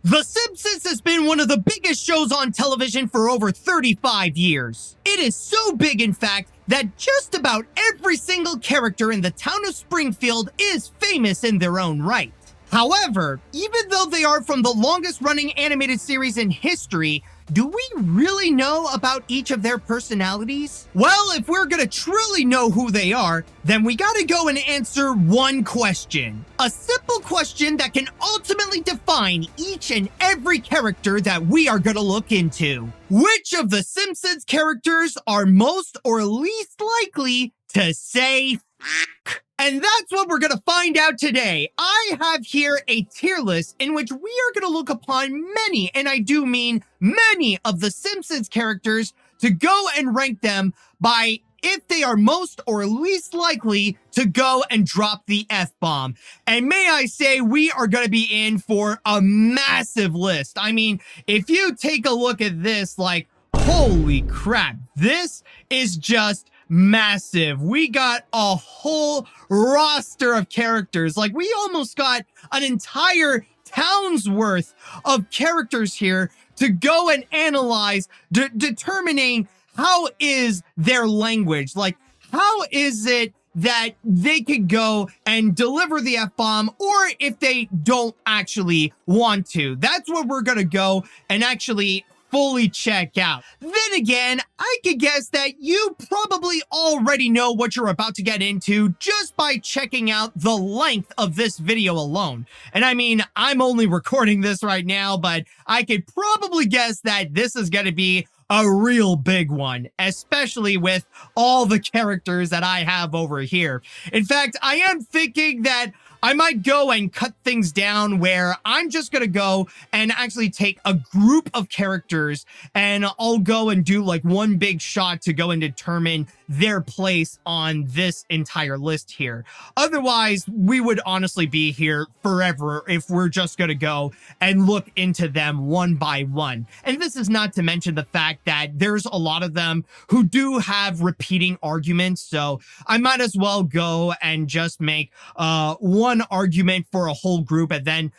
The Simpsons has been one of the biggest shows on television for over 35 years. It is so big, in fact, that just about every single character in the town of Springfield is famous in their own right. However, even though they are from the longest running animated series in history, do we really know about each of their personalities? Well, if we're gonna truly know who they are, then we gotta go and answer one question. A simple question that can ultimately define each and every character that we are gonna look into. Which of the Simpsons characters are most or least likely to say f***? And that's what we're going to find out today. I have here a tier list in which we are going to look upon many, and I do mean many, of the Simpsons characters to go and rank them by if they are most or least likely to go and drop the F-bomb. And may I say, we are going to be in for a massive list. I mean, if you take a look at this, like, holy crap, this is just massive. We got a whole roster of characters. Like, we almost got an entire town's worth of characters here to go and analyze, determining how is their language. Like, how is it that they could go and deliver the F-bomb, or if they don't actually want to. That's what we're gonna go and actually fully check out. Then again, I could guess that you probably already know what you're about to get into just by checking out the length of this video alone. And I mean, I'm only recording this right now, but I could probably guess that this is going to be a real big one, especially with all the characters that I have over here. In fact, I am thinking that I might go and cut things down where I'm just going to go and actually take a group of characters and I'll go and do like one big shot to go and determine their place on this entire list here. Otherwise, we would honestly be here forever if we're just going to go and look into them one by one. And this is not to mention the fact that there's a lot of them who do have repeating arguments. So I might as well go and just make one argument for a whole group and then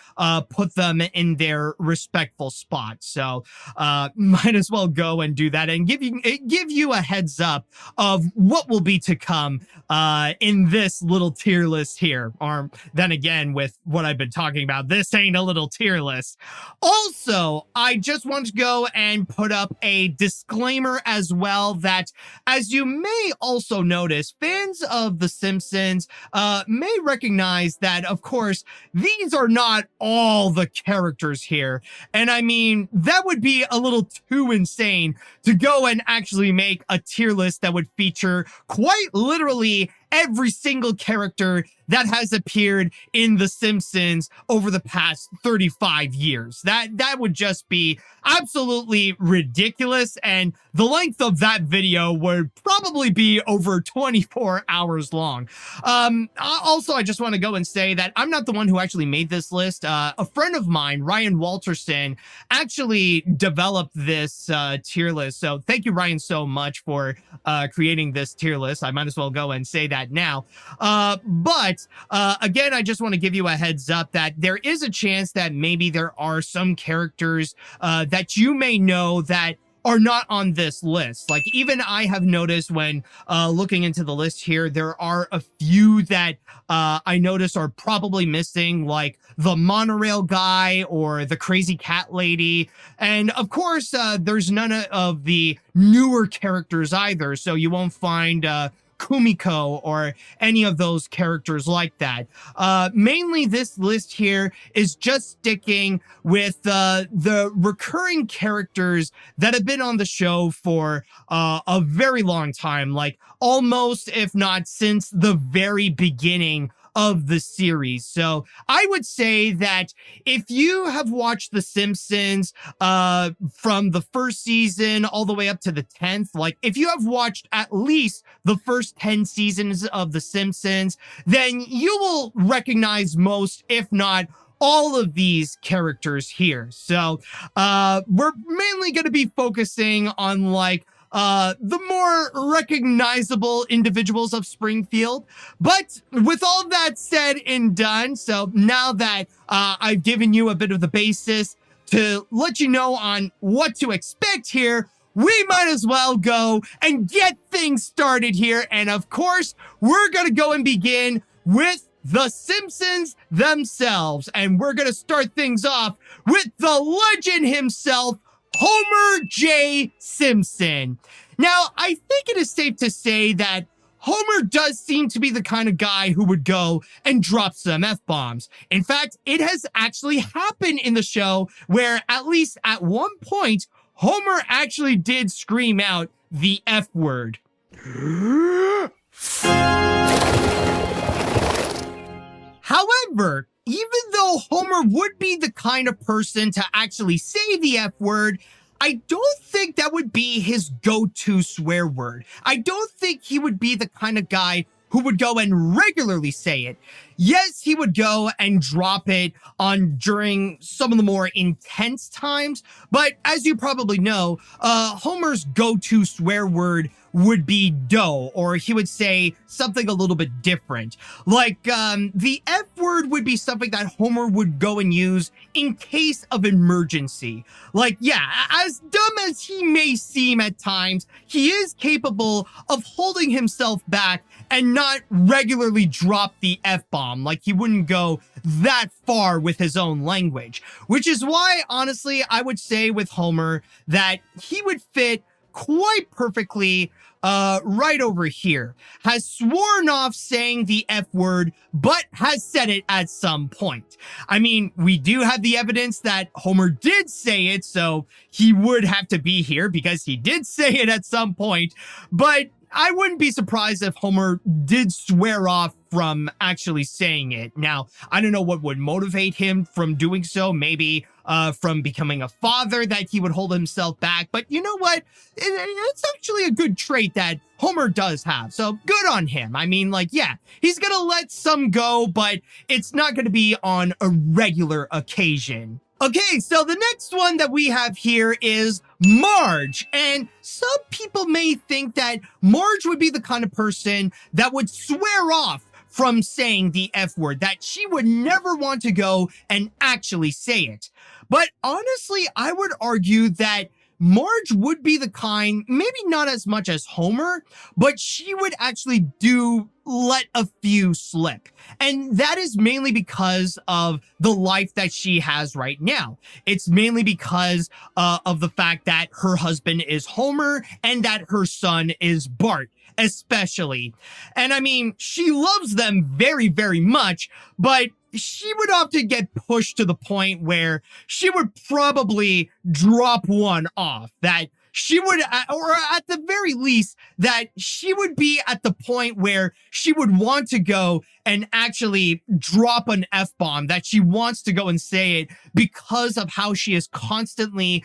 put them in their respectful spot. So might as well go and do that and give you a heads up of what will be to come in this little tier list here. Or then again, with what I've been talking about, this ain't a little tier list. Also, I just want to go and put up a disclaimer as well that, as you may also notice, fans of The Simpsons may recognize that, of course, these are not all the characters here. And I mean, that would be a little too insane to go and actually make a tier list that would feature quite literally every single character that has appeared in The Simpsons over the past 35 years. That would just be absolutely ridiculous, and the length of that video would probably be over 24 hours long. Also, I just want to go and say that I'm not the one who actually made this list. A friend of mine, Ryan Walterson, actually developed this tier list. So thank you, Ryan, so much for creating this tier list. I might as well go and say that now. But again, I just want to give you a heads up that there is a chance that maybe there are some characters that you may know that are not on this list. Like, even I have noticed when looking into the list here, there are a few that I notice are probably missing, like the monorail guy or the crazy cat lady. And of course, there's none of the newer characters either. So you won't find Kumiko or any of those characters like that. Mainly this list here is just sticking with the recurring characters that have been on the show for a very long time, like almost, if not since the very beginning of the series. So I would say that if you have watched The Simpsons from the first season all the way up to the 10th, like if you have watched at least the first 10 seasons of The Simpsons, then you will recognize most, if not all of these characters here. So we're mainly going to be focusing on like the more recognizable individuals of Springfield. But with all that said and done, so now that I've given you a bit of the basis, to let you know on what to expect here, we might as well go and get things started here. And of course, we're going to go and begin with the Simpsons themselves. And we're going to start things off with the legend himself, Homer J. Simpson. Now, I think it is safe to say that Homer does seem to be the kind of guy who would go and drop some F-bombs. In fact, it has actually happened in the show where, at least at one point, Homer actually did scream out the F word. However, even though Homer would be the kind of person to actually say the F word, I don't think that would be his go-to swear word. I don't think he would be the kind of guy who would go and regularly say it. Yes, he would go and drop it on during some of the more intense times, but as you probably know, Homer's go-to swear word would be dough, or he would say something a little bit different. Like, the F word would be something that Homer would go and use in case of emergency. Like, yeah, as dumb as he may seem at times, he is capable of holding himself back and not regularly drop the F-bomb. Like, he wouldn't go that far with his own language. Which is why, honestly, I would say with Homer that he would fit quite perfectly right over here. Has sworn off saying the F word, but has said it at some point. I mean, we do have the evidence that Homer did say it, so he would have to be here because he did say it at some point, but I wouldn't be surprised if Homer did swear off from actually saying it. Now, I don't know what would motivate him from doing so. Maybe from becoming a father that he would hold himself back. But you know what? It's actually a good trait that Homer does have. So good on him. I mean, like, yeah, he's going to let some go, but it's not going to be on a regular occasion. Okay, so the next one that we have here is Marge. And some people may think that Marge would be the kind of person that would swear off from saying the F word, that she would never want to go and actually say it. But honestly, I would argue that Marge would be the kind, maybe not as much as Homer, but she would actually let a few slip. And that is mainly because of the life that she has right now. It's mainly because of the fact that her husband is Homer and that her son is Bart, especially. And I mean, she loves them very, very much, but she would often get pushed to the point where she would probably drop one off, that she would, or at the very least, that she would be at the point where she would want to go and actually drop an F-bomb, that she wants to go and say it because of how she is constantly,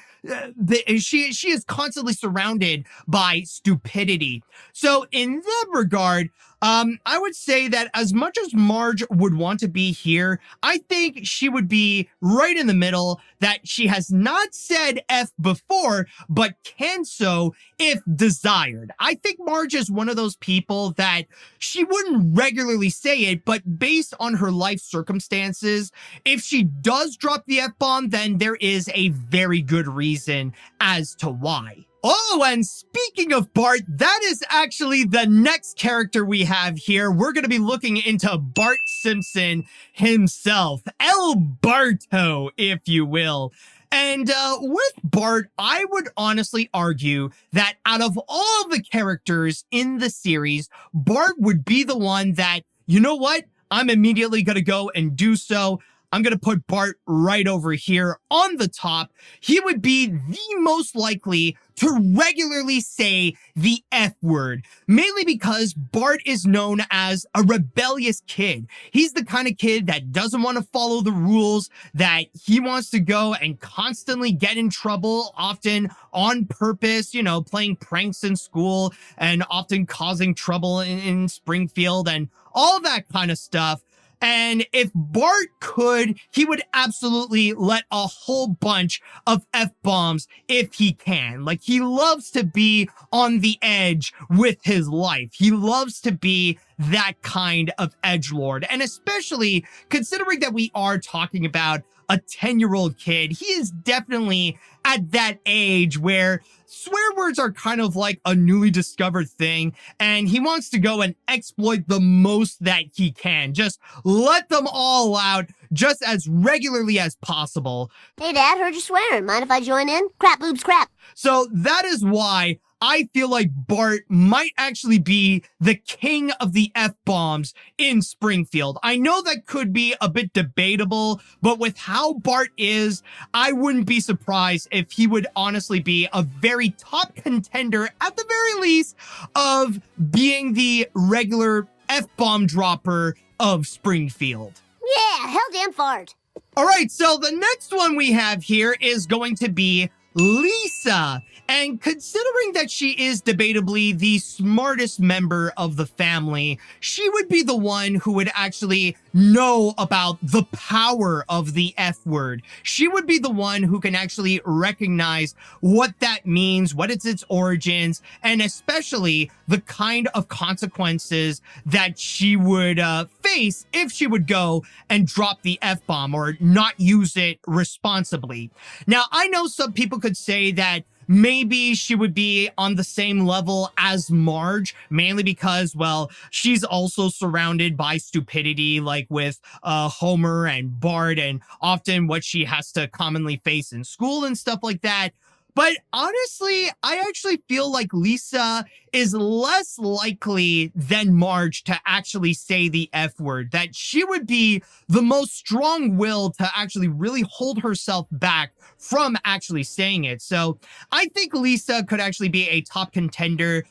she is constantly surrounded by stupidity. So in that regard, I would say that as much as Marge would want to be here, I think she would be right in the middle, that she has not said F before, but can so if desired. I think Marge is one of those people that she wouldn't regularly say it, but based on her life circumstances, if she does drop the F-bomb, then there is a very good reason as to why. Oh, and speaking of Bart, that is actually the next character we have here. We're going to be looking into Bart Simpson himself, El Barto, if you will. And with Bart, I would honestly argue that out of all the characters in the series, Bart would be the one that, you know what? I'm immediately going to go and do so. I'm going to put Bart right over here on the top. He would be the most likely to regularly say the F word, mainly because Bart is known as a rebellious kid. He's the kind of kid that doesn't want to follow the rules, that he wants to go and constantly get in trouble, often on purpose, you know, playing pranks in school and often causing trouble in Springfield and all that kind of stuff. And if Bart could, he would absolutely let a whole bunch of F-bombs if he can. Like, he loves to be on the edge with his life. He loves to be that kind of edgelord. And especially considering that we are talking about a 10-year-old kid. He is definitely at that age where swear words are kind of like a newly discovered thing, and he wants to go and exploit the most that he can. Just let them all out just as regularly as possible. Hey, Dad, heard you swearing. Mind if I join in? Crap, boobs, crap. So that is why I feel like Bart might actually be the king of the F-bombs in Springfield. I know that could be a bit debatable, but with how Bart is, I wouldn't be surprised if he would honestly be a very top contender, at the very least, of being the regular F-bomb dropper of Springfield. Yeah, hell damn fart. All right, so the next one we have here is going to be Lisa. And considering that she is debatably the smartest member of the family, she would be the one who would actually know about the power of the F word. She would be the one who can actually recognize what that means, what is its origins, and especially the kind of consequences that she would face if she would go and drop the F-bomb or not use it responsibly. Now, I know some people could say that maybe she would be on the same level as Marge, mainly because, well, she's also surrounded by stupidity, like with Homer and Bart, and often what she has to commonly face in school and stuff like that. But honestly, I actually feel like Lisa is less likely than Marge to actually say the F word, that she would be the most strong-willed to actually really hold herself back from actually saying it. So I think Lisa could actually be a top contender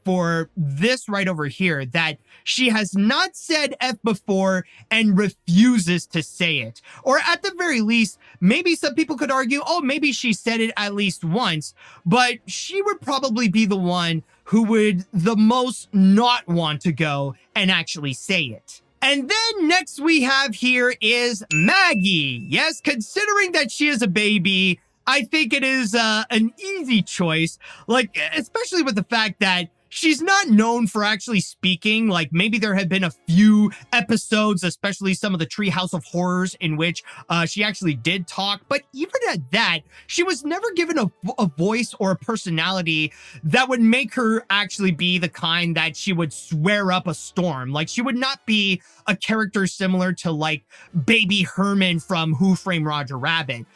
for this right over here, that she has not said F before and refuses to say it. Or at the very least, maybe some people could argue, oh, maybe she said it at least once, but she would probably be the one who would the most not want to go and actually say it. And then next we have here is Maggie. Yes, considering that she is a baby, I think it is an easy choice, like, especially with the fact that she's not known for actually speaking. Like, maybe there have been a few episodes, especially some of the Treehouse of Horrors, in which she actually did talk. But even at that, she was never given a voice or a personality that would make her actually be the kind that she would swear up a storm. Like, she would not be a character similar to, like, Baby Herman from Who Framed Roger Rabbit.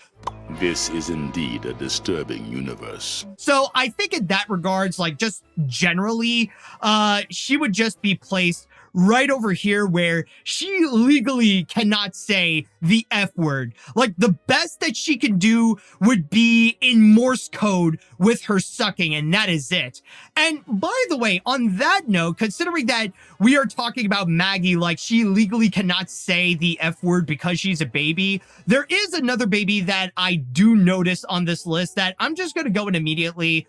This is indeed a disturbing universe. So I think in that regards, like, just generally, she would just be placed right over here where she legally cannot say the F word. Like, the best that she can do would be in Morse code with her sucking, and that is it. And by the way, on that note, considering that we are talking about Maggie, like, she legally cannot say the F word because she's a baby, there is another baby that I do notice on this list that I'm just going to go and immediately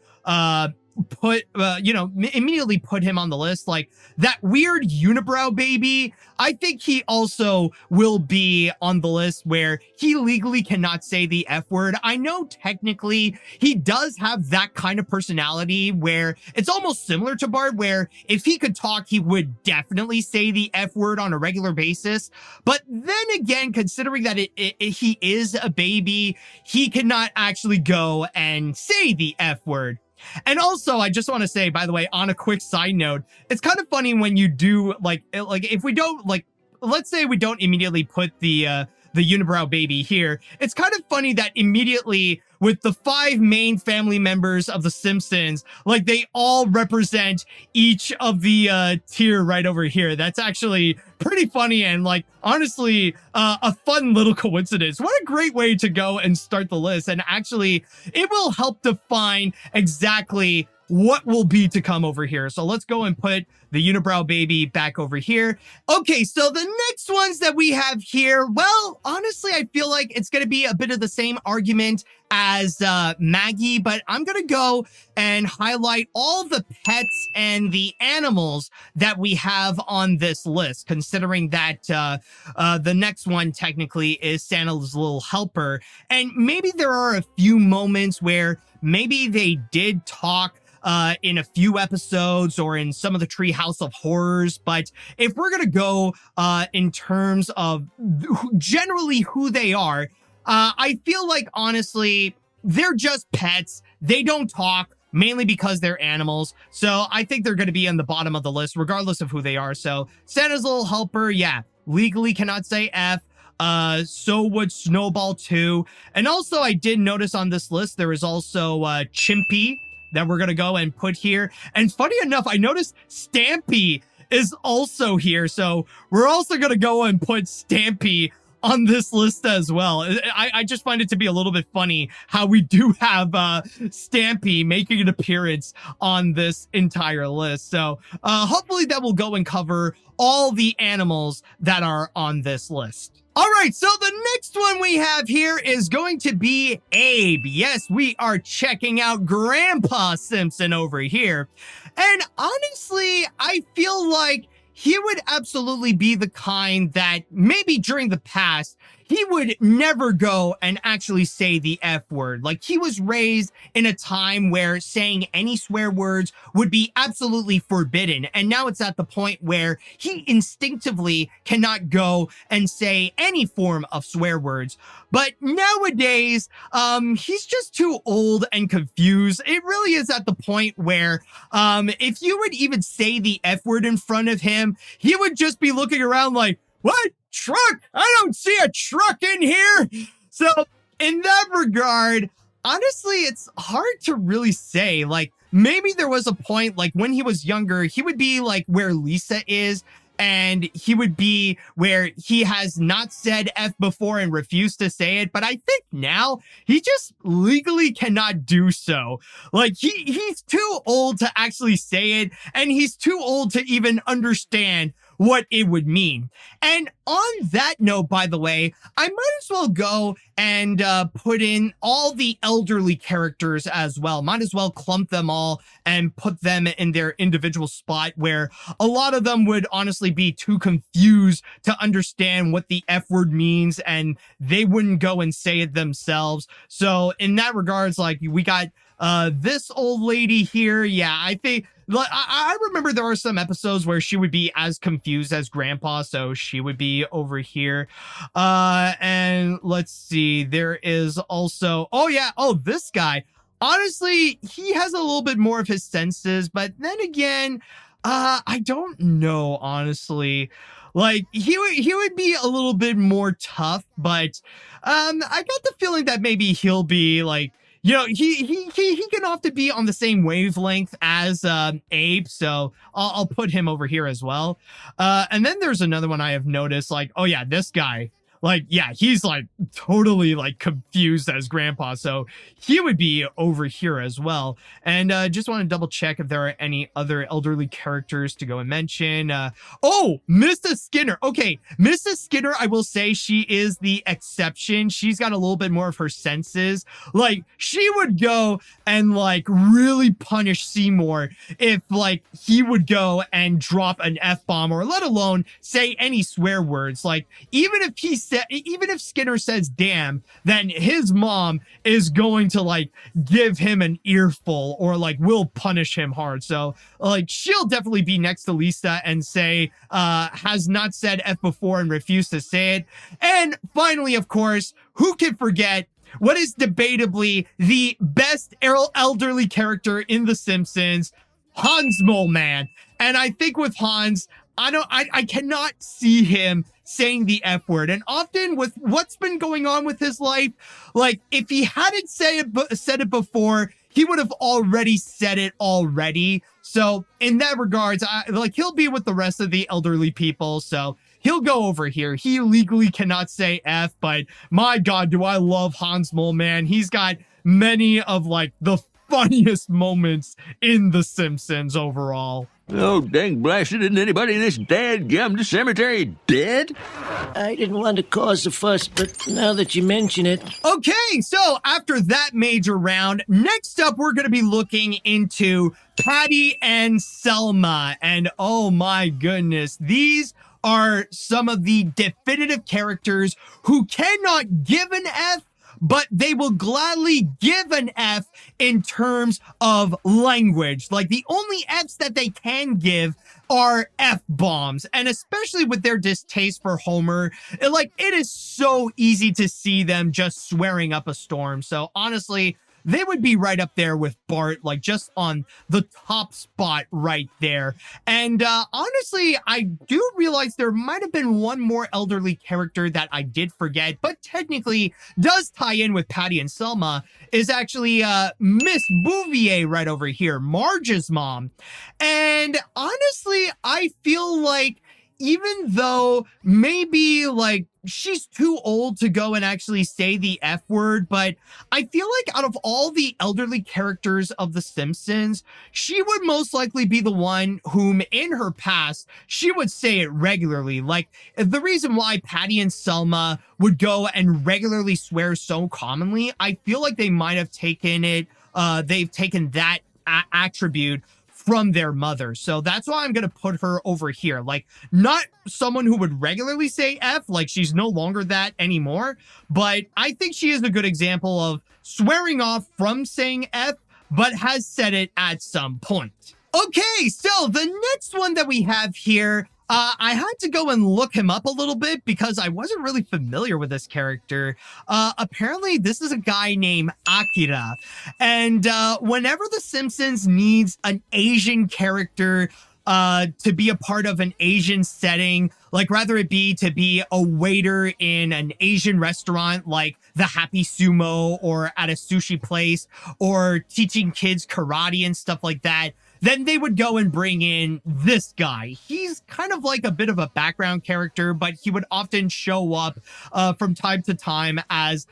immediately put him on the list. Like, that weird unibrow baby, I think he also will be on the list where he legally cannot say the F word. I know technically he does have that kind of personality where it's almost similar to Bart, where if he could talk, he would definitely say the F word on a regular basis. But then again, considering that he is a baby, he cannot actually go and say the F word. And also, I just want to say, by the way, on a quick side note, it's kind of funny when you do, like if we don't, like, let's say we don't immediately put the unibrow baby here. It's kind of funny that immediately with the 5 main family members of the Simpsons, like, they all represent each of the tier right over here. That's actually pretty funny and, like, honestly, a fun little coincidence. What a great way to go and start the list. And actually, it will help define exactly what will be to come over here. So let's go and put the unibrow baby back over here. Okay, so the next ones that we have here, well, honestly, I feel like it's going to be a bit of the same argument as Maggie, but I'm going to go and highlight all the pets and the animals that we have on this list, considering that the next one technically is Santa's little helper. And maybe there are a few moments where maybe they did talk in a few episodes or in some of the Treehouse of Horrors. But if we're going to go in terms of generally who they are, I feel like, honestly, they're just pets. They don't talk, mainly because they're animals. So I think they're going to be on the bottom of the list, regardless of who they are. So Santa's little helper, yeah, legally cannot say F. So would Snowball too. And also, I did notice on this list, there is also Chimpy that we're going to go and put here. And funny enough, I noticed Stampy is also here. So we're also going to go and put Stampy on this list as well. I just find it to be a little bit funny how we do have Stampy making an appearance on this entire list. So hopefully that will go and cover all the animals that are on this list. All right, so the next one we have here is going to be Abe. Yes, we are checking out Grandpa Simpson over here. And honestly, I feel like he would absolutely be the kind that maybe during the past, he would never go and actually say the F word. Like, he was raised in a time where saying any swear words would be absolutely forbidden. And now it's at the point where he instinctively cannot go and say any form of swear words. But nowadays, he's just too old and confused. It really is at the point where if you would even say the F word in front of him, he would just be looking around like, what? Truck? I don't see a truck in here. So in that regard, honestly, it's hard to really say. Like, maybe there was a point, like when he was younger, he would be like where Lisa is, and he would be where he has not said F before and refused to say it. But I think now he just legally cannot do so. Like, he's too old to actually say it, and he's too old to even understand what it would mean. And on that note, by the way, I might as well go and put in all the elderly characters as well. Might as well clump them all and put them in their individual spot, where a lot of them would honestly be too confused to understand what the F word means, and they wouldn't go and say it themselves. So in that regards, like, we got this old lady here. Yeah, I think, I remember there are some episodes where she would be as confused as Grandpa, so she would be over here. And let's see, there is also, this guy. Honestly, he has a little bit more of his senses, but then again, I don't know, honestly. Like, he would be a little bit more tough, but I got the feeling that maybe he'll be like, you know, he can often be on the same wavelength as Abe, so I'll put him over here as well. And then there's another one I have noticed, like, oh yeah, this guy. Like, yeah, he's like totally like confused as Grandpa, so he would be over here as well. And just want to double check if there are any other elderly characters to go and mention. Oh, Mrs. Skinner. Okay, Mrs. Skinner, I will say she is the exception. She's got a little bit more of her senses. Like, she would go and like really punish Seymour if like he would go and drop an F-bomb, or let alone say any swear words. Like, even if Skinner says damn, then his mom is going to like give him an earful, or like will punish him hard. So like, she'll definitely be next to Lisa and say has not said F before and refused to say it. And finally, of course, who can forget what is debatably the best elderly character in The Simpsons, Hans Mole Man. And I think with Hans, I cannot see him saying the F word. And often with what's been going on with his life, like, if he hadn't said it before, he would have already said it already. So in that regards, he'll be with the rest of the elderly people. So he'll go over here. He legally cannot say F, but my God, do I love Hans Mole Man. He's got many of like the funniest moments in The Simpsons overall. Oh, dang blasted, isn't anybody in this dadgum cemetery dead? I didn't want to cause a fuss, but now that you mention it... Okay, so after that major round, next up we're going to be looking into Patty and Selma. And oh my goodness, these are some of the definitive characters who cannot give an F, but they will gladly give an F in terms of language. Like, the only Fs that they can give are F-bombs, and especially with their distaste for Homer, it is so easy to see them just swearing up a storm. So honestly, they would be right up there with Bart, like just on the top spot right there. And honestly, I do realize there might have been one more elderly character that I did forget, but technically does tie in with Patty and Selma, is actually Miss Bouvier right over here, Marge's mom. And honestly, I feel like even though maybe like she's too old to go and actually say the F word, but I feel like out of all the elderly characters of The Simpsons, she would most likely be the one whom in her past, she would say it regularly. Like, the reason why Patty and Selma would go and regularly swear so commonly, I feel like they might have taken it, they've taken that attribute from their mother. So that's why I'm going to put her over here. Like, not someone who would regularly say F, like she's no longer that anymore, but I think she is a good example of swearing off from saying F, but has said it at some point. Okay, so the next one that we have here, I had to go and look him up a little bit because I wasn't really familiar with this character. Apparently, this is a guy named Akira. And whenever The Simpsons needs an Asian character to be a part of an Asian setting, like rather it be to be a waiter in an Asian restaurant like the Happy Sumo or at a sushi place or teaching kids karate and stuff like that, then they would go and bring in this guy. He's kind of like a bit of a background character, but he would often show up from time to time as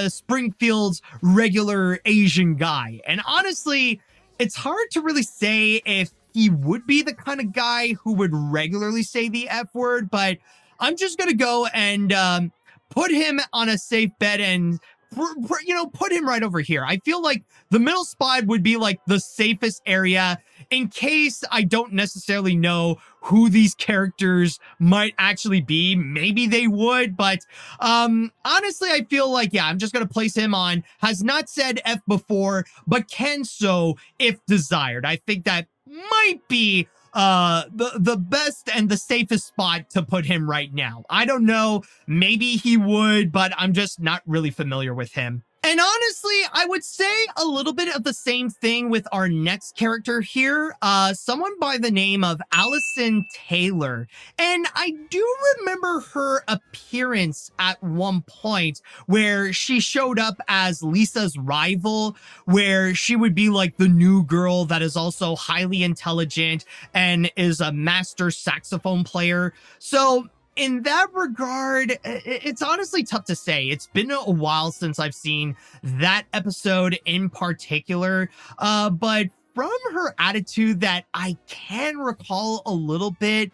Springfield's regular Asian guy. And honestly, it's hard to really say if he would be the kind of guy who would regularly say the F word, but I'm just gonna go and put him on a safe bet and put him right over here. I feel like the middle spot would be like the safest area in case I don't necessarily know who these characters might actually be. Maybe they would, but honestly, I feel like, yeah, I'm just going to place him on, has not said F before, but can so if desired. I think that might be the best and the safest spot to put him right now. I don't know, maybe he would, but I'm just not really familiar with him. And honestly, I would say a little bit of the same thing with our next character here, someone by the name of Allison Taylor. And I do remember her appearance at one point where she showed up as Lisa's rival, where she would be like the new girl that is also highly intelligent and is a master saxophone player. So in that regard, it's honestly tough to say. It's been a while since I've seen that episode in particular, but from her attitude that I can recall a little bit,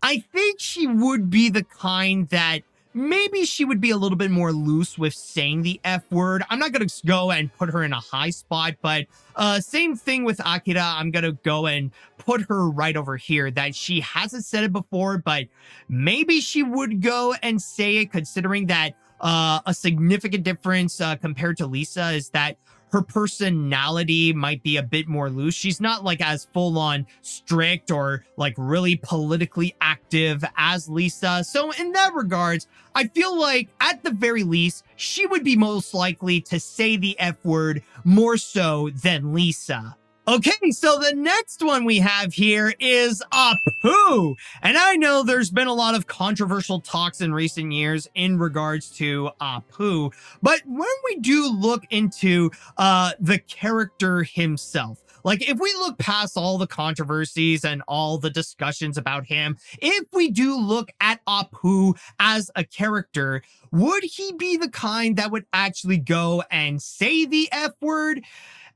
I think she would be the kind that maybe she would be a little bit more loose with saying the F word. I'm not going to go and put her in a high spot, but same thing with Akira. I'm going to go and put her right over here, that she hasn't said it before, but maybe she would go and say it, considering that a significant difference compared to Lisa is that her personality might be a bit more loose. She's not like as full on strict or like really politically active as Lisa. So in that regards, I feel like at the very least, she would be most likely to say the F word more so than Lisa. Okay, so the next one we have here is Apu. And I know there's been a lot of controversial talks in recent years in regards to Apu, but when we do look into the character himself, Like, if we look past all the controversies and all the discussions about him, if we do look at Apu as a character, would he be the kind that would actually go and say the F word?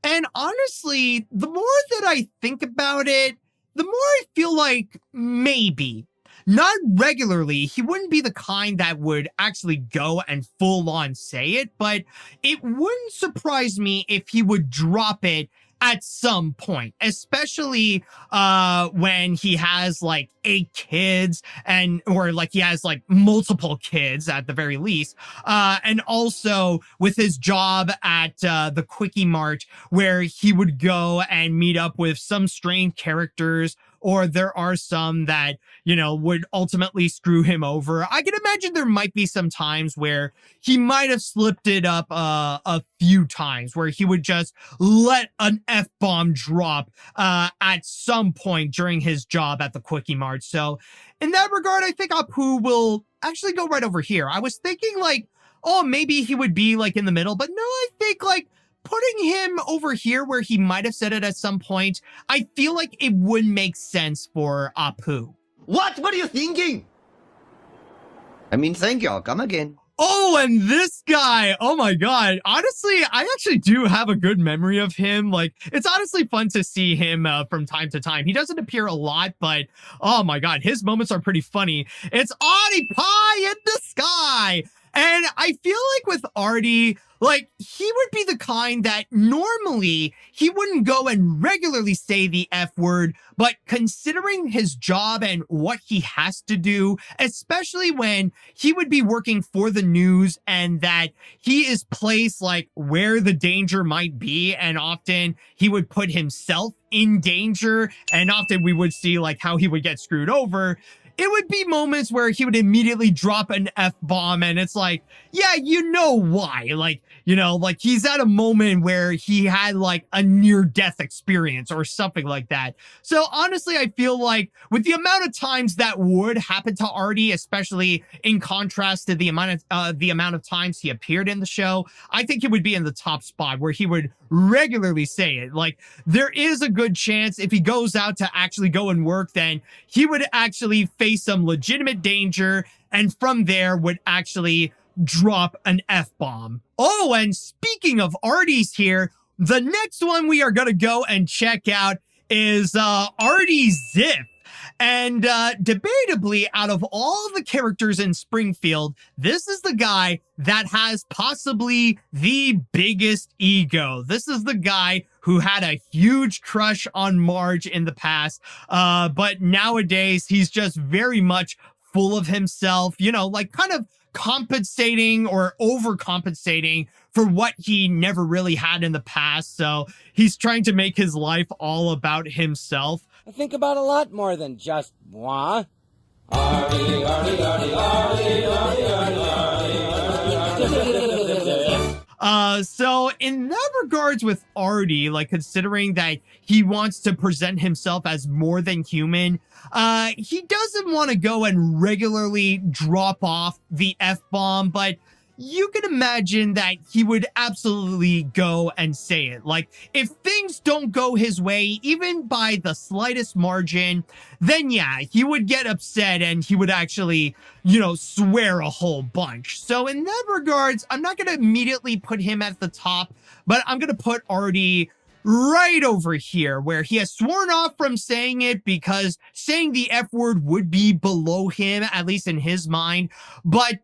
And honestly, the more that I think about it, the more I feel like maybe. Not regularly, he wouldn't be the kind that would actually go and full on say it, but it wouldn't surprise me if he would drop it at some point, especially when he has like 8 kids or like he has like multiple kids at the very least, and also with his job at the Quickie Mart, where he would go and meet up with some strange characters, or there are some that, you know, would ultimately screw him over. I can imagine there might be some times where he might have slipped it up a few times, where he would just let an F-bomb drop at some point during his job at the Quickie Mart. So in that regard, I think Apu will actually go right over here. I was thinking like, oh, maybe he would be like in the middle, but no, I think like putting him over here where he might have said it at some point, I feel like it would make sense for Apu. What were you thinking? I mean, thank you. I'll come again. Oh, and this guy, oh my God. Honestly, I actually do have a good memory of him. Like, it's honestly fun to see him from time to time. He doesn't appear a lot, but oh my God, his moments are pretty funny. It's Artie Pie in the sky. And I feel like with Artie, like, he would be the kind that normally he wouldn't go and regularly say the F word, but considering his job and what he has to do, especially when he would be working for the news and that he is placed like where the danger might be, and often he would put himself in danger, and often we would see like how he would get screwed over. It would be moments where he would immediately drop an F-bomb, and it's like, yeah, you know why. Like, you know, like he's at a moment where he had like a near-death experience or something like that. So honestly, I feel like with the amount of times that would happen to Artie, especially in contrast to the amount of times he appeared in the show, I think he would be in the top spot where he would regularly say it. Like, there is a good chance if he goes out to actually go and work, then he would actually face some legitimate danger, and from there would actually drop an F-bomb. Oh, and speaking of Artie's here, the next one we are going to go and check out is Artie Ziff. And debatably, out of all the characters in Springfield, this is the guy that has possibly the biggest ego. This is the guy who had a huge crush on Marge in the past, but nowadays he's just very much full of himself, you know, like kind of compensating or overcompensating for what he never really had in the past. So he's trying to make his life all about himself. I think about a lot more than just moi. Artie, Artie, Artie, Artie, Artie, Artie. So in that regards with Artie, like considering that he wants to present himself as more than human, he doesn't want to go and regularly drop off the F-bomb, but you can imagine that he would absolutely go and say it. Like, if things don't go his way, even by the slightest margin, then yeah, he would get upset and he would actually, you know, swear a whole bunch. So in that regards, I'm not going to immediately put him at the top, but I'm going to put Artie right over here, where he has sworn off from saying it because saying the F word would be below him, at least in his mind. But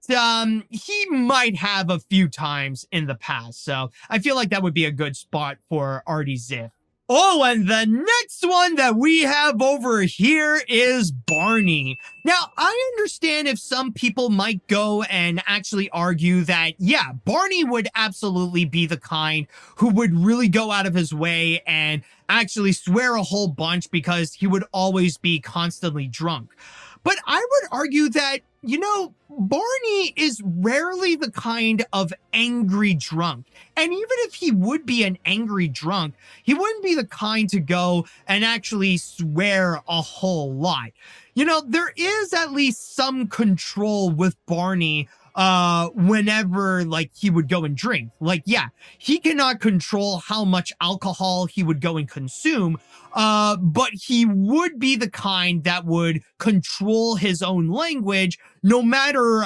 he might have a few times in the past. So I feel like that would be a good spot for Artie Ziff. Oh, and the next one that we have over here is Barney. Now, I understand if some people might go and actually argue that, yeah, Barney would absolutely be the kind who would really go out of his way and actually swear a whole bunch because he would always be constantly drunk. But I would argue that, you know, Barney is rarely the kind of angry drunk. And even if he would be an angry drunk, he wouldn't be the kind to go and actually swear a whole lot. You know, there is at least some control with Barney whenever like he would go and drink. Like, yeah, he cannot control how much alcohol he would go and consume, but he would be the kind that would control his own language no matter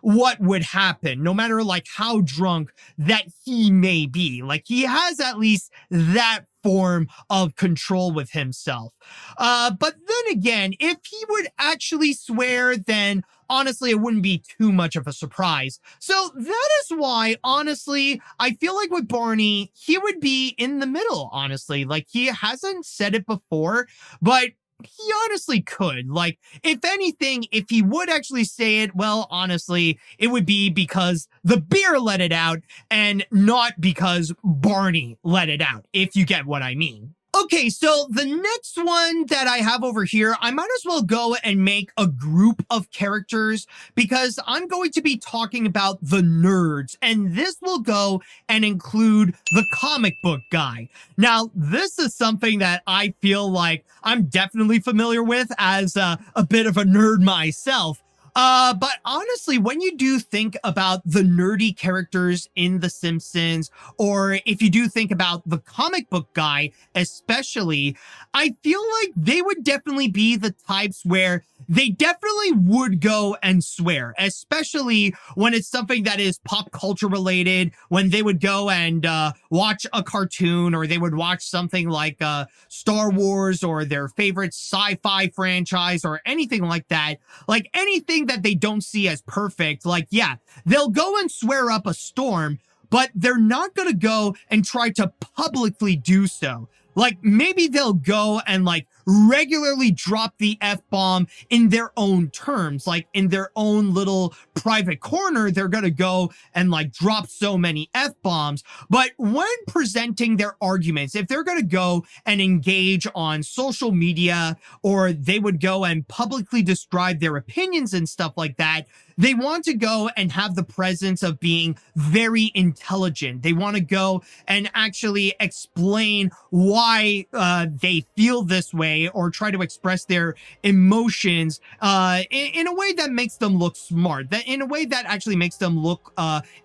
what would happen, no matter like how drunk that he may be. Like, he has at least that form of control with himself. But then again, if he would actually swear, then honestly, it wouldn't be too much of a surprise. So that is why, honestly, I feel like with Barney, he would be in the middle, honestly. Like, he hasn't said it before, but he honestly could. Like, if anything, if he would actually say it, well, honestly, it would be because the beer let it out and not because Barney let it out, if you get what I mean. Okay, so the next one that I have over here, I might as well go and make a group of characters because I'm going to be talking about the nerds, and this will go and include the comic book guy. Now, this is something that I feel like I'm definitely familiar with as a bit of a nerd myself. But honestly, when you do think about the nerdy characters in The Simpsons, or if you do think about the comic book guy especially, I feel like they would definitely be the types where they definitely would go and swear, especially when it's something that is pop culture related, when they would go and watch a cartoon, or they would watch something like Star Wars or their favorite sci-fi franchise or anything like that. Like, anything that they don't see as perfect, like, yeah, they'll go and swear up a storm, but they're not going to go and try to publicly do so. Like, maybe they'll go and like regularly drop the F-bomb in their own terms, like in their own little private corner, they're going to go and like drop so many F-bombs. But when presenting their arguments, if they're going to go and engage on social media, or they would go and publicly describe their opinions and stuff like that, they want to go and have the presence of being very intelligent. They want to go and actually explain why they feel this way, or try to express their emotions in a way that makes them look smart, that in a way that actually makes them look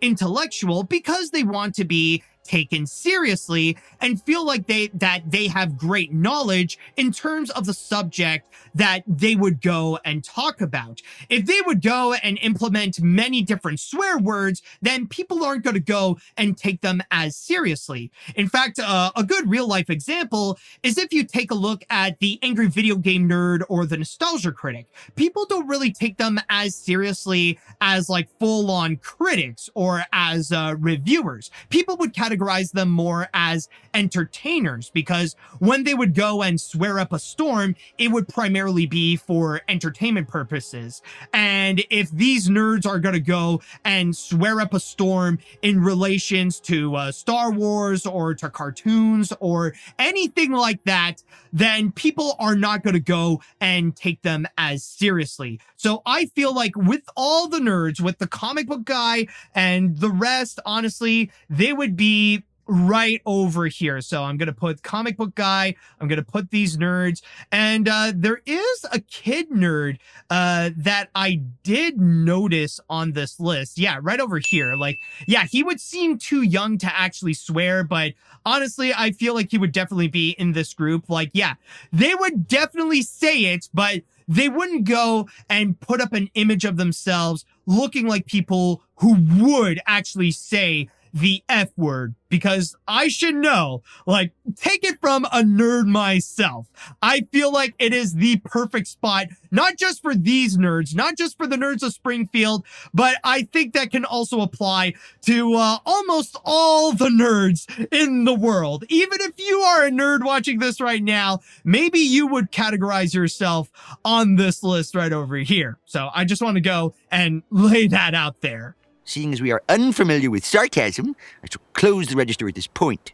intellectual, because they want to be taken seriously and feel like they have great knowledge in terms of the subject that they would go and talk about. If they would go and implement many different swear words, then people aren't going to go and take them as seriously. In fact, a good real life example is if you take a look at the Angry Video Game Nerd or the Nostalgia Critic. People don't really take them as seriously as like full-on critics or as reviewers. People would categorize them more as entertainers, because when they would go and swear up a storm, it would primarily be for entertainment purposes. And if these nerds are going to go and swear up a storm in relations to Star Wars or to cartoons or anything like that, then people are not going to go and take them as seriously. So I feel like with all the nerds, with the comic book guy and the rest, honestly, they would be right over here. So I'm going to put comic book guy, I'm going to put these nerds, and there is a kid nerd that I did notice on this list. Yeah, right over here. Like, yeah, he would seem too young to actually swear, but honestly, I feel like he would definitely be in this group. Like, yeah, they would definitely say it, but they wouldn't go and put up an image of themselves looking like people who would actually say the F word, because I should know, like, take it from a nerd myself. I feel like it is the perfect spot, not just for these nerds, not just for the nerds of Springfield, but I think that can also apply to almost all the nerds in the world. Even if you are a nerd watching this right now, maybe you would categorize yourself on this list right over here. So I just want to go and lay that out there. Seeing as we are unfamiliar with sarcasm, I shall close the register at this point.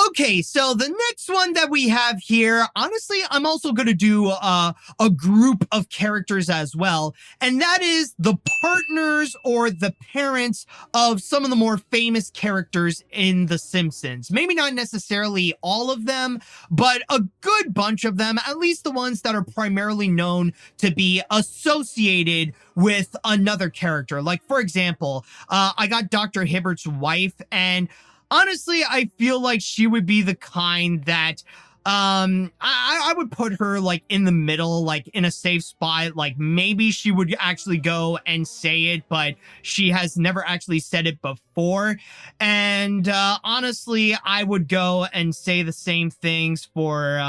Okay, so the next one that we have here, honestly, I'm also going to do a group of characters as well, and that is the partners or the parents of some of the more famous characters in The Simpsons. Maybe not necessarily all of them, but a good bunch of them, at least the ones that are primarily known to be associated with another character. Like, for example, I got Dr. Hibbert's wife, and honestly, I feel like she would be the kind that I would put her like in the middle, like in a safe spot. Like maybe she would actually go and say it, but she has never actually said it before. And honestly, I would go and say the same things for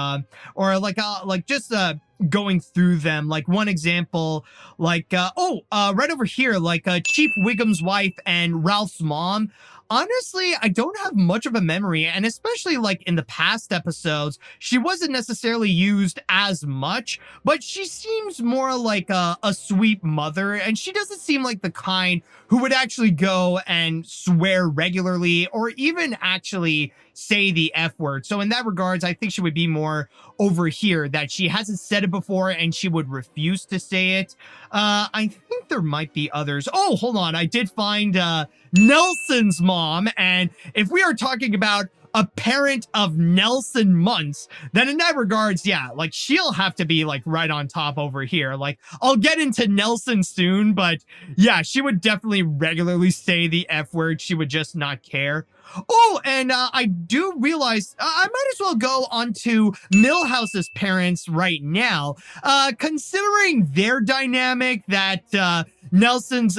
going through them. Like one example, like right over here, like Chief Wiggum's wife and Ralph's mom. Honestly, I don't have much of a memory, and especially like in the past episodes, she wasn't necessarily used as much, but she seems more like a sweet mother, and she doesn't seem like the kind who would actually go and swear regularly or even actually say the F word. So in that regards, I think she would be more over here, that she hasn't said it before and she would refuse to say it. I think there might be others. Oh, hold on. I did find Nelson's mom. And if we are talking about a parent of Nelson Muntz, then in that regards, yeah, like she'll have to be like right on top over here. Like I'll get into Nelson soon, but yeah, she would definitely regularly say the F word. She would just not care. Oh, and I do realize I might as well go on to Milhouse's parents right now, considering their dynamic that Milhouse's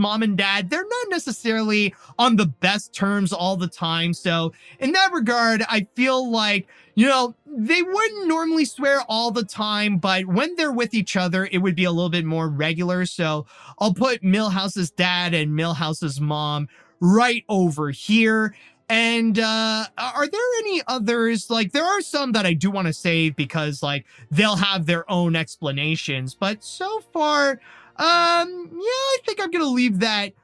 mom and dad, they're not necessarily on the best terms all the time. So in that regard, I feel like, you know, they wouldn't normally swear all the time, but when they're with each other, it would be a little bit more regular. So I'll put Milhouse's dad and Milhouse's mom right over here. And are there any others? Like, there are some that I do want to save because, like, they'll have their own explanations. But so far, yeah, I think I'm going to leave that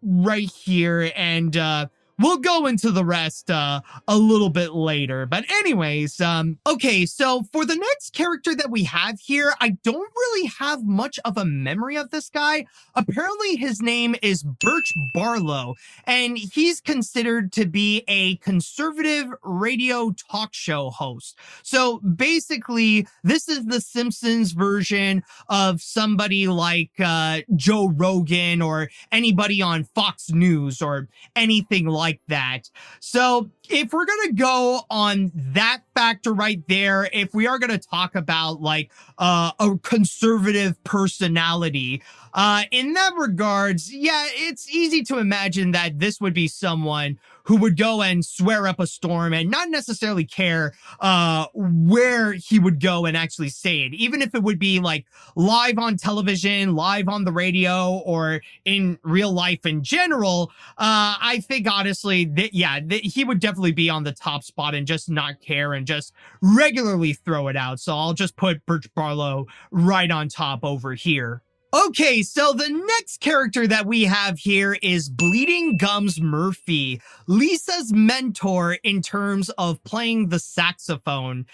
right here. And we'll go into the rest a little bit later. But anyways, okay, so for the next character that we have here, I don't really have much of a memory of this guy. Apparently his name is Birch Barlow, and he's considered to be a conservative radio talk show host. So basically, this is the Simpsons version of somebody like Joe Rogan or anybody on Fox News or anything like that. So if we're going to go on that factor right there, if we are going to talk about like a conservative personality, in that regards, yeah, it's easy to imagine that this would be someone who would go and swear up a storm and not necessarily care where he would go and actually say it, even if it would be like live on television, live on the radio, or in real life in general. I think honestly that, yeah, he would definitely be on the top spot and just not care and just regularly throw it out. So I'll just put Birch Barlow right on top over here. Okay, so the next character that we have here is Bleeding Gums Murphy, Lisa's mentor in terms of playing the saxophone.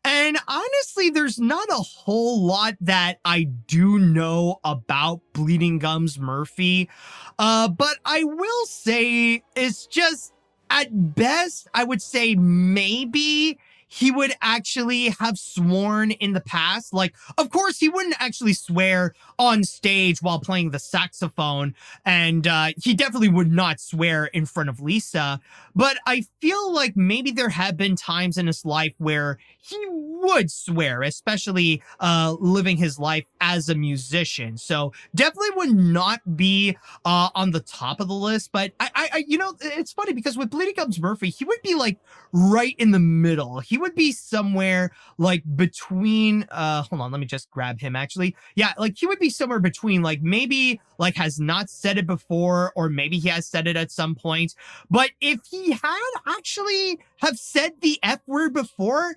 And honestly, there's not a whole lot that I do know about Bleeding Gums Murphy, but I will say it's just, at best, I would say maybe he would actually have sworn in the past. Like, of course, he wouldn't actually swear on stage while playing the saxophone, and he definitely would not swear in front of Lisa. But I feel like maybe there have been times in his life where he would swear, especially living his life as a musician. So definitely would not be on the top of the list. But I you know, it's funny because with Bleeding Gums Murphy, he would be like right in the middle. He would be somewhere like between, hold on, let me just grab him actually. Yeah, like he would be somewhere between, like maybe like has not said it before, or maybe he has said it at some point. But if he had actually have said the F word before,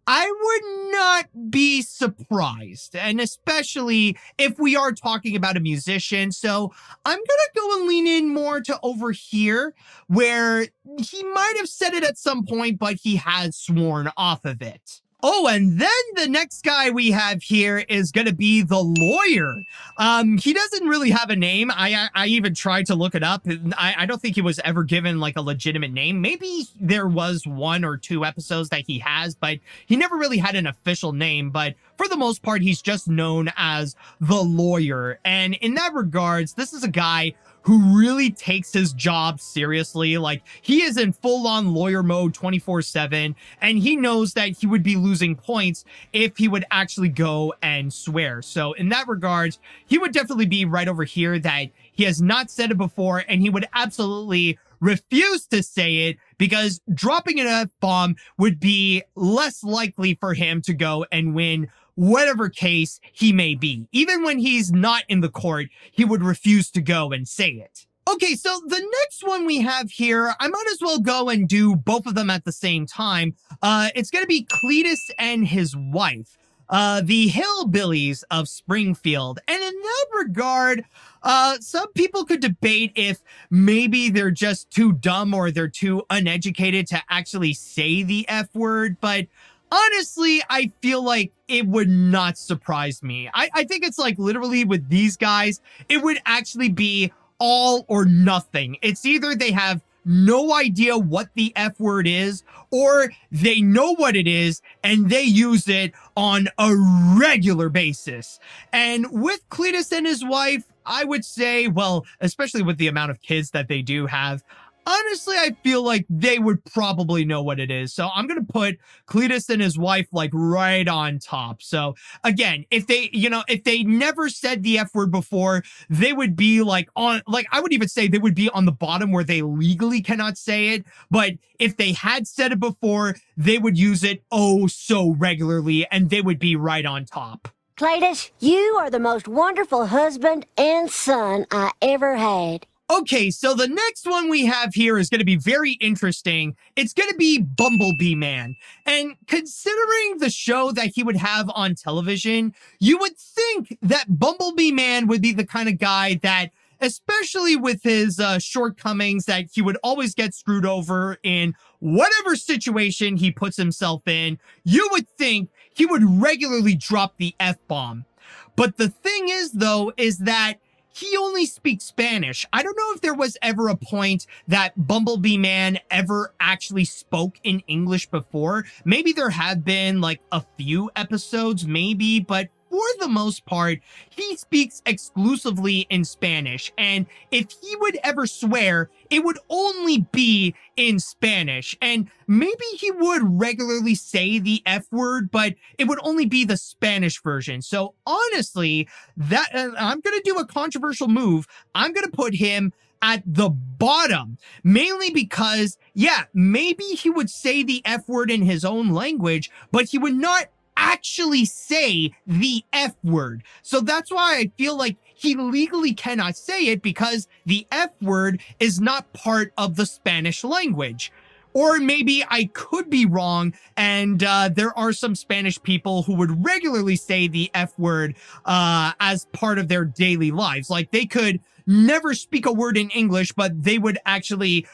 I would not be surprised, and especially if we are talking about a musician. So I'm going to go and lean in more to over here, where he might have said it at some point, but he has sworn off of it. Oh, and then the next guy we have here is going to be the lawyer. He doesn't really have a name. I even tried to look it up. I don't think he was ever given like a legitimate name. Maybe there was 1 or 2 episodes that he has, but he never really had an official name. But for the most part, he's just known as the lawyer. And in that regards, this is a guy who really takes his job seriously. Like, he is in full-on lawyer mode 24/7, and he knows that he would be losing points if he would actually go and swear. So in that regards, he would definitely be right over here, that he has not said it before, and he would absolutely refuse to say it because dropping an F-bomb would be less likely for him to go and win whatever case he may be. Even when he's not in the court, he would refuse to go and say it. Okay, so the next one we have here, I might as well go and do both of them at the same time. It's going to be Cletus and his wife, the hillbillies of Springfield. And in that regard, some people could debate if maybe they're just too dumb or they're too uneducated to actually say the F word, but honestly, I feel like it would not surprise me. I think it's like literally with these guys, it would actually be all or nothing. It's either they have no idea what the F word is, or they know what it is and they use it on a regular basis. And with Cletus and his wife, I would say, well, especially with the amount of kids that they do have, honestly, I feel like they would probably know what it is. So I'm going to put Cletus and his wife like right on top. So again, if they never said the F word before, they would be like on, like, I would even say they would be on the bottom where they legally cannot say it. But if they had said it before, they would use it oh so regularly and they would be right on top. Cletus, you are the most wonderful husband and son I ever had. Okay, so the next one we have here is going to be very interesting. It's going to be Bumblebee Man. And considering the show that he would have on television, you would think that Bumblebee Man would be the kind of guy that, especially with his shortcomings, that he would always get screwed over in whatever situation he puts himself in. You would think he would regularly drop the F-bomb. But the thing is, though, is that he only speaks Spanish. I don't know if there was ever a point that Bumblebee Man ever actually spoke in English before. Maybe there have been like a few episodes, maybe, but for the most part, he speaks exclusively in Spanish. And if he would ever swear, it would only be in Spanish. And maybe he would regularly say the F word, but it would only be the Spanish version. So honestly, that I'm going to do a controversial move. I'm going to put him at the bottom, mainly because, yeah, maybe he would say the F word in his own language, but he would not actually say the F word. So that's why I feel like he legally cannot say it, because the F word is not part of the Spanish language. Or maybe I could be wrong, and there are some Spanish people who would regularly say the F word as part of their daily lives. Like, they could never speak a word in English, but they would actually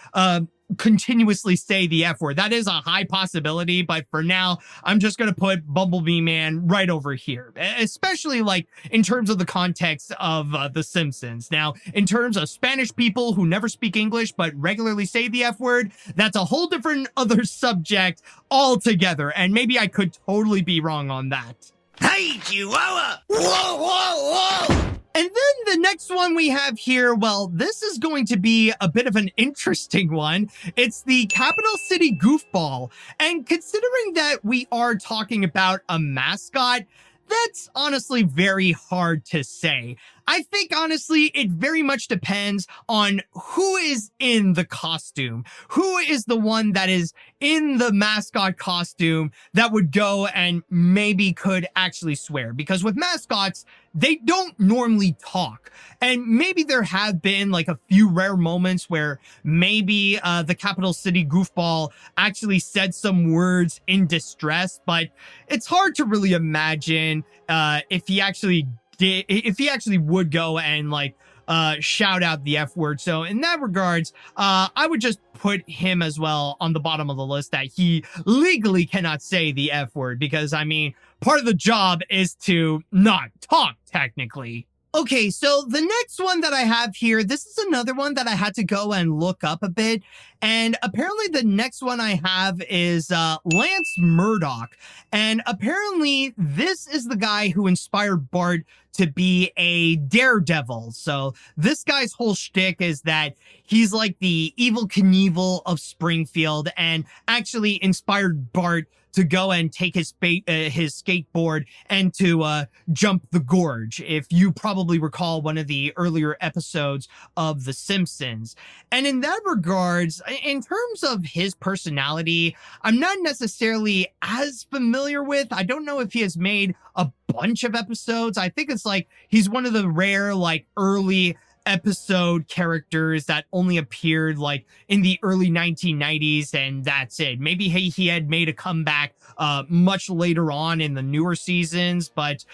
continuously say the F word. That is a high possibility, but for now, I'm just going to put Bumblebee Man right over here, especially like in terms of the context of The Simpsons. Now, in terms of Spanish people who never speak English but regularly say the F word, that's a whole different other subject altogether, and maybe I could totally be wrong on that. Hey, Chihuahua! Whoa, whoa, whoa! And then the next one we have here, well, this is going to be a bit of an interesting one. It's the Capital City Goofball. And considering that we are talking about a mascot, that's honestly very hard to say. I think, honestly, it very much depends on who is in the costume. Who is the one that is in the mascot costume that would go and maybe could actually swear. Because with mascots, they don't normally talk. And maybe there have been like a few rare moments where maybe the capital city goofball actually said some words in distress, but it's hard to really imagine if he actually would go and like shout out the F word. So in that regards, I would just put him as well on the bottom of the list, that he legally cannot say the F word, because I mean, part of the job is to not talk technically. Okay, so the next one that I have here, this is another one that I had to go and look up a bit. And apparently the next one I have is Lance Murdoch. And apparently this is the guy who inspired Bart to be a daredevil. So this guy's whole shtick is that he's like the Evel Knievel of Springfield, and actually inspired Bart to go and take his skateboard and to jump the gorge, if you probably recall one of the earlier episodes of The Simpsons. And in that regards, in terms of his personality, I'm not necessarily as familiar with. I don't know if he has made a bunch of episodes. I think it's like he's one of the rare like early episode characters that only appeared like in the early 1990s, and that's it. Maybe he had made a comeback much later on in the newer seasons, but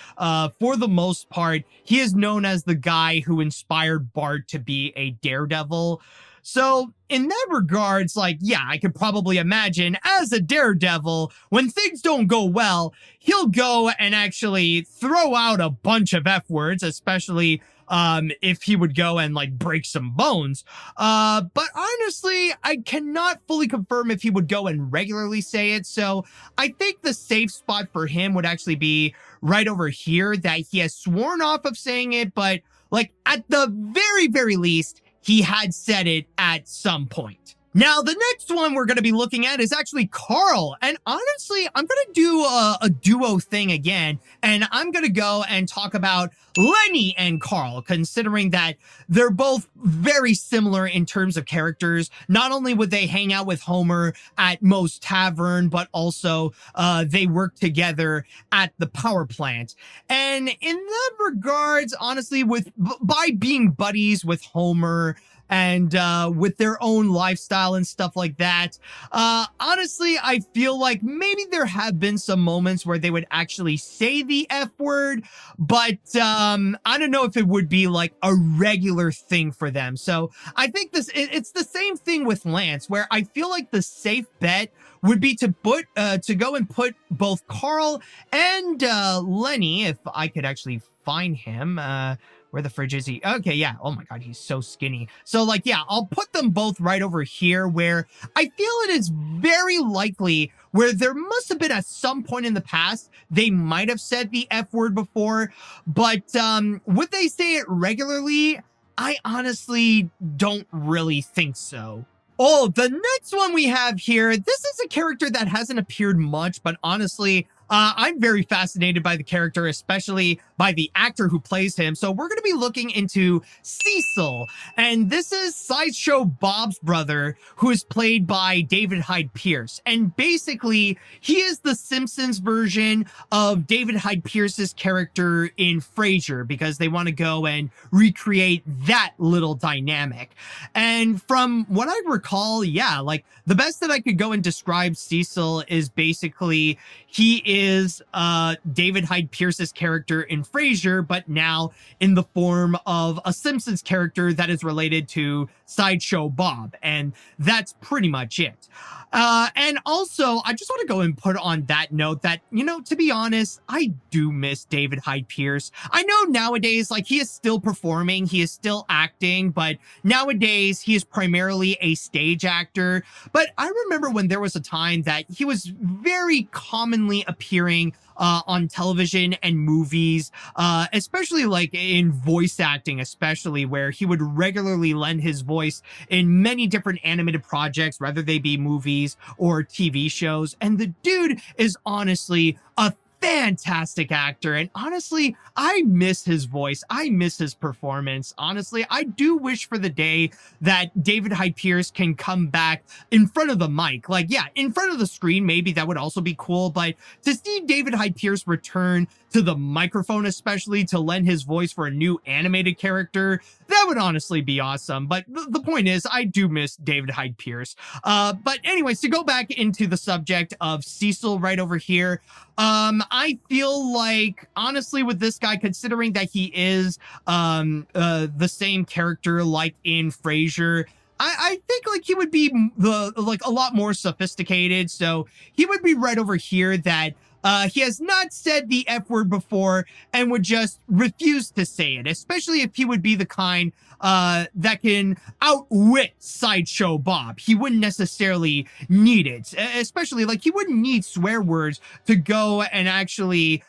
for the most part, he is known as the guy who inspired Bart to be a daredevil. So in that regards, like, yeah, I could probably imagine as a daredevil, when things don't go well, he'll go and actually throw out a bunch of F words, especially if he would go and like break some bones. But honestly, I cannot fully confirm if he would go and regularly say it. So I think the safe spot for him would actually be right over here, that he has sworn off of saying it, but like at the very, very least, he had said it at some point. Now, the next one we're going to be looking at is actually Carl. And honestly, I'm going to do a duo thing again. And I'm going to go and talk about Lenny and Carl, considering that they're both very similar in terms of characters. Not only would they hang out with Homer at Moe's Tavern, but also they work together at the power plant. And in that regards, honestly, by being buddies with Homer, and with their own lifestyle and stuff like that, honestly, I feel like maybe there have been some moments where they would actually say the F word, but I don't know if it would be like a regular thing for them. So I think it's the same thing with Lance, where I feel like the safe bet would be to go and put both Carl and Lenny, if I could actually find him. Where the fridge is he? Okay, yeah. Oh my God, he's so skinny. So like, yeah, I'll put them both right over here, where I feel it is very likely where there must have been at some point in the past, they might have said the F word before, but would they say it regularly? I honestly don't really think so. Oh, the next one we have here, this is a character that hasn't appeared much, but honestly, I'm very fascinated by the character, especially by the actor who plays him. So we're going to be looking into Cecil, and this is Sideshow Bob's brother, who is played by David Hyde Pierce. And basically, he is the Simpsons version of David Hyde Pierce's character in Frasier, because they want to go and recreate that little dynamic. And from what I recall, yeah, like the best that I could go and describe Cecil is basically he is David Hyde Pierce's character in Frasier, but now in the form of a Simpsons character that is related to Sideshow Bob. And that's pretty much it. And also, I just want to go and put on that note that, you know, to be honest, I do miss David Hyde Pierce. I know nowadays, like, he is still performing, he is still acting, but nowadays he is primarily a stage actor. But I remember when there was a time that he was very commonly appearing on television and movies, especially like in voice acting, especially where he would regularly lend his voice in many different animated projects, whether they be movies or TV shows. And the dude is honestly a fantastic actor, and honestly, I miss his voice. I miss his performance. Honestly, I do wish for the day that David Hyde Pierce can come back in front of the mic. Like, yeah, in front of the screen, maybe that would also be cool, but to see David Hyde Pierce return to the microphone, especially to lend his voice for a new animated character, that would honestly be awesome. But the point is, I do miss David Hyde Pierce. But anyways, to go back into the subject of Cecil right over here, I feel like, honestly, with this guy, considering that he is the same character like in Frasier, I think like he would be a lot more sophisticated. So he would be right over here that he has not said the F word before and would just refuse to say it, especially if he would be the kind that can outwit Sideshow Bob. He wouldn't necessarily need it, especially like he wouldn't need swear words to go and actually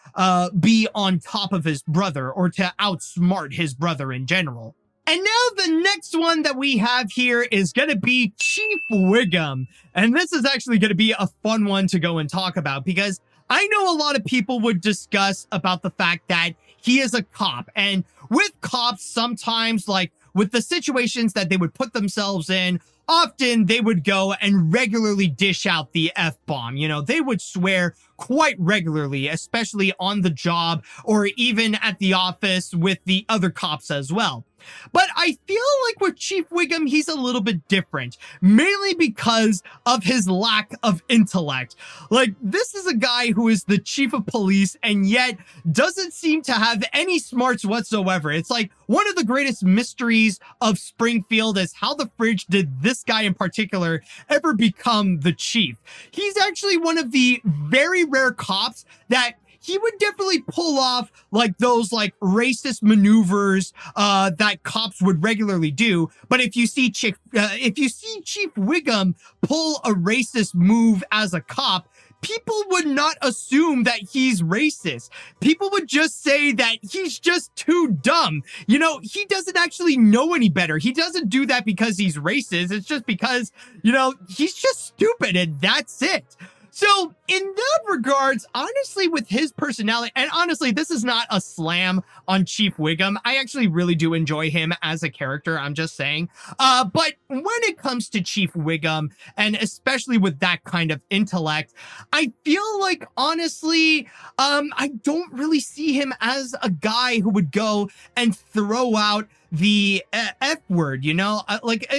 be on top of his brother or to outsmart his brother in general. And now the next one that we have here is going to be Chief Wiggum. And this is actually going to be a fun one to go and talk about because I know a lot of people would discuss about the fact that he is a cop. And with cops, sometimes like with the situations that they would put themselves in, often they would go and regularly dish out the F-bomb. You know, they would swear quite regularly, especially on the job or even at the office with the other cops as well. But I feel like with Chief Wiggum, he's a little bit different, mainly because of his lack of intellect. Like, this is a guy who is the chief of police and yet doesn't seem to have any smarts whatsoever. It's like one of the greatest mysteries of Springfield is how the fridge did this guy in particular ever become the chief. He's actually one of the very rare cops that he would definitely pull off like those like racist maneuvers that cops would regularly do. But if you see Chief Wiggum pull a racist move as a cop, people would not assume that he's racist. People would just say that he's just too dumb. You know, he doesn't actually know any better. He doesn't do that because he's racist. It's just because, you know, he's just stupid and that's it. So in that regards, honestly, with his personality, and honestly, this is not a slam on Chief Wiggum. I actually really do enjoy him as a character. I'm just saying. But when it comes to Chief Wiggum, and especially with that kind of intellect, I feel like, honestly, I don't really see him as a guy who would go and throw out the F word, you know?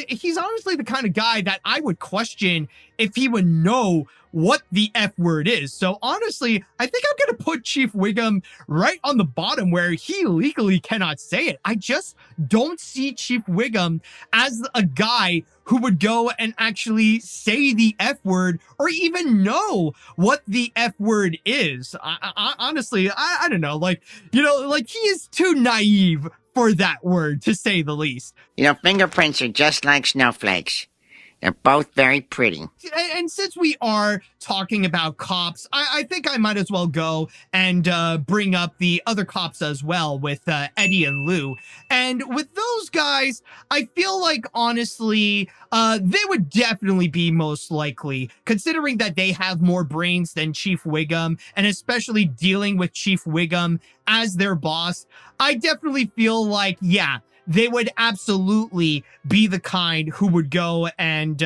He's honestly the kind of guy that I would question if he would know what the F word is. So honestly, I think I'm going to put Chief Wiggum right on the bottom where he legally cannot say it. I just don't see Chief Wiggum as a guy who would go and actually say the F word or even know what the F word is. Honestly, I don't know. Like, you know, like he is too naive for that word, to say the least. You know, fingerprints are just like snowflakes. They're both very pretty. And since we are talking about cops, I think I might as well go and bring up the other cops as well with Eddie and Lou. And with those guys, I feel like, honestly, they would definitely be most likely, considering that they have more brains than Chief Wiggum, and especially dealing with Chief Wiggum as their boss. I definitely feel like, yeah, they would absolutely be the kind who would go and,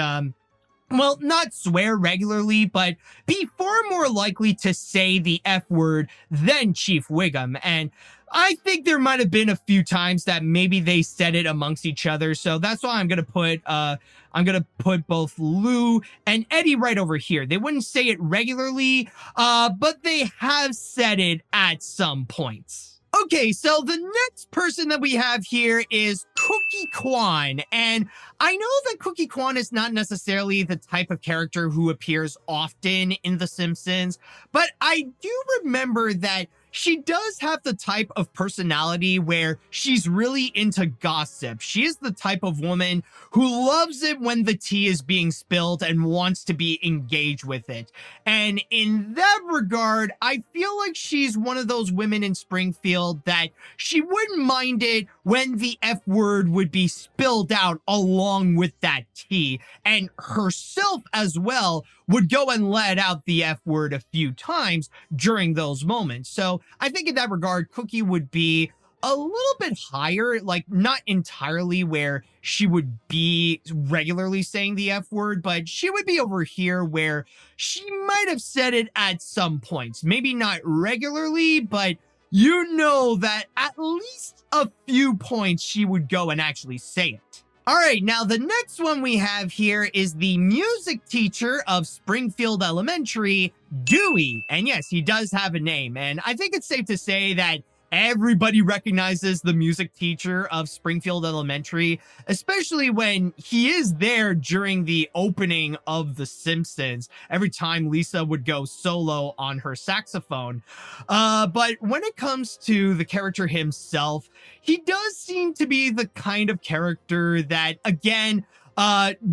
well, not swear regularly, but be far more likely to say the F word than Chief Wiggum. And I think there might have been a few times that maybe they said it amongst each other. So that's why I'm going to put both Lou and Eddie right over here. They wouldn't say it regularly, but they have said it at some points. Okay, so the next person that we have here is Cookie Kwan. And I know that Cookie Kwan is not necessarily the type of character who appears often in The Simpsons, but I do remember that she does have the type of personality where she's really into gossip. She is the type of woman who loves it when the tea is being spilled and wants to be engaged with it. And in that regard, I feel like she's one of those women in Springfield that she wouldn't mind it when the F word would be spilled out along with that tea. And herself as well would go and let out the F word a few times during those moments. So I think in that regard, Cookie would be a little bit higher, like not entirely where she would be regularly saying the F word, but she would be over here where she might have said it at some points. Maybe not regularly, but you know that at least a few points she would go and actually say it. All right, now the next one we have here is the music teacher of Springfield Elementary, Dewey. And yes, he does have a name. And I think it's safe to say that everybody recognizes the music teacher of Springfield Elementary, especially when he is there during the opening of The Simpsons, every time Lisa would go solo on her saxophone. But when it comes to the character himself, he does seem to be the kind of character that, again,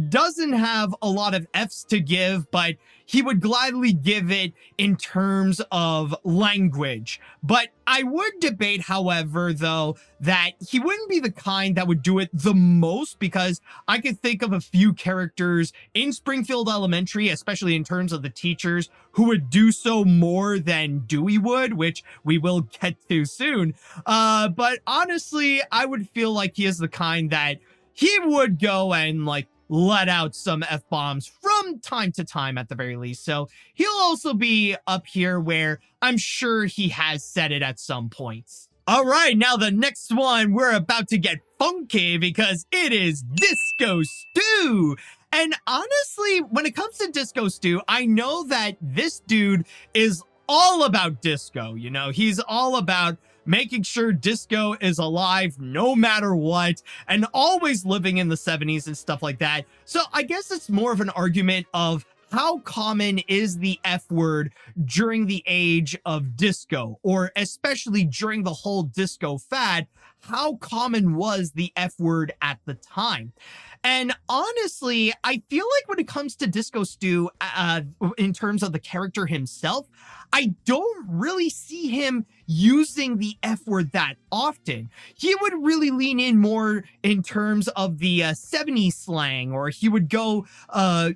doesn't have a lot of F's to give, but he would gladly give it in terms of language. But I would debate, however, though, that he wouldn't be the kind that would do it the most, because I could think of a few characters in Springfield Elementary, especially in terms of the teachers, who would do so more than Dewey would, which we will get to soon. But honestly, I would feel like he is the kind that he would go and like let out some F-bombs from time to time at the very least. So he'll also be up here where I'm sure he has said it at some points. All right, now the next one, we're about to get funky because it is Disco Stew. And honestly, when it comes to Disco Stew, I know that this dude is all about disco. You know, he's all about making sure disco is alive no matter what, and always living in the 70s and stuff like that. So I guess it's more of an argument of how common is the F word during the age of disco, or especially during the whole disco fad, how common was the F word at the time? And honestly, I feel like when it comes to Disco Stew, in terms of the character himself, I don't really see him using the F word that often. He would really lean in more in terms of the 70s slang, or he would go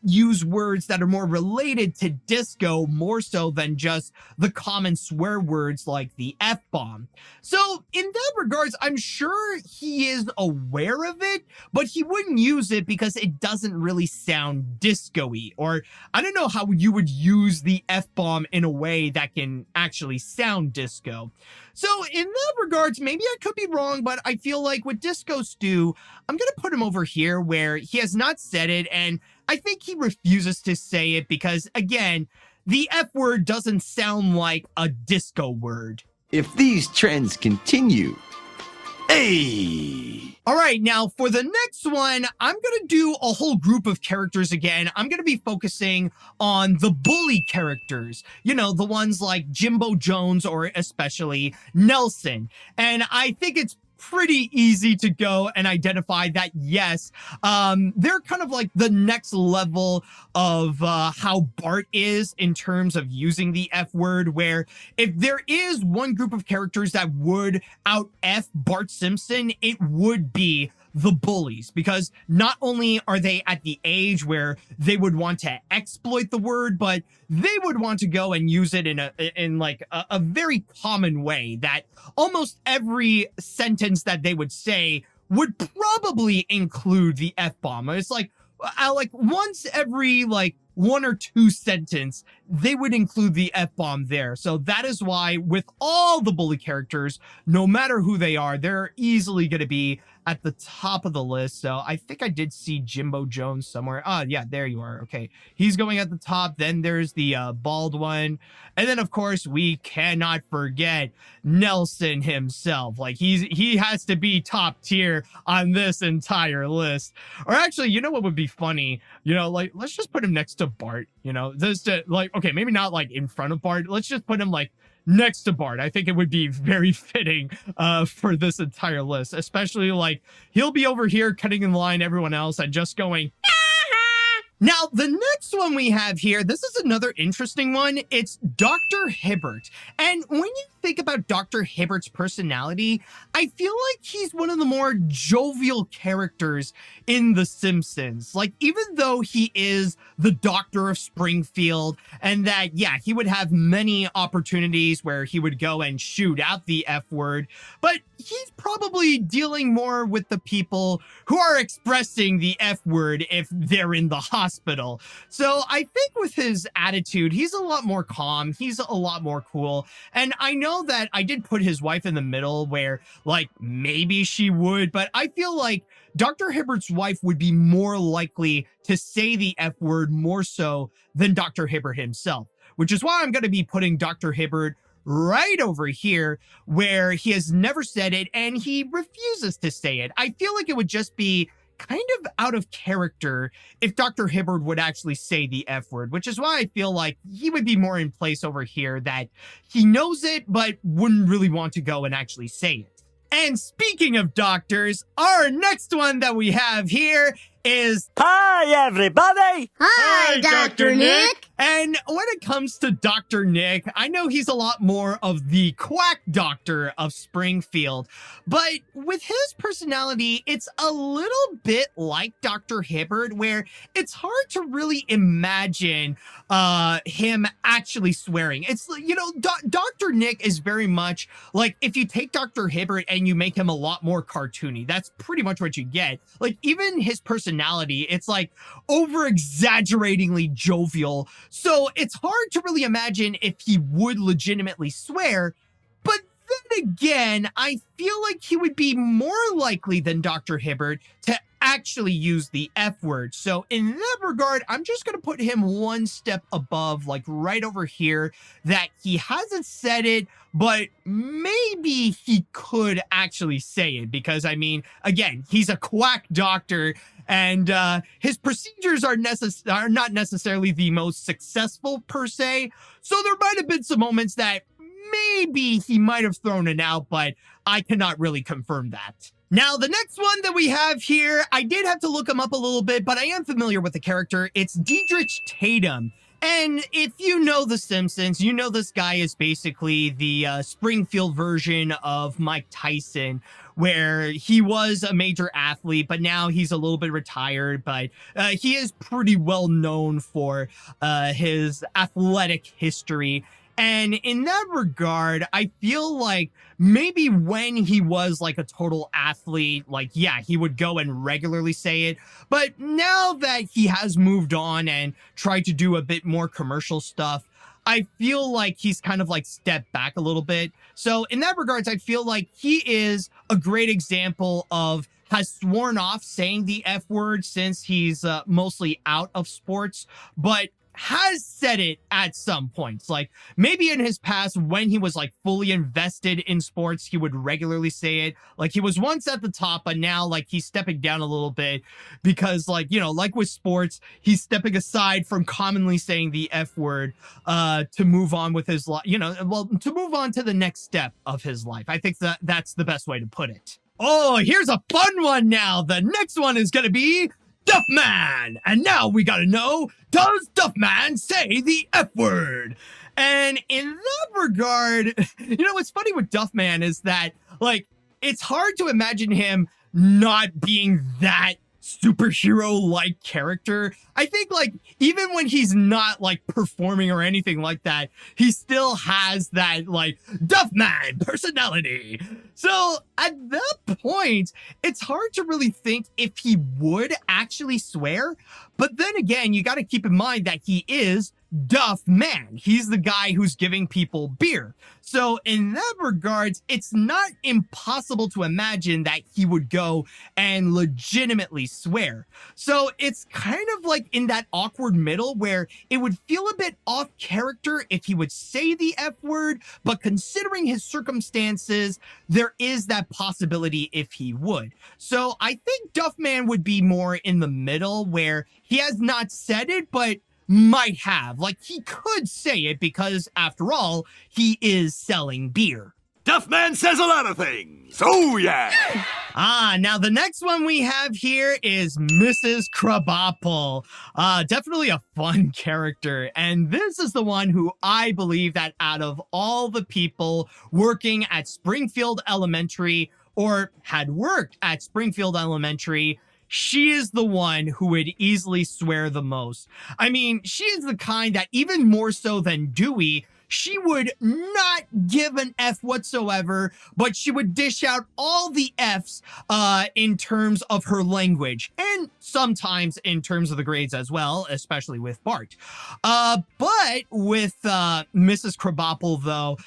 use words that are more related to disco more so than just the common swear words like the F-bomb. So in that regards, I'm sure he is aware of it, but he wouldn't use it because it doesn't really sound disco-y, or I don't know how you would use the F-bomb in a way that can actually sound disco. So in that regards, maybe I could be wrong, but I feel like with Disco Stew, I'm going to put him over here where he has not said it, and I think he refuses to say it because, again, the F word doesn't sound like a disco word. If these trends continue, hey! All right, now for the next one, I'm going to do a whole group of characters again. I'm going to be focusing on the bully characters. You know, the ones like Jimbo Jones or especially Nelson. And I think it's pretty easy to go and identify that, yes, they're kind of like the next level of how Bart is in terms of using the F word, where if there is one group of characters that would out F Bart Simpson, it would be the bullies, because not only are they at the age where they would want to exploit the word, but they would want to go and use it in a very common way that almost every sentence that they would say would probably include the F-bomb. It's like once every one or two sentence, they would include the F-bomb there. So that is why with all the bully characters, no matter who they are, they're easily going to be at the top of the list. So I think I did see Jimbo Jones somewhere. Ah, yeah, there you are. Okay. He's going at the top. Then there's the bald one. And then, of course, we cannot forget Nelson himself. Like, he has to be top tier on this entire list. Or actually, you know what would be funny? You know, let's just put him next to Bart. You know, okay, maybe not in front of Bart. Let's just put him next to Bart. I think it would be very fitting for this entire list, especially he'll be over here cutting in line everyone else and just going. Now, the next one we have here, this is another interesting one. It's Dr. Hibbert. And when you think about Dr. Hibbert's personality, I feel like he's one of the more jovial characters in The Simpsons. Like, even though he is the doctor of Springfield, and that, yeah, he would have many opportunities where he would go and shoot out the F word, but he's probably dealing more with the people who are expressing the F word if they're in the hospital. So I think with his attitude, he's a lot more calm. He's a lot more cool. And I know that I did put his wife in the middle where, like, maybe she would, but I feel like Dr. Hibbert's wife would be more likely to say the F word more so than Dr. Hibbert himself, which is why I'm going to be putting Dr. Hibbert right over here where he has never said it and he refuses to say it. I feel like it would just be kind of out of character if Dr. Hibbert would actually say the F word, which is why I feel like he would be more in place over here, that he knows it but wouldn't really want to go and actually say it. And speaking of doctors, our next one that we have here is... Hi, everybody! Hi, Dr. Nick. And when it comes to Dr. Nick, I know he's a lot more of the quack doctor of Springfield, but with his personality, it's a little bit like Dr. Hibbert, where it's hard to really imagine him actually swearing. It's, you know, Dr. Nick is very much like, if you take Dr. Hibbert and you make him a lot more cartoony, that's pretty much what you get. Like, even his personality, it's like over-exaggeratingly jovial. So it's hard to really imagine if he would legitimately swear, but then again, I feel like he would be more likely than Dr. Hibbert to actually use the F word. So in that regard, I'm just going to put him one step above, like right over here, that he hasn't said it, but maybe he could actually say it because, I mean, again, he's a quack doctor and his procedures are not necessarily the most successful per se. So there might have been some moments that maybe he might have thrown it out, but I cannot really confirm that. Now, the next one that we have here, I did have to look him up a little bit, but I am familiar with the character. It's Diedrich Tatum. And if you know The Simpsons, you know this guy is basically the Springfield version of Mike Tyson, where he was a major athlete, but now he's a little bit retired, but he is pretty well known for his athletic history. And in that regard, I feel like maybe when he was like a total athlete, like, yeah, he would go and regularly say it. But now that he has moved on and tried to do a bit more commercial stuff, I feel like he's kind of like stepped back a little bit. So in that regards, I feel like he is a great example of has sworn off saying the F word since he's mostly out of sports, but has said it at some points. Like, maybe in his past, when he was like fully invested in sports, he would regularly say it. Like, he was once at the top, but now like he's stepping down a little bit because, like, you know, like with sports, he's stepping aside from commonly saying the F word to move on with his life, you know, well, to move on to the next step of his life. I think that that's the best way to put it. Oh, here's a fun one now. The next one is going to be Duffman. And now we gotta know, does Duffman say the F word? And in that regard, you know, what's funny with Duffman is that, like, it's hard to imagine him not being that superhero-like character. I think, like, even when he's not like performing or anything like that, he still has that like Duffman personality. So at that point, it's hard to really think if he would actually swear. But then again, you got to keep in mind that he is Duffman. He's the guy who's giving people beer. So in that regards, it's not impossible to imagine that he would go and legitimately swear. So it's kind of like in that awkward middle where it would feel a bit off character if he would say the F word, but considering his circumstances, there is that possibility if he would. So I think Duffman would be more in the middle where he has not said it, but might have. Like, he could say it because, after all, he is selling beer. Duff Man says a lot of things. Oh, yeah. Now the next one we have here is Mrs. Krabappel. Definitely a fun character. And this is the one who I believe that out of all the people working at Springfield Elementary or had worked at Springfield Elementary, she is the one who would easily swear the most. I mean, she is the kind that even more so than Dewey, she would not give an F whatsoever, but she would dish out all the Fs in terms of her language and sometimes in terms of the grades as well, especially with Bart. But with Mrs. Krabappel, though,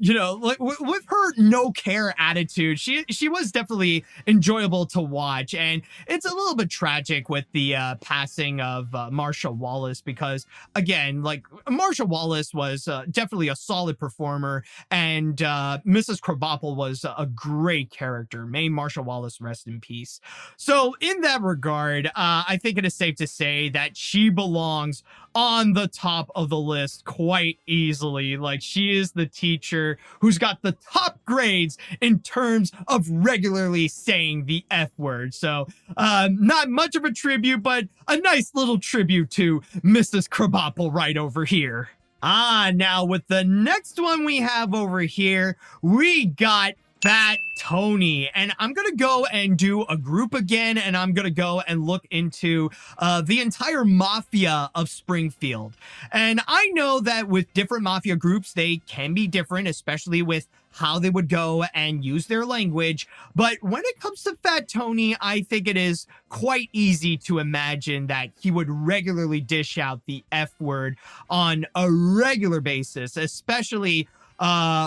you know, like with her no care attitude, she was definitely enjoyable to watch. And it's a little bit tragic with the passing of Marsha Wallace because, again, like Marsha Wallace was definitely a solid performer, and Mrs. Krabappel was a great character. May Marsha Wallace rest in peace. So in that regard, I think it is safe to say that she belongs on the top of the list quite easily. Like, she is the teacher who's got the top grades in terms of regularly saying the F word. So not much of a tribute, but a nice little tribute to Mrs. Krabappel right over here. Now with the next one we have over here, we got Fat Tony. And I'm going to go and do a group again, and I'm going to go and look into the entire mafia of Springfield. And I know that with different mafia groups, they can be different, especially with how they would go and use their language. But when it comes to Fat Tony, I think it is quite easy to imagine that he would regularly dish out the F word on a regular basis, especially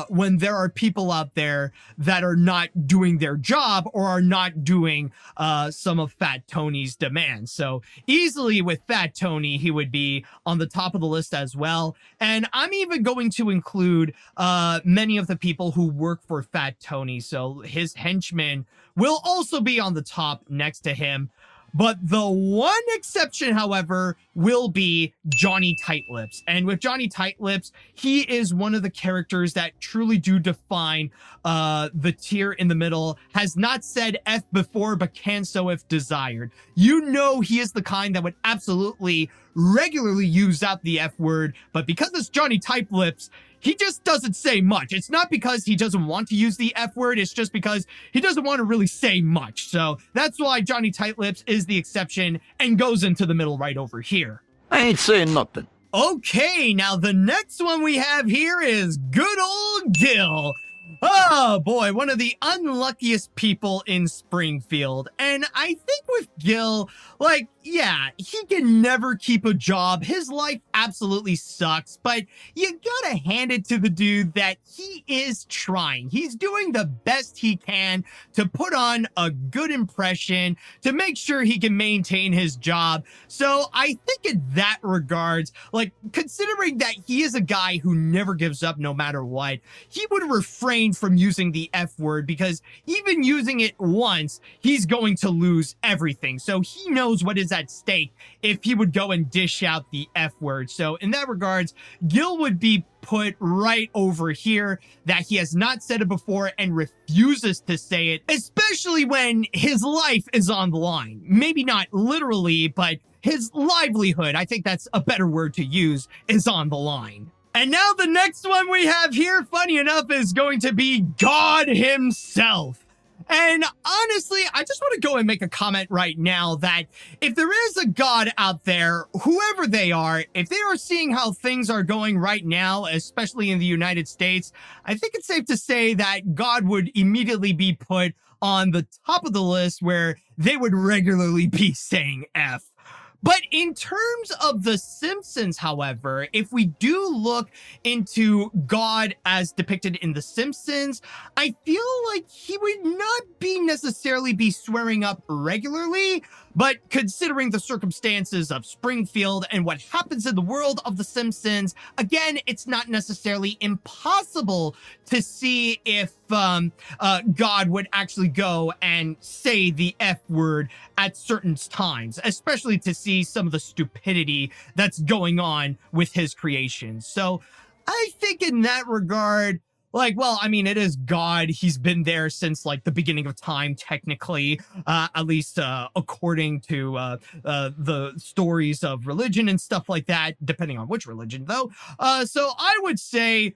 when there are people out there that are not doing their job or are not doing some of Fat Tony's demands. So easily with Fat Tony, he would be on the top of the list as well. And I'm even going to include many of the people who work for Fat Tony. So his henchmen will also be on the top next to him. But the one exception, however, will be Johnny Tightlips. And with Johnny Tightlips, he is one of the characters that truly do define the tier in the middle. Has not said F before, but can so if desired. You know he is the kind that would absolutely regularly use out the F word, but because it's Johnny Tightlips, he just doesn't say much. It's not because he doesn't want to use the F word. It's just because he doesn't want to really say much. So that's why Johnny Tightlips is the exception and goes into the middle right over here. I ain't saying nothing. Okay, now the next one we have here is good old Gil. Oh boy, one of the unluckiest people in Springfield. And I think with Gil, like, yeah, he can never keep a job. His life absolutely sucks, but you gotta hand it to the dude that he is trying. He's doing the best he can to put on a good impression, to make sure he can maintain his job. So I think in that regards, like, considering that he is a guy who never gives up no matter what, he would refrain from using the F word because even using it once, he's going to lose everything. So he knows what is at stake if he would go and dish out the F word. So in that regards, Gil would be put right over here, that he has not said it before and refuses to say it, especially when his life is on the line. Maybe not literally, but his livelihood, I think that's a better word to use, is on the line. And now the next one we have here, funny enough, is going to be God himself. And honestly, I just want to go and make a comment right now that if there is a God out there, whoever they are, if they are seeing how things are going right now, especially in the United States, I think it's safe to say that God would immediately be put on the top of the list where they would regularly be saying F. But in terms of The Simpsons, however, if we do look into God as depicted in The Simpsons, I feel like he would not be necessarily be swearing up regularly, but considering the circumstances of Springfield and what happens in the world of The Simpsons, again, it's not necessarily impossible to see if God would actually go and say the F word at certain times, especially to see some of the stupidity that's going on with his creations. So I think in that regard, Like, well, I mean, it is God. He's been there since like the beginning of time, technically, at least according to the stories of religion and stuff like that, depending on which religion, though. So I would say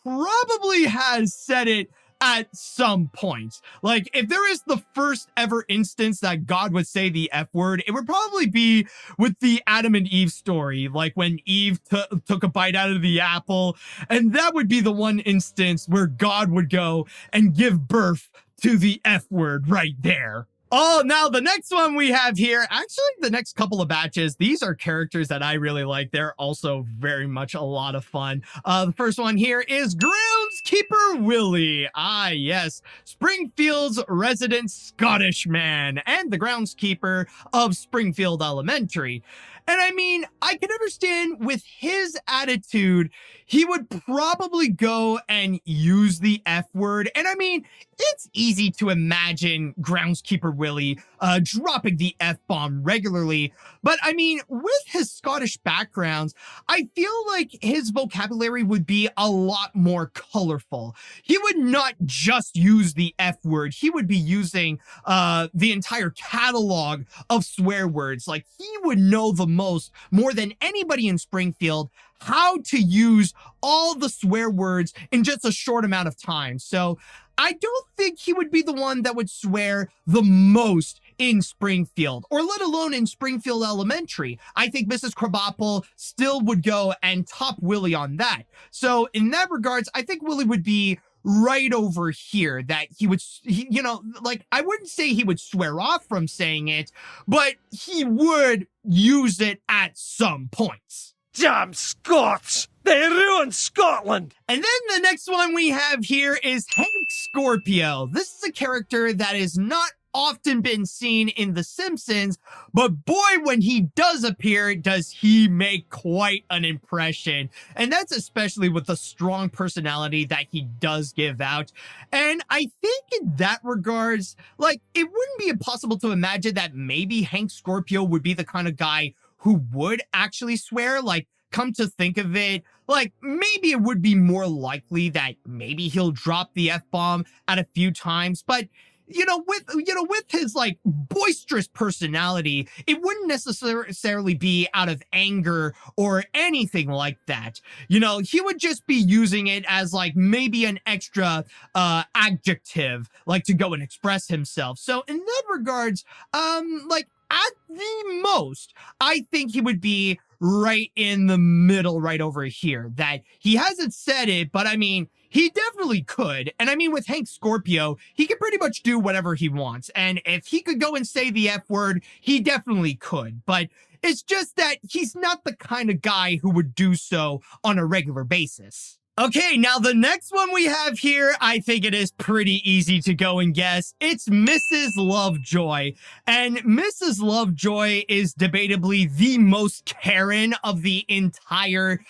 probably has said it at some point. Like, if there is the first ever instance that God would say the F word, it would probably be with the Adam and Eve story, like when Eve took a bite out of the apple, and that would be the one instance where God would go and give birth to the F word right there. Oh, now the next one we have here, actually the next couple of batches, these are characters that I really like. They're also very much a lot of fun. The first one here is Groundskeeper Willie. Ah, yes, Springfield's resident Scottish man and the groundskeeper of Springfield Elementary. And I mean, I can understand with his attitude, he would probably go and use the F word. And I mean, it's easy to imagine Groundskeeper Willie dropping the F-bomb regularly. But I mean, with his Scottish backgrounds, I feel like his vocabulary would be a lot more colorful. He would not just use the F word. He would be using the entire catalog of swear words. Like, he would know the most, more than anybody in Springfield, how to use all the swear words in just a short amount of time. So I don't think he would be the one that would swear the most in Springfield, or let alone in Springfield Elementary. I think Mrs. Krabappel still would go and top Willie on that. So in that regards, I think Willie would be right over here, that he would, you know, like, I wouldn't say he would swear off from saying it, but he would use it at some points. Damn Scots! They ruined Scotland! And then the next one we have here is Hank Scorpio. This is a character that is not often been seen in The Simpsons, but boy, when he does appear, does he make quite an impression. And that's especially with the strong personality that he does give out. And I think in that regards, like, it wouldn't be impossible to imagine that maybe Hank Scorpio would be the kind of guy who would actually swear. Like, come to think of it, like, maybe it would be more likely that maybe he'll drop the F-bomb at a few times, but with his like boisterous personality, it wouldn't necessarily be out of anger or anything like that. You know, he would just be using it as like maybe an extra adjective, like to go and express himself. So in that regards, like, at the most, I think he would be right in the middle, right over here. That he hasn't said it, but I mean, he definitely could. And I mean, with Hank Scorpio, he can pretty much do whatever he wants. And if he could go and say the F word, he definitely could. But it's just that he's not the kind of guy who would do so on a regular basis. Okay, now the next one we have here, I think it is pretty easy to go and guess. It's Mrs. Lovejoy. And Mrs. Lovejoy is debatably the most Karen of the entire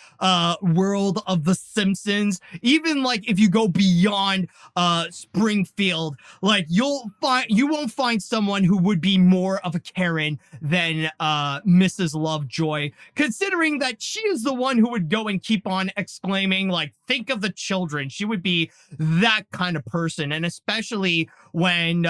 world of The Simpsons. Even like if you go beyond Springfield, like you won't find someone who would be more of a Karen than Mrs. Lovejoy, considering that she is the one who would go and keep on exclaiming, like, think of the children. She would be that kind of person. And especially when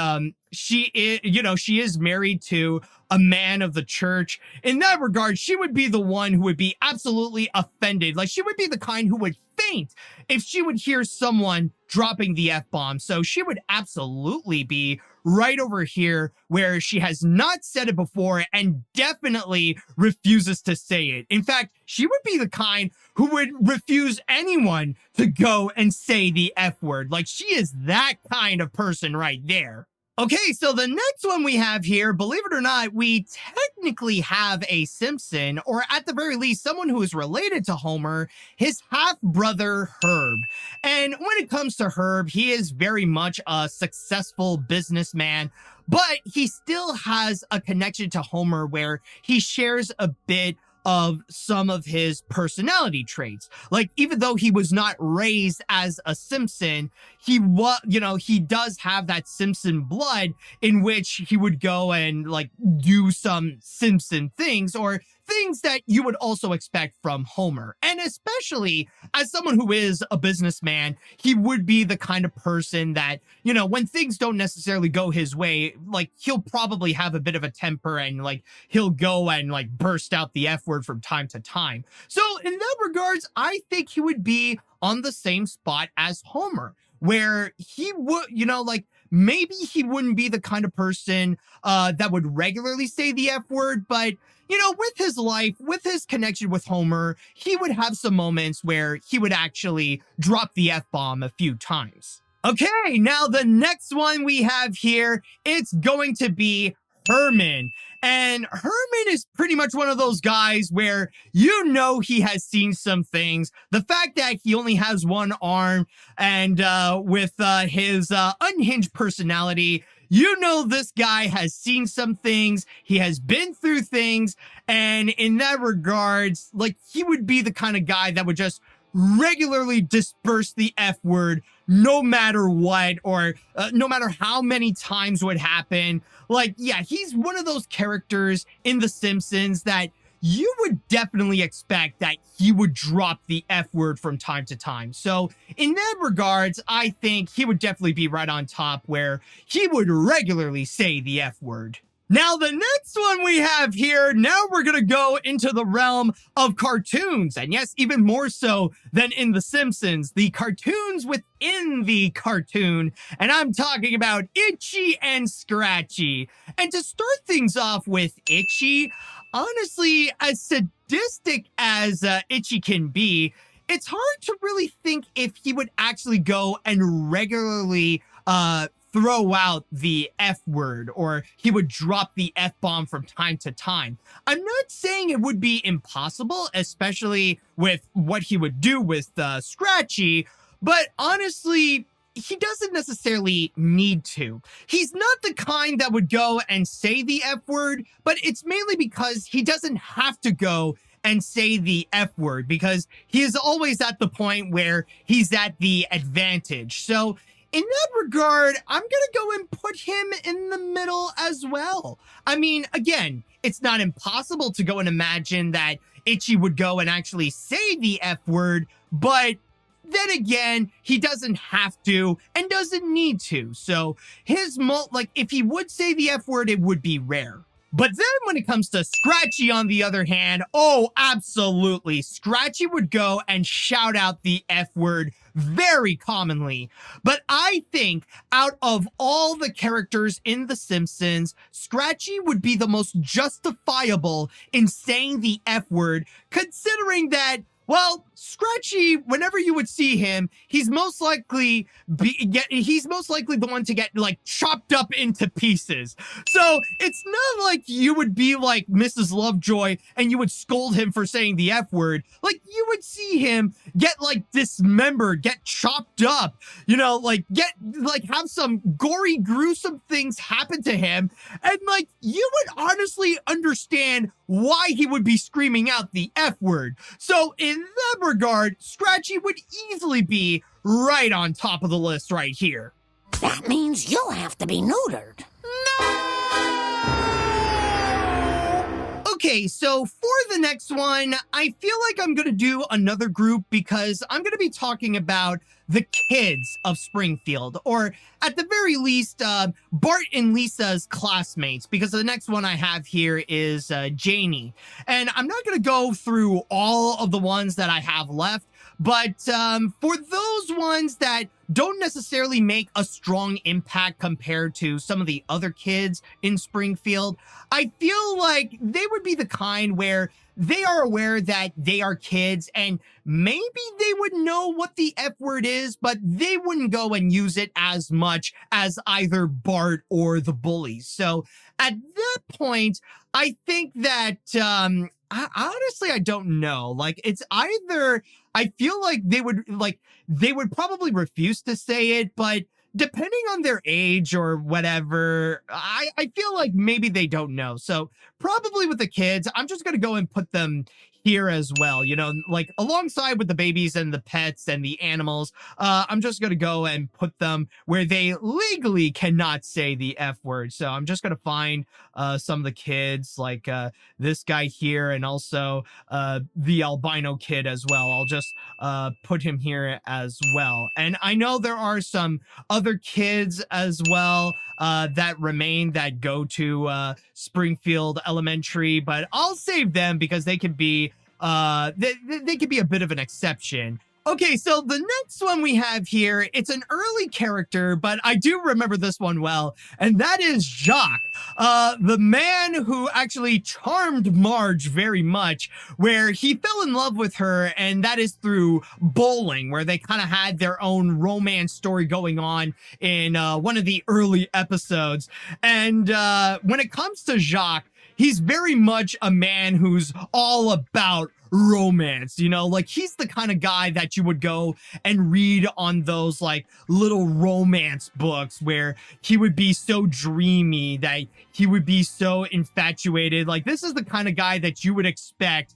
she is married to a man of the church. In that regard, she would be the one who would be absolutely offended. Like, she would be the kind who would faint if she would hear someone dropping the F-bomb. So she would absolutely be right over here, where she has not said it before and definitely refuses to say it. In fact, she would be the kind who would refuse anyone to go and say the F word. Like, she is that kind of person right there. Okay, so the next one we have here, believe it or not, we technically have a Simpson, or at the very least, someone who is related to Homer, his half-brother, Herb. And when it comes to Herb, he is very much a successful businessman, but he still has a connection to Homer where he shares a bit of some of his personality traits. Like, even though he was not raised as a Simpson, he does have that Simpson blood in which he would go and like do some Simpson things, or things that you would also expect from Homer. And especially as someone who is a businessman, he would be the kind of person that, you know, when things don't necessarily go his way, like he'll probably have a bit of a temper and like he'll go and like burst out the F word from time to time. So in that regards, I think he would be on the same spot as Homer, where he would, you know, like maybe he wouldn't be the kind of person that would regularly say the F word, but you know, with his life, with his connection with Homer, he would have some moments where he would actually drop the F-bomb a few times. Okay, now the next one we have here, it's going to be Herman. And Herman is pretty much one of those guys where you know he has seen some things. The fact that he only has one arm and with his unhinged personality, you know this guy has seen some things. He has been through things. And in that regards, like he would be the kind of guy that would just regularly disperse the F word no matter what, or no matter how many times would happen. Like, yeah, he's one of those characters in The Simpsons that you would definitely expect that he would drop the F word from time to time. So in that regards, I think he would definitely be right on top where he would regularly say the F word. Now, the next one we have here, now we're going to go into the realm of cartoons. And yes, even more so than in The Simpsons, the cartoons within the cartoon. And I'm talking about Itchy and Scratchy. And to start things off with Itchy, honestly, as sadistic as Itchy can be, it's hard to really think if he would actually go and regularly throw out the F word, or he would drop the F-bomb from time to time. I'm not saying it would be impossible, especially with what he would do with Scratchy, but honestly, he doesn't necessarily need to. He's not the kind that would go and say the F word, but it's mainly because he doesn't have to go and say the F word because he is always at the point where he's at the advantage. So in that regard, I'm going to go and put him in the middle as well. I mean, again, it's not impossible to go and imagine that Itchy would go and actually say the F word, but then again, he doesn't have to and doesn't need to. So his like if he would say the F word, it would be rare. But then when it comes to Scratchy, on the other hand, oh, absolutely. Scratchy would go and shout out the F word very commonly. But I think out of all the characters in The Simpsons, Scratchy would be the most justifiable in saying the F word, considering that, well, Scratchy, whenever you would see him, he's most likely the one to get like chopped up into pieces. So it's not like you would be like Mrs. Lovejoy and you would scold him for saying the F word. Like you would see him get like dismembered, get chopped up, you know, like have some gory, gruesome things happen to him. And like you would honestly understand why he would be screaming out the F word. So in that regard, Scratchy would easily be right on top of the list right here. That means you'll have to be neutered. Okay, so for the next one, I feel like I'm going to do another group because I'm going to be talking about the kids of Springfield, or at the very least, Bart and Lisa's classmates, because the next one I have here is Janie. And I'm not going to go through all of the ones that I have left, but for those ones that don't necessarily make a strong impact compared to some of the other kids in Springfield, I feel like they would be the kind where they are aware that they are kids and maybe they would know what the F word is, but they wouldn't go and use it as much as either Bart or the bullies. So at that point, I think that, honestly, I don't know. Like, it's either, I feel like they would probably refuse to say it, but depending on their age or whatever, I feel like maybe they don't know. So probably with the kids, I'm just going to go and put them here as well, you know, like alongside with the babies and the pets and the animals. I'm just going to go and put them where they legally cannot say the F word. So I'm just going to find some of the kids like this guy here, and also the albino kid as well. I'll just put him here as well. And I know there are some other kids as well that remain that go to Springfield Elementary, but I'll save them because they could be they could be a bit of an exception. Okay, so the next one we have here, it's an early character, but I do remember this one well, and that is Jacques, the man who actually charmed Marge very much, where he fell in love with her, and that is through bowling, where they kind of had their own romance story going on in one of the early episodes. And when it comes to Jacques, he's very much a man who's all about romance, you know, like he's the kind of guy that you would go and read on those like little romance books where he would be so dreamy, that he would be so infatuated. Like this is the kind of guy that you would expect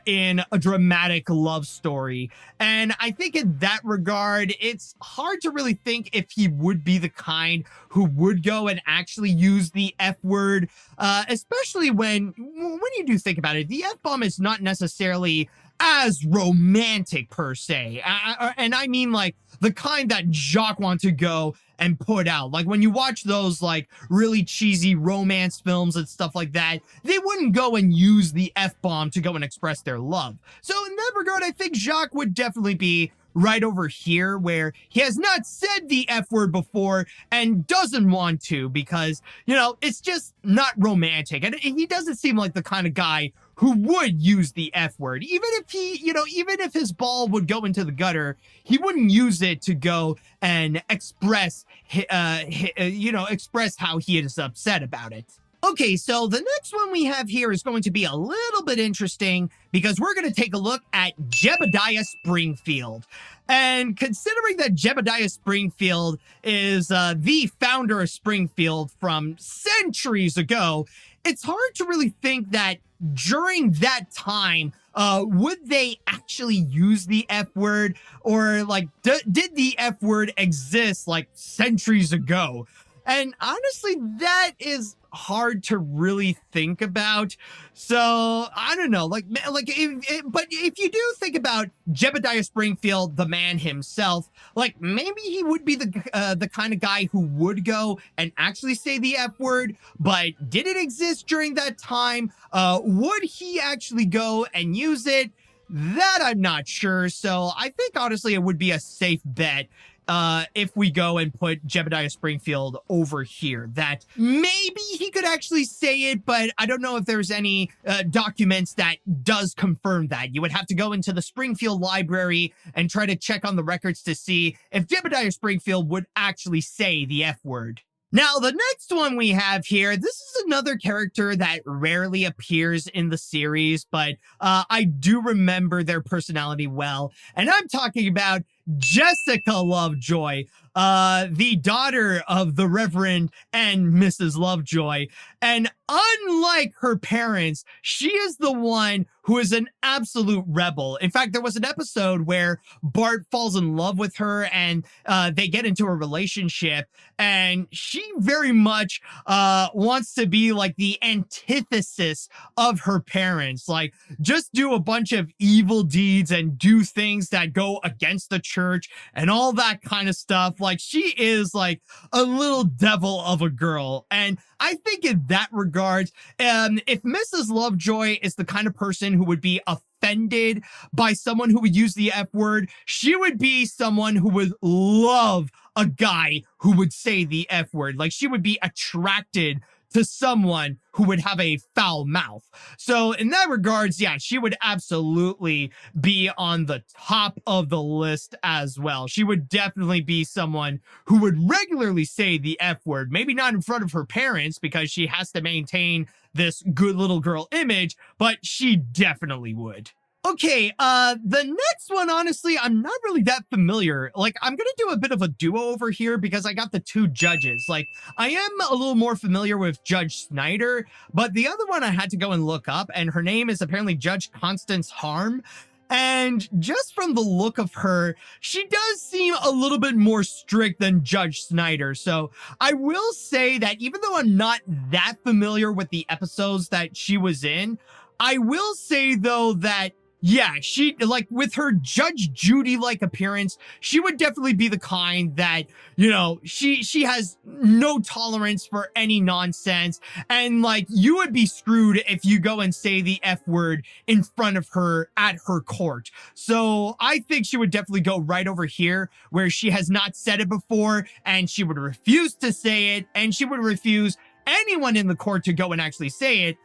in a dramatic love story. And I think in that regard, it's hard to really think if he would be the kind who would go and actually use the F word, especially when you do think about it, the F-bomb is not necessarily as romantic per se. And I mean like the kind that Jacques wants to go and put out. Like when you watch those like really cheesy romance films and stuff like that, they wouldn't go and use the F-bomb to go and express their love. So in that regard, I think Jacques would definitely be right over here, where he has not said the F word before and doesn't want to because, you know, it's just not romantic. And he doesn't seem like the kind of guy who would use the F word. Even if he, you know, even if his ball would go into the gutter, he wouldn't use it to go and express, express how he is upset about it. Okay, so the next one we have here is going to be a little bit interesting because we're going to take a look at Jebediah Springfield. And considering that Jebediah Springfield is the founder of Springfield from centuries ago, it's hard to really think that during that time, would they actually use the F word, or like, did the F word exist like centuries ago? And honestly, that is hard to really think about. So I don't know, but if you do think about Jebediah Springfield, the man himself, like maybe he would be the kind of guy who would go and actually say the F word. But did it exist during that time? Would he actually go and use it? That I'm not sure. So I think honestly it would be a safe bet if we go and put Jebediah Springfield over here, that maybe he could actually say it, but I don't know if there's any documents that does confirm that. You would have to go into the Springfield library and try to check on the records to see if Jebediah Springfield would actually say the F word. Now, the next one we have here, this is another character that rarely appears in the series, but I do remember their personality well, and I'm talking about Jessica Lovejoy, the daughter of the Reverend and Mrs. Lovejoy. And unlike her parents, she is the one who is an absolute rebel. In fact, there was an episode where Bart falls in love with her and they get into a relationship, and she very much wants to be like the antithesis of her parents, like just do a bunch of evil deeds and do things that go against the church and all that kind of stuff. Like she is like a little devil of a girl. And I think in that regard, if Mrs. Lovejoy is the kind of person who would be offended by someone who would use the F word, she would be someone who would love a guy who would say the F word. Like she would be attracted to someone who would have a foul mouth. So in that regards, yeah, she would absolutely be on the top of the list as well. She would definitely be someone who would regularly say the F word, maybe not in front of her parents because she has to maintain this good little girl image, but she definitely would. Okay, the next one, honestly, I'm not really that familiar. Like, I'm gonna do a bit of a do-over here because I got the two judges. Like, I am a little more familiar with Judge Snyder, but the other one I had to go and look up, and her name is apparently Judge Constance Harm. And just from the look of her, she does seem a little bit more strict than Judge Snyder. So I will say that even though I'm not that familiar with the episodes that she was in, I will say though that yeah, she, like, with her Judge Judy-like appearance, she would definitely be the kind that, you know, she has no tolerance for any nonsense. And, like, you would be screwed if you go and say the F word in front of her at her court. So I think she would definitely go right over here where she has not said it before and she would refuse to say it and she would refuse anyone in the court to go and actually say it.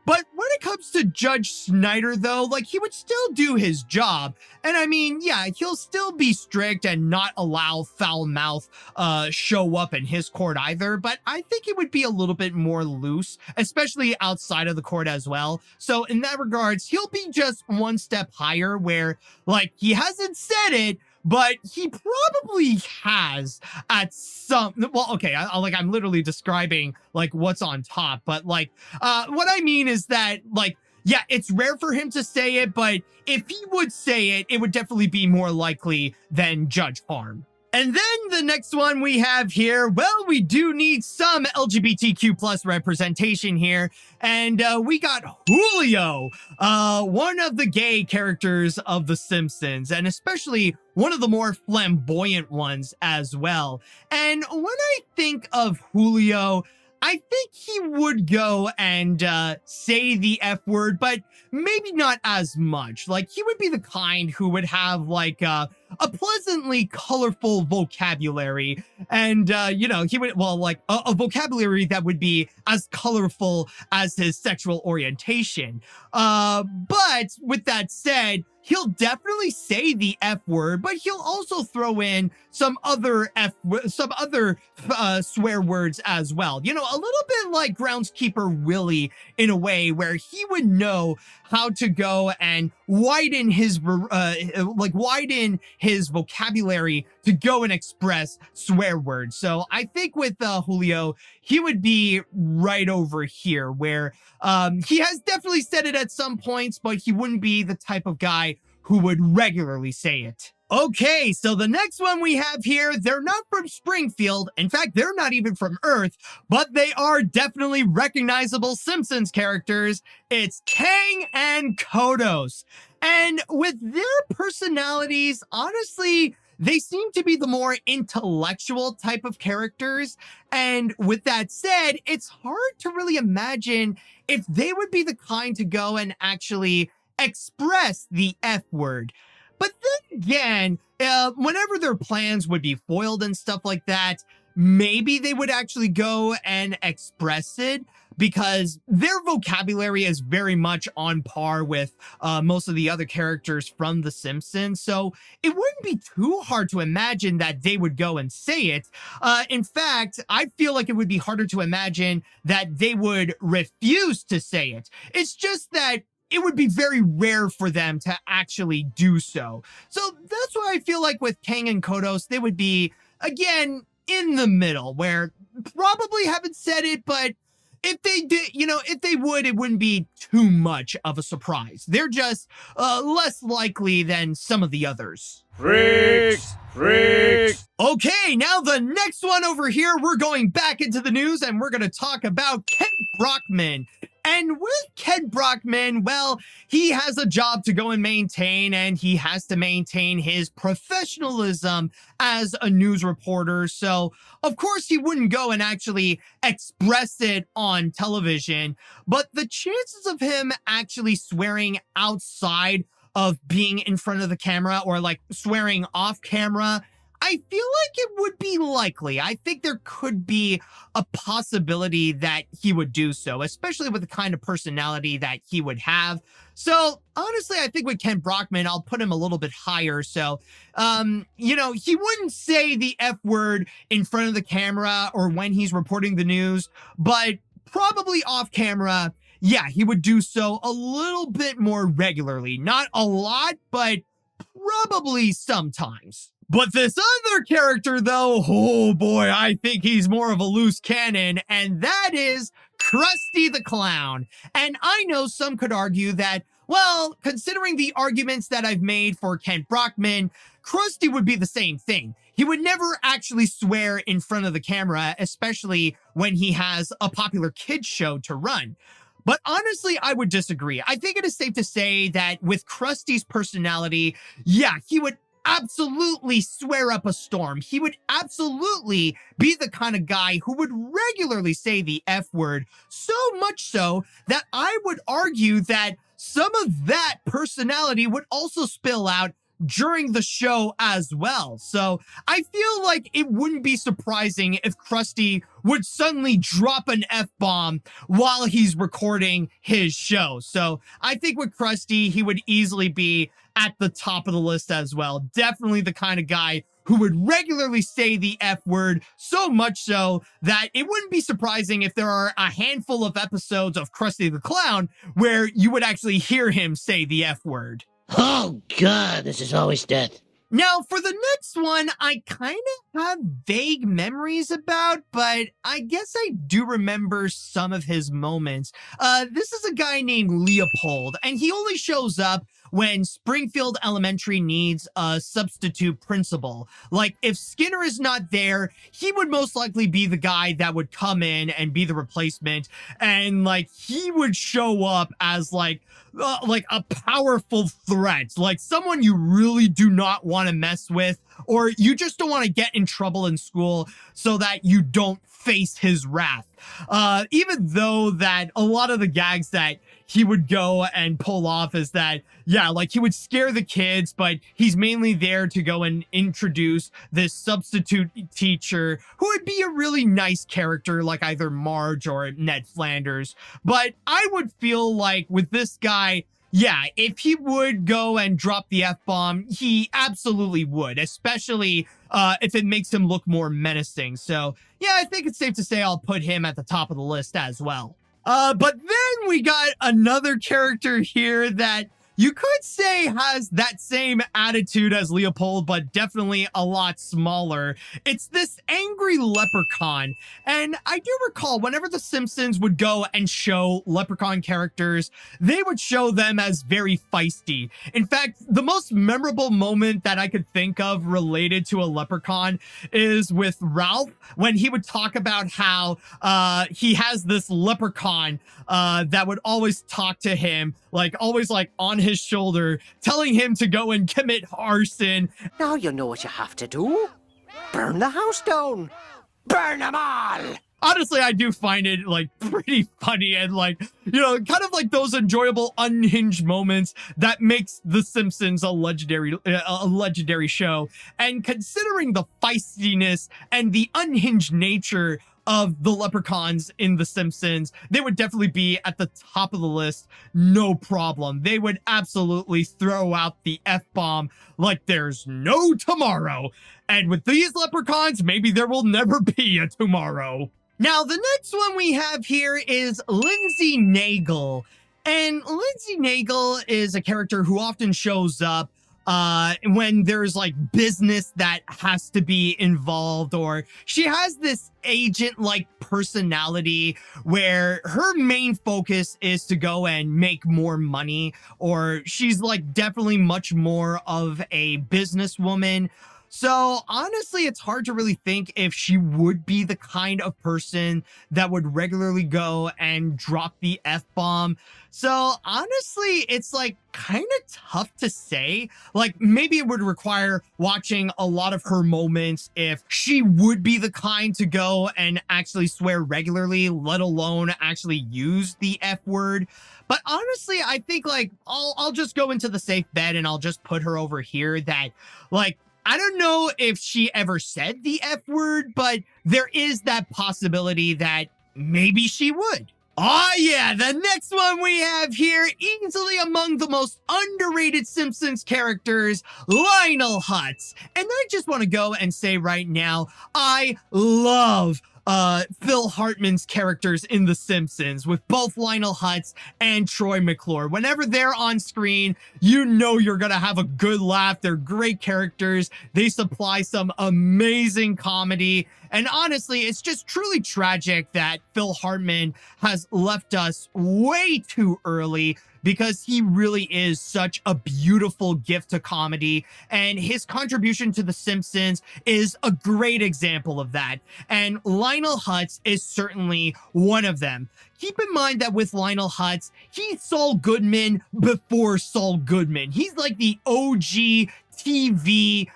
But when it comes to Judge Snyder, though, like, he would still do his job. And I mean, yeah, he'll still be strict and not allow foul mouth show up in his court either. But I think it would be a little bit more loose, especially outside of the court as well. So in that regards, he'll be just one step higher where, like, he hasn't said it, but he probably has at some, well, okay, I'm literally describing like what's on top, but like, what I mean is that, like, yeah, it's rare for him to say it, but if he would say it, it would definitely be more likely than Judge Harm. And then the next one we have here, well, we do need some LGBTQ plus representation here. And we got Julio, one of the gay characters of The Simpsons, and especially one of the more flamboyant ones as well. And when I think of Julio, I think he would go and say the F word, but maybe not as much. Like, he would be the kind who would have like a pleasantly colorful vocabulary. And, you know, he would, well, like a vocabulary that would be as colorful as his sexual orientation. But with that said, he'll definitely say the F word, but he'll also throw in some other swear words as well. You know, a little bit like Groundskeeper Willie in a way where he would know how to go and widen his vocabulary to go and express swear words. So I think with Julio, he would be right over here where he has definitely said it at some points, but he wouldn't be the type of guy who would regularly say it. Okay, so the next one we have here, they're not from Springfield. In fact, they're not even from Earth, but they are definitely recognizable Simpsons characters. It's Kang and Kodos. And with their personalities, honestly, they seem to be the more intellectual type of characters. And with that said, it's hard to really imagine if they would be the kind to go and actually express the F word. But then again, whenever their plans would be foiled and stuff like that, maybe they would actually go and express it because their vocabulary is very much on par with most of the other characters from The Simpsons. So it wouldn't be too hard to imagine that they would go and say it. In fact, I feel like it would be harder to imagine that they would refuse to say it. It's just that it would be very rare for them to actually do so. So that's why I feel like with Kang and Kodos, they would be, again, in the middle, where probably haven't said it, but if they did, you know, if they would, it wouldn't be too much of a surprise. They're just less likely than some of the others. Freaks! Freaks! Okay, now the next one over here, we're going back into the news and we're going to talk about Ken Brockman. And with Ken Brockman, well, he has a job to go and maintain, and he has to maintain his professionalism as a news reporter. So, of course, he wouldn't go and actually express it on television. But the chances of him actually swearing outside of being in front of the camera or like swearing off camera, I feel like it would be likely. I think there could be a possibility that he would do so, especially with the kind of personality that he would have. So honestly, I think with Ken Brockman, I'll put him a little bit higher. So, you know, he wouldn't say the F word in front of the camera or when he's reporting the news, but probably off camera, yeah, he would do so a little bit more regularly. Not a lot, but probably sometimes. But this other character, though, oh boy, I think he's more of a loose cannon, and that is Krusty the Clown. And I know some could argue that, well, considering the arguments that I've made for Kent Brockman, Krusty would be the same thing. He would never actually swear in front of the camera, especially when he has a popular kids show to run. But honestly, I would disagree. I think it is safe to say that with Krusty's personality, yeah, he would absolutely swear up a storm. He would absolutely be the kind of guy who would regularly say the F word, so much so that I would argue that some of that personality would also spill out during the show as well. So I feel like it wouldn't be surprising if Krusty would suddenly drop an F-bomb while he's recording his show. So I think with Krusty, he would easily be at the top of the list as well. Definitely the kind of guy who would regularly say the F word, so much so that it wouldn't be surprising if there are a handful of episodes of Krusty the Clown where you would actually hear him say the F word. Oh, God, this is always death. Now, for the next one, I kind of have vague memories about, but I guess I do remember some of his moments. This is a guy named Leopold, and he only shows up when Springfield Elementary needs a substitute principal. Like, if Skinner is not there, he would most likely be the guy that would come in and be the replacement, and, like, he would show up as, like a powerful threat, like someone you really do not want to mess with, or you just don't want to get in trouble in school so that you don't face his wrath. Even though that a lot of the gags that he would go and pull off is that, yeah, like he would scare the kids, but he's mainly there to go and introduce this substitute teacher who would be a really nice character like either Marge or Ned Flanders. But I would feel like with this guy, yeah, if he would go and drop the F-bomb, he absolutely would, especially if it makes him look more menacing. So, yeah, I think it's safe to say I'll put him at the top of the list as well. But then we got another character here that you could say has that same attitude as Leopold, but definitely a lot smaller. It's this angry leprechaun. And I do recall whenever the Simpsons would go and show leprechaun characters, they would show them as very feisty. In fact, the most memorable moment that I could think of related to a leprechaun is with Ralph, when he would talk about how he has this leprechaun that would always talk to him, like always like on his shoulder, telling him to go and commit arson. Now you know what you have to do. Burn the house down. Burn them all. Honestly, I do find it like pretty funny and like, you know, kind of like those enjoyable unhinged moments that makes The Simpsons a legendary show. And considering the feistiness and the unhinged nature of the leprechauns in The Simpsons, they would definitely be at the top of the list, no problem. They would absolutely throw out the F-bomb like there's no tomorrow. And with these leprechauns, maybe there will never be a tomorrow. Now, the next one we have here is Lindsay Naegle. And Lindsay Naegle is a character who often shows up when there's like business that has to be involved, or she has this agent-like personality where her main focus is to go and make more money, or she's like definitely much more of a businesswoman. So honestly, it's hard to really think if she would be the kind of person that would regularly go and drop the F-bomb. So honestly, it's like kind of tough to say. Like maybe it would require watching a lot of her moments if she would be the kind to go and actually swear regularly, let alone actually use the F word. But honestly, I think like I'll just go into the safe bet and I'll just put her over here that like, I don't know if she ever said the F word, but there is that possibility that maybe she would. Oh yeah, the next one we have here, easily among the most underrated Simpsons characters, Lionel Hutz. And I just want to go and say right now, I love Phil Hartman's characters in The Simpsons with both Lionel Hutz and Troy McClure. Whenever they're on screen, you know you're gonna have a good laugh. They're great characters. They supply some amazing comedy. And honestly, it's just truly tragic that Phil Hartman has left us way too early, because he really is such a beautiful gift to comedy, and his contribution to The Simpsons is a great example of that. And Lionel Hutz is certainly one of them. Keep in mind that with Lionel Hutz, he's Saul Goodman before Saul Goodman. He's like the OG TV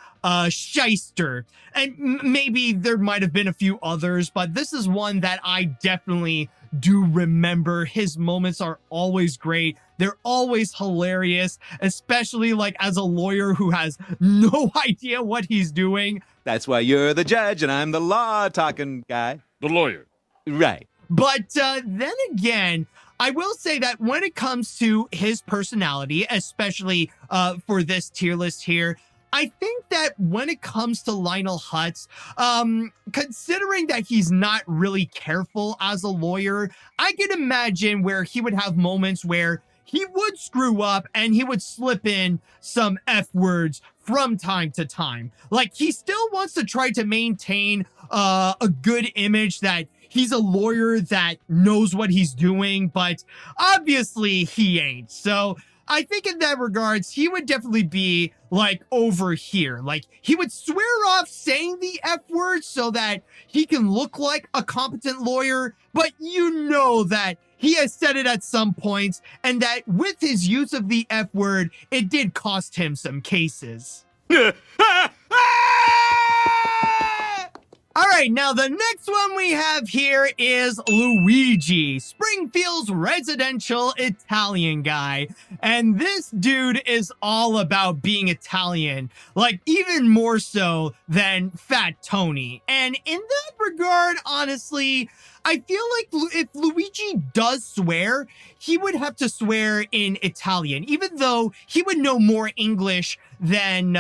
shyster. And maybe there might have been a few others, but this is one that I definitely do remember. His moments are always great. They're always hilarious, especially like as a lawyer who has no idea what he's doing. That's why you're the judge and I'm the law talking guy. The lawyer. Right. But then again, I will say that when it comes to his personality, especially for this tier list here, I think that when it comes to Lionel Hutz, considering that he's not really careful as a lawyer, I can imagine where he would have moments where he would screw up and he would slip in some F words from time to time. Like, he still wants to try to maintain a good image that he's a lawyer that knows what he's doing, but obviously he ain't. So I think in that regards, he would definitely be like over here. Like, he would swear off saying the F word so that he can look like a competent lawyer, but you know that he has said it at some points, and that with his use of the F word, it did cost him some cases. All right, now the next one we have here is Luigi, Springfield's residential Italian guy. And this dude is all about being Italian, like even more so than Fat Tony. And in that regard, honestly, I feel like if Luigi does swear, he would have to swear in Italian, even though he would know more English than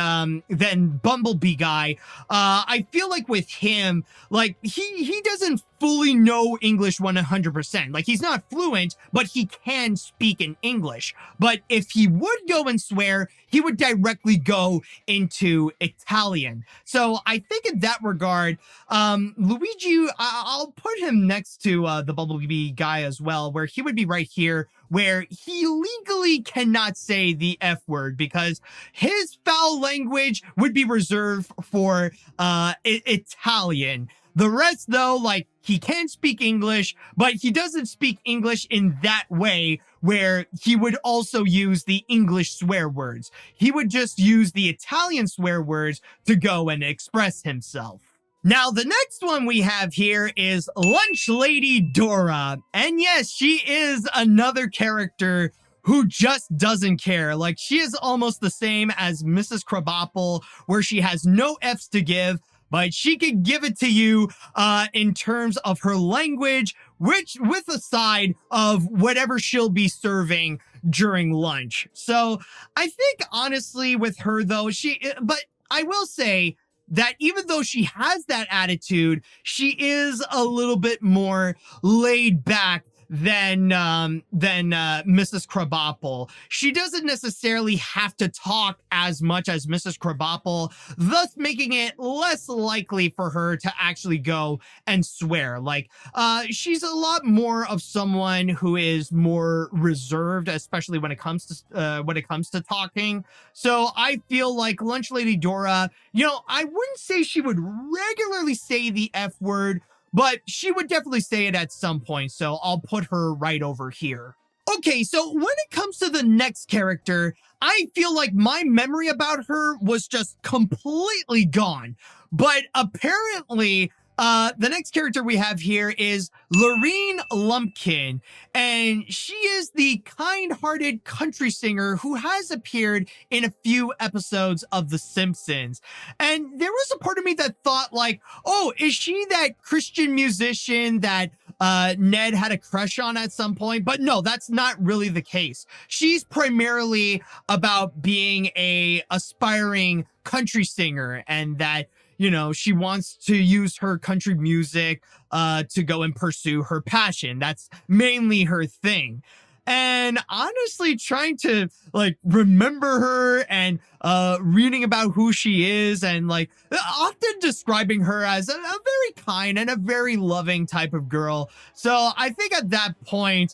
Bumblebee guy. I feel like with him, like he doesn't fully know English 100%. Like, he's not fluent, but he can speak in English. But if he would go and swear, he would directly go into Italian. So I think in that regard, Luigi, I'll put him next to the Bumblebee guy as well, where he would be right here, where he legally cannot say the F word because his foul language would be reserved for Italian. The rest, though, like, he can speak English, but he doesn't speak English in that way where he would also use the English swear words. He would just use the Italian swear words to go and express himself. Now, the next one we have here is Lunch Lady Dora. And yes, she is another character who just doesn't care. Like, she is almost the same as Mrs. Krabappel, where she has no F's to give, but she can give it to you in terms of her language, which with a side of whatever she'll be serving during lunch. So I think honestly with her though, but I will say that even though she has that attitude, she is a little bit more laid back than Mrs. Krabappel. She doesn't necessarily have to talk as much as Mrs. Krabappel, thus making it less likely for her to actually go and swear. Like, she's a lot more of someone who is more reserved, especially when it comes to talking. So I feel like Lunch Lady Dora, you know, I wouldn't say she would regularly say the F word, but she would definitely say it at some point, so I'll put her right over here. Okay, so when it comes to the next character, I feel like my memory about her was just completely gone. But apparently, the next character we have here is Lorene Lumpkin, and she is the kind-hearted country singer who has appeared in a few episodes of The Simpsons. And there was a part of me that thought like, oh, is she that Christian musician that Ned had a crush on at some point? But no, that's not really the case. She's primarily about being a aspiring country singer, and that, she wants to use her country music to go and pursue her passion. That's mainly her thing. And honestly, trying to remember her and reading about who she is and often describing her as a very kind and a very loving type of girl. So I think at that point,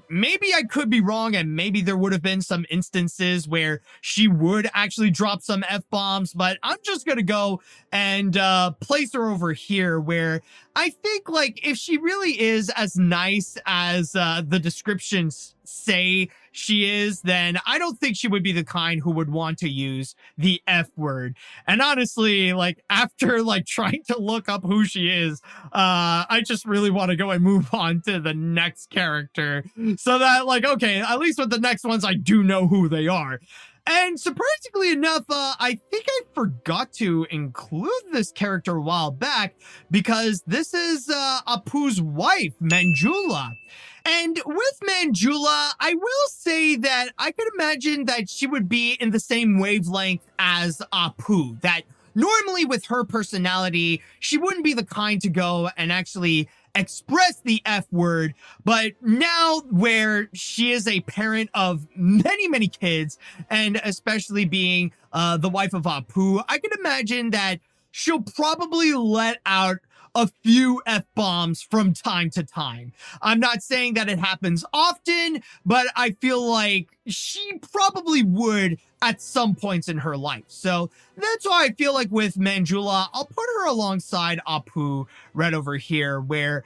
maybe I could be wrong and maybe there would have been some instances where she would actually drop some F-bombs, but I'm just going to go and place her over here where I think if she really is as nice as the descriptions say she is, then I don't think she would be the kind who would want to use the F word. And honestly, after trying to look up who she is, I just really want to go and move on to the next character so that okay, at least with the next ones, I do know who they are. And surprisingly enough, I think I forgot to include this character a while back because this is Apu's wife, Manjula. And with Manjula, I will say that I could imagine that she would be in the same wavelength as Apu, that normally with her personality, she wouldn't be the kind to go and actually express the F word, but now where she is a parent of many, many kids, and especially being the wife of Apu, I can imagine that she'll probably let out a few F-bombs from time to time. I'm not saying that it happens often, but I feel like she probably would at some points in her life. So that's why I feel like with Manjula, I'll put her alongside Apu right over here where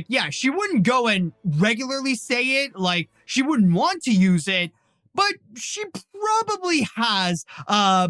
yeah, she wouldn't go and regularly say it. She wouldn't want to use it, but she probably has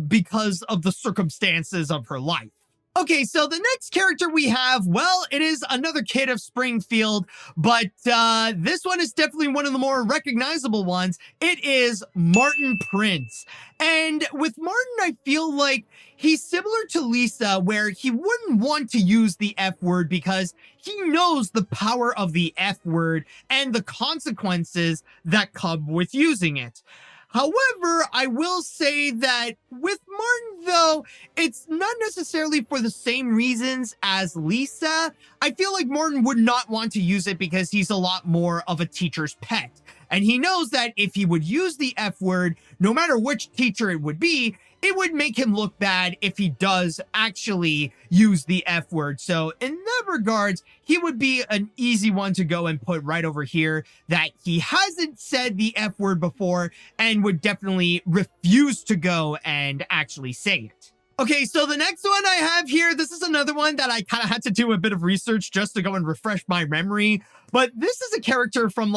because of the circumstances of her life. Okay, so the next character we have, well, it is another kid of Springfield, but this one is definitely one of the more recognizable ones. It is Martin Prince. And with Martin, I feel like he's similar to Lisa, where he wouldn't want to use the F word because he knows the power of the F word and the consequences that come with using it. However, I will say that with Martin, though, it's not necessarily for the same reasons as Lisa. I feel like Martin would not want to use it because he's a lot more of a teacher's pet. And he knows that if he would use the F word, no matter which teacher it would be, it would make him look bad if he does actually use the F word. So in that regards, he would be an easy one to go and put right over here that he hasn't said the F word before and would definitely refuse to go and actually say it. Okay, so the next one I have here, this is another one that I kind of had to do a bit of research just to go and refresh my memory. But this is a character from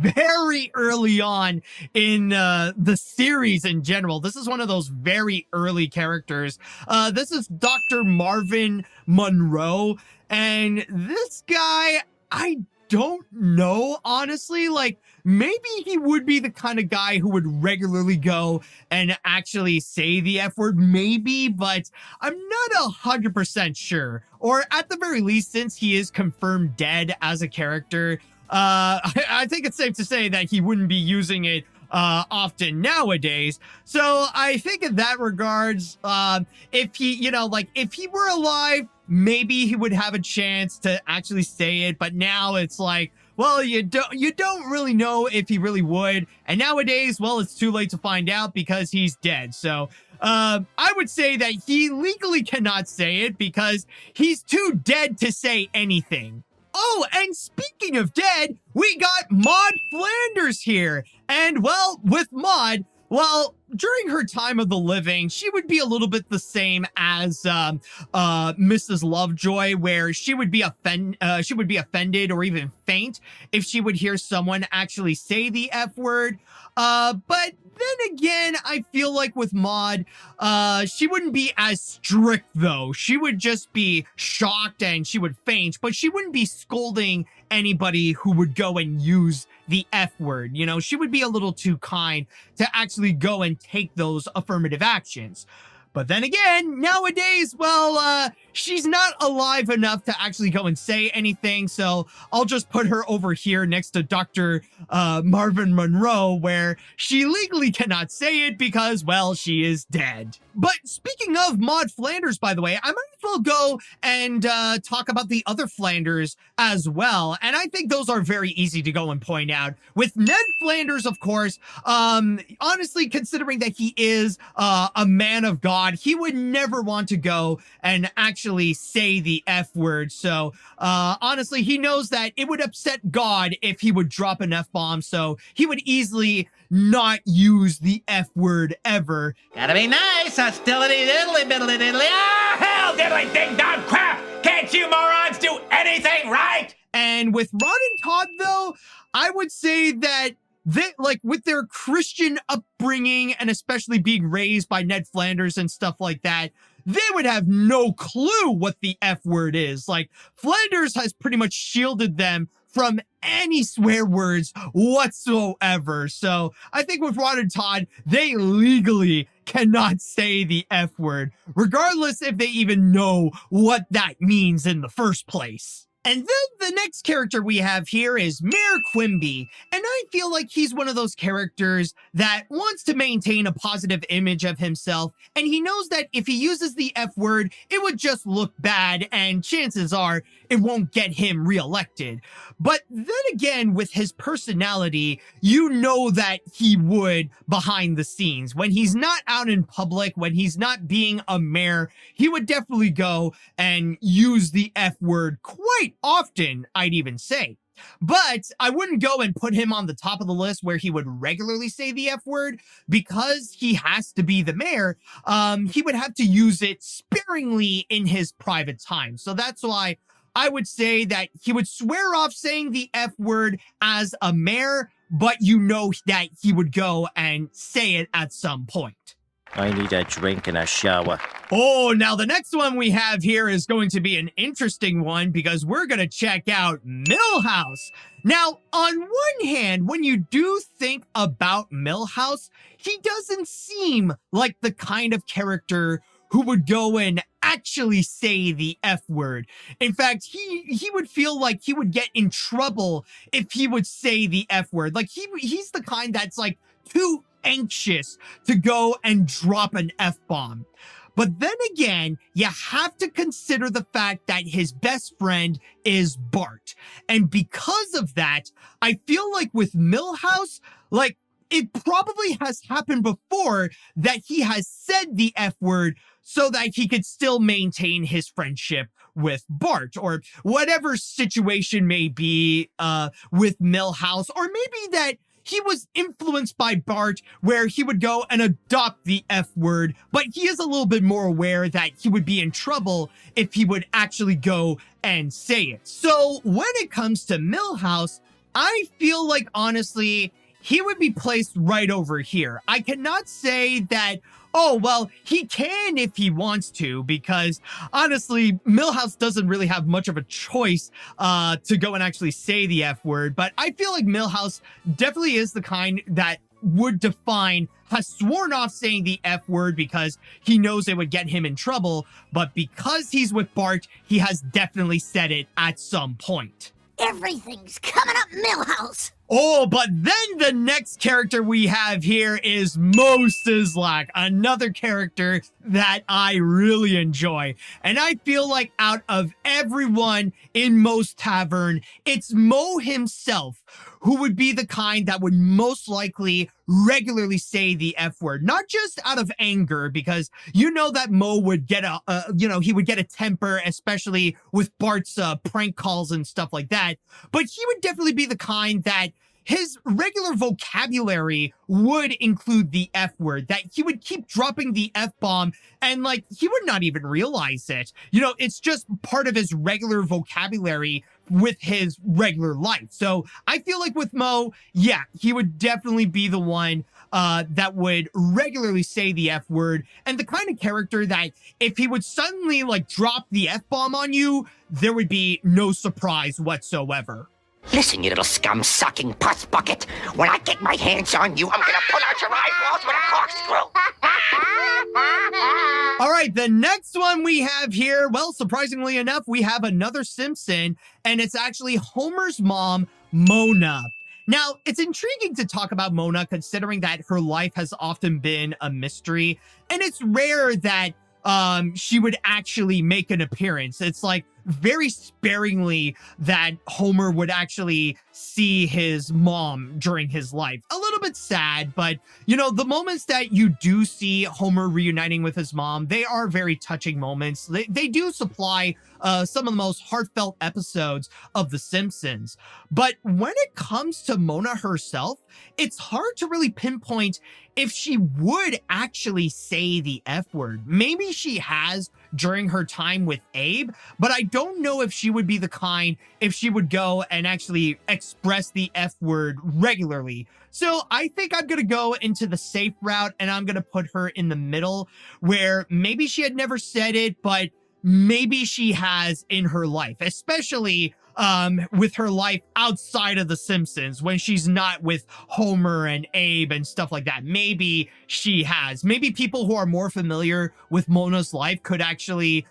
very early on in the series in general. This is one of those very early characters. This is Dr. Marvin Monroe. And this guy, I don't know, honestly. Maybe he would be the kind of guy who would regularly go and actually say the F word, maybe, but I'm not 100% sure. Or at the very least, since he is confirmed dead as a character, I think it's safe to say that he wouldn't be using it often nowadays. So I think in that regards, if he, if he were alive, maybe he would have a chance to actually say it, but now it's well, you don't really know if he really would. And nowadays, well, it's too late to find out because he's dead. So I would say that he legally cannot say it because he's too dead to say anything. Oh, and speaking of dead, we got Maud Flanders here. And well, with Maud, well, during her time of the living, she would be a little bit the same as Mrs. Lovejoy, where she would be offended or even faint if she would hear someone actually say the F word. But then again, I feel like with Maud, she wouldn't be as strict though. She would just be shocked and she would faint, but she wouldn't be scolding anybody who would go and use the F word. She would be a little too kind to actually go and take those affirmative actions. But then again, nowadays, well, she's not alive enough to actually go and say anything, so I'll just put her over here next to Dr. Marvin Monroe, where she legally cannot say it because, well, she is dead. But speaking of Maud Flanders, by the way, I might as well go and talk about the other Flanders as well. And I think those are very easy to go and point out. With Ned Flanders, of course, honestly, considering that he is a man of God, he would never want to go and actually say the F word. So honestly, he knows that it would upset God if he would drop an F-bomb. So he would easily not use the F word ever. Gotta be nice, hostility, diddly biddly diddly. Ah, hell, diddly ding dong crap! Can't you morons do anything right? And with Rod and Todd, though, I would say that they, like, with their Christian upbringing and especially being raised by Ned Flanders and stuff like that, they would have no clue what the F word is. Like, Flanders has pretty much shielded them from any swear words whatsoever. So I think with Rod and Todd, they legally cannot say the F word, regardless if they even know what that means in the first place. And then the next character we have here is Mayor Quimby, and I feel like he's one of those characters that wants to maintain a positive image of himself, and he knows that if he uses the F word, it would just look bad, and chances are it won't get him reelected. But then again, with his personality, you know that he would behind the scenes. When he's not out in public, when he's not being a mayor, he would definitely go and use the F word quite often, I'd even say. But I wouldn't go and put him on the top of the list where he would regularly say the F word, because he has to be the mayor. He would have to use it sparingly in his private time. So that's why I would say that he would swear off saying the F word as a mayor, but you know that he would go and say it at some point. I need a drink and a shower. Oh, now the next one we have here is going to be an interesting one, because we're going to check out Milhouse. Now, on one hand, when you do think about Milhouse, he doesn't seem like the kind of character who would go and actually say the F word. In fact, he would feel like he would get in trouble if he would say the F word. Like, he's the kind that's like too anxious to go and drop an F-bomb. But then again, you have to consider the fact that his best friend is Bart. And because of that, I feel like with Milhouse, like, it probably has happened before that he has said the F word so that he could still maintain his friendship with Bart, or whatever situation may be with Milhouse, or maybe that he was influenced by Bart where he would go and adopt the F word, but he is a little bit more aware that he would be in trouble if he would actually go and say it. So when it comes to Milhouse, I feel like, honestly, he would be placed right over here. I cannot say that, oh, well, he can if he wants to, because honestly, Milhouse doesn't really have much of a choice to go and actually say the F word. But I feel like Milhouse definitely is the kind that would has sworn off saying the F word because he knows it would get him in trouble. But because he's with Bart, he has definitely said it at some point. Everything's coming up Milhouse. Oh, but then the next character we have here is Mo Sizlak, another character that I really enjoy. And I feel like out of everyone in Mo's Tavern, it's Mo himself who would be the kind that would most likely regularly say the F word. Not just out of anger, because you know that Mo would get he would get a temper, especially with Bart's prank calls and stuff like that. But he would definitely be the kind that his regular vocabulary would include the F word, that he would keep dropping the F-bomb and, like, he would not even realize it. You know, it's just part of his regular vocabulary with his regular life. So I feel like with Mo, yeah, he would definitely be the one that would regularly say the F word, and the kind of character that if he would suddenly, like, drop the F-bomb on you, there would be no surprise whatsoever. Listen, you little scum-sucking pus bucket. When I get my hands on you, I'm gonna pull out your eyeballs with a corkscrew. All right, right, the next one we have here, well, surprisingly enough, we have another Simpson, and it's actually Homer's mom, Mona. Now, it's intriguing to talk about Mona considering that her life has often been a mystery, and it's rare that she would actually make an appearance. It's like very sparingly that Homer would actually see his mom during his life. A little bit sad, but you know, the moments that you do see Homer reuniting with his mom, they are very touching moments. They do supply some of the most heartfelt episodes of The Simpsons. But when it comes to Mona herself, it's hard to really pinpoint if she would actually say the F word. Maybe she has during her time with Abe, but I don't know if she would be the kind if she would go and actually express the F word regularly. So I think I'm going to go into the safe route, and I'm going to put her in the middle, where maybe she had never said it, but maybe she has in her life, especially with her life outside of The Simpsons, when she's not with Homer and Abe and stuff like that. Maybe she has. Maybe people who are more familiar with Mona's life could actually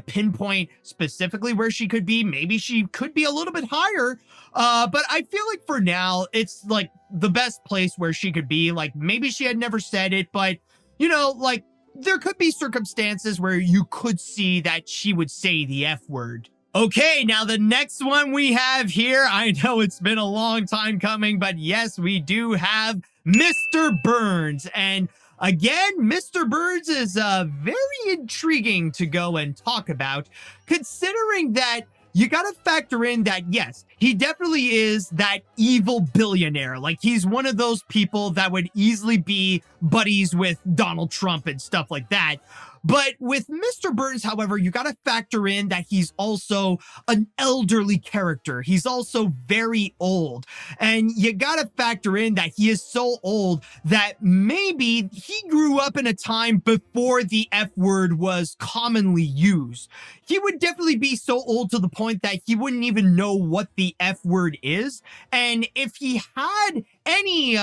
pinpoint specifically where she could be. Maybe she could be a little bit higher. But I feel like for now, it's like the best place where she could be. Like, maybe she had never said it, but you know, like, there could be circumstances where you could see that she would say the F word. Okay, now the next one we have here, I know it's been a long time coming, but yes, we do have Mr. Burns. And again, Mr. Burns is very intriguing to go and talk about, considering that you got to factor in that, yes, he definitely is that evil billionaire. Like, he's one of those people that would easily be buddies with Donald Trump and stuff like that. But with Mr. Burns, however, you got to factor in that he's also an elderly character. He's also very old. And you got to factor in that he is so old that maybe he grew up in a time before the F word was commonly used. He would definitely be so old to the point that he wouldn't even know what the F word is. And if he had any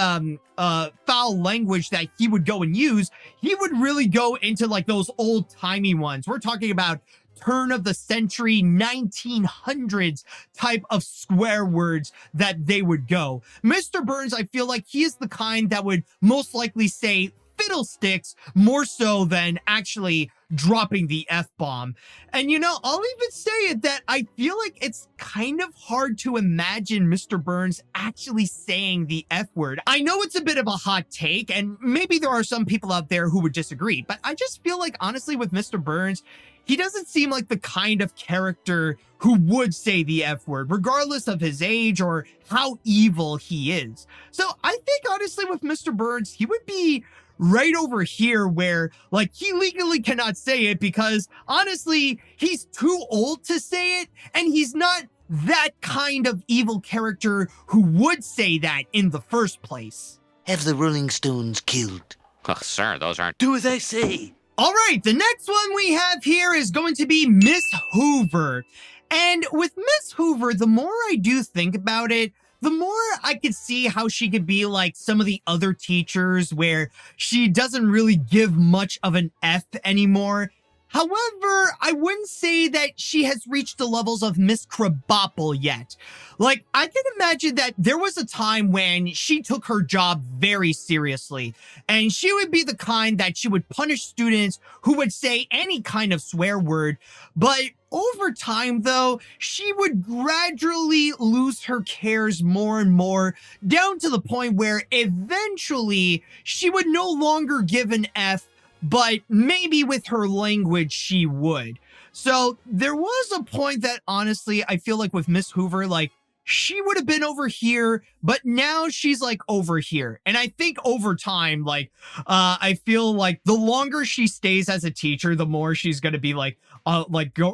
foul language that he would go and use, he would really go into like those old-timey ones. We're talking about turn of the century 1900s type of swear words that they would go. Mr. Burns, I feel like he is the kind that would most likely say fiddlesticks more so than actually dropping the F-bomb. And you know, I'll even say it that I feel like it's kind of hard to imagine Mr. Burns actually saying the F word. I know it's a bit of a hot take, and maybe there are some people out there who would disagree, but I just feel like, honestly, with Mr. Burns, he doesn't seem like the kind of character who would say the F word, regardless of his age or how evil he is. So I think, honestly, with Mr. Burns, he would be right over here where, like, he legally cannot say it because, honestly, he's too old to say it, and he's not that kind of evil character who would say that in the first place. Have the Rolling Stones killed? Oh, sir, those aren't... Do as I say. All right, the next one we have here is going to be Miss Hoover. And with Miss Hoover, the more I do think about it, the more I could see how she could be like some of the other teachers where she doesn't really give much of an F anymore. However, I wouldn't say that she has reached the levels of Miss Krabappel yet. Like, I can imagine that there was a time when she took her job very seriously, and she would be the kind that she would punish students who would say any kind of swear word. But over time, though, she would gradually lose her cares more and more, down to the point where eventually she would no longer give an F, but maybe with her language she would. So there was a point that, honestly, I feel like with Miss Hoover, like, she would have been over here, but now she's like over here. And I think over time, like, I feel like the longer she stays as a teacher, the more she's going to be like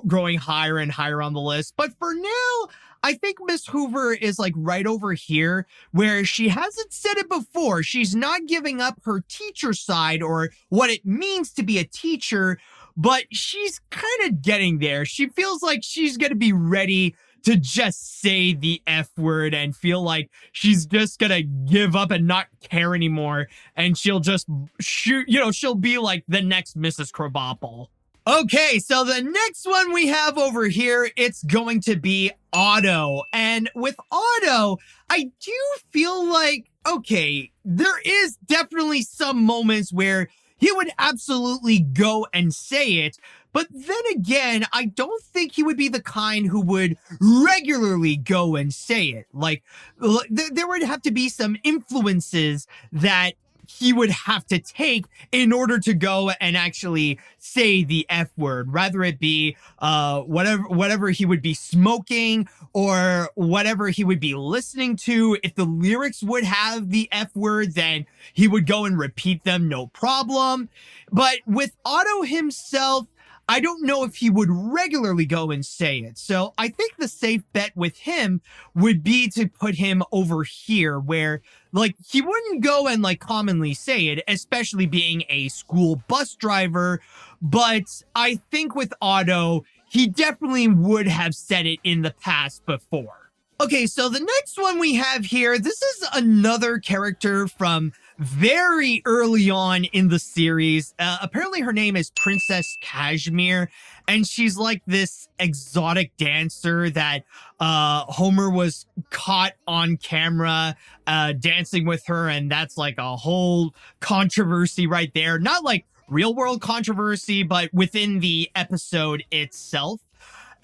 growing higher and higher on the list. But for now, I think Miss Hoover is like right over here where she hasn't said it before. She's not giving up her teacher side or what it means to be a teacher, but she's kind of getting there. She feels like she's going to be ready to just say the F word and feel like she's just gonna give up and not care anymore. And she'll just shoot, you know, she'll be like the next Mrs. Krabappel. Okay, so the next one we have over here, it's going to be Otto. And with Otto, I do feel like, okay, there is definitely some moments where he would absolutely go and say it. But then again, I don't think he would be the kind who would regularly go and say it. Like, there would have to be some influences that he would have to take in order to go and actually say the F word, rather it be whatever he would be smoking or whatever he would be listening to. If the lyrics would have the F word, then he would go and repeat them, no problem. But with Otto himself, I don't know if he would regularly go and say it. So I think the safe bet with him would be to put him over here where, like, he wouldn't go and, like, commonly say it, especially being a school bus driver. But I think with Otto, he definitely would have said it in the past before. Okay, so the next one we have here, this is another character from very early on in the series. Apparently her name is Princess Kashmir, and she's like this exotic dancer that Homer was caught on camera dancing with her, and that's like a whole controversy right there. Not like real world controversy, but within the episode itself.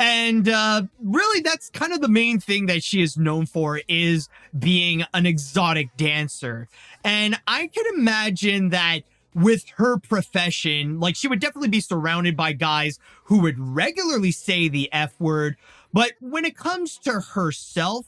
And really, that's kind of the main thing that she is known for, is being an exotic dancer. And I can imagine that with her profession, like, she would definitely be surrounded by guys who would regularly say the F word. But when it comes to herself,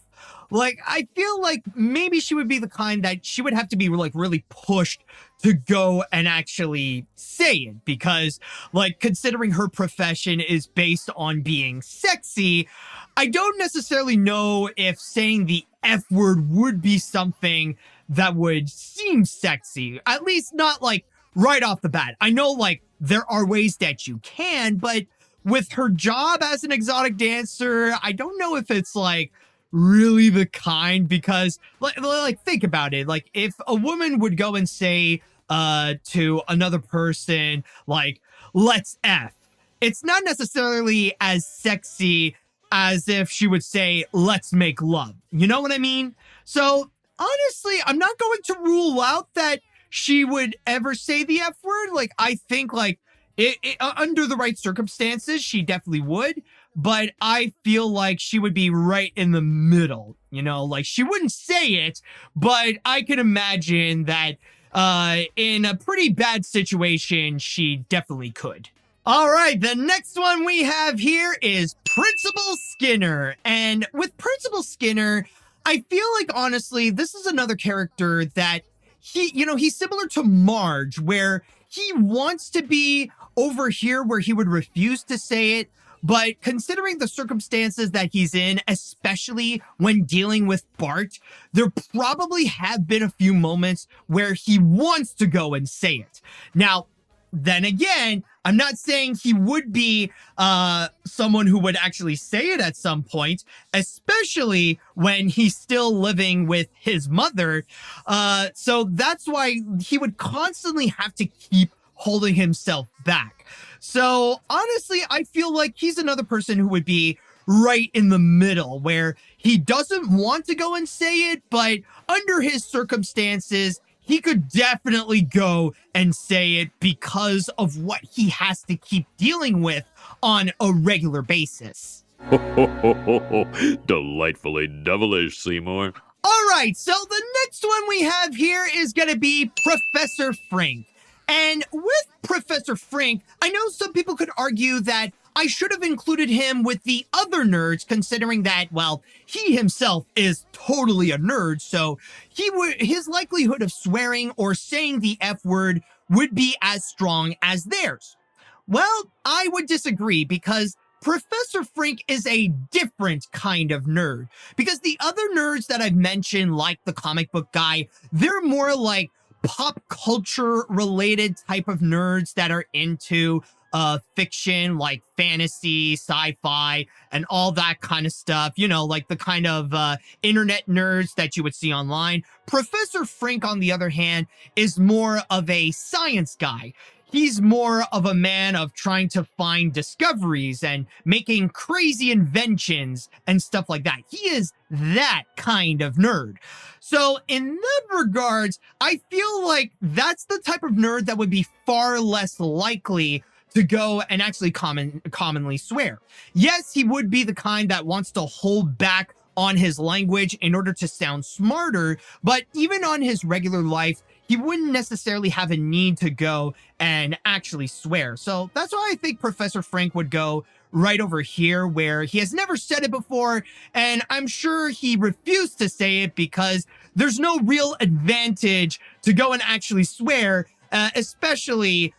like, I feel like maybe she would be the kind that she would have to be, like, really pushed to go and actually say it, because, like, considering her profession is based on being sexy, I don't necessarily know if saying the F word would be something that would seem sexy, at least not, like, right off the bat. I know, like, there are ways that you can, but with her job as an exotic dancer, I don't know if it's, like, really the kind, because like think about it. Like, if a woman would go and say to another person, like, let's F, it's not necessarily as sexy as if she would say, let's make love. You know what I mean? So honestly, I'm not going to rule out that she would ever say the F word. Like, I think, like, under the right circumstances, she definitely would. But I feel like she would be right in the middle, you know, like, she wouldn't say it, but I can imagine that in a pretty bad situation, she definitely could. All right, the next one we have here is Principal Skinner. And with Principal Skinner, I feel like, honestly, this is another character that he's similar to Marge, where he wants to be over here where he would refuse to say it. But considering the circumstances that he's in, especially when dealing with Bart, there probably have been a few moments where he wants to go and say it. Now, then again, I'm not saying he would be someone who would actually say it at some point, especially when he's still living with his mother. So that's why he would constantly have to keep holding himself back. So honestly, I feel like he's another person who would be right in the middle, where he doesn't want to go and say it, but under his circumstances, he could definitely go and say it because of what he has to keep dealing with on a regular basis. Delightfully devilish, Seymour. All right, so the next one we have here is going to be Professor Frink. And with Professor Frink, I know some people could argue that I should have included him with the other nerds, considering that, well, he himself is totally a nerd, so his likelihood of swearing or saying the F word would be as strong as theirs. Well, I would disagree, because Professor Frink is a different kind of nerd. Because the other nerds that I've mentioned, like the comic book guy, they're more like pop culture related type of nerds that are into fiction, like fantasy, sci-fi, and all that kind of stuff, you know, like the kind of internet nerds that you would see online. Professor Frink, on the other hand, is more of a science guy. he's more of a man of trying to find discoveries and making crazy inventions and stuff like that. He is that kind of nerd. So in that regards, I feel like that's the type of nerd that would be far less likely to go and actually commonly swear. Yes, he would be the kind that wants to hold back on his language in order to sound smarter, but even on his regular life, he wouldn't necessarily have a need to go and actually swear. So that's why I think Professor Frank would go right over here, where he has never said it before, and I'm sure he refused to say it because there's no real advantage to go and actually swear, especially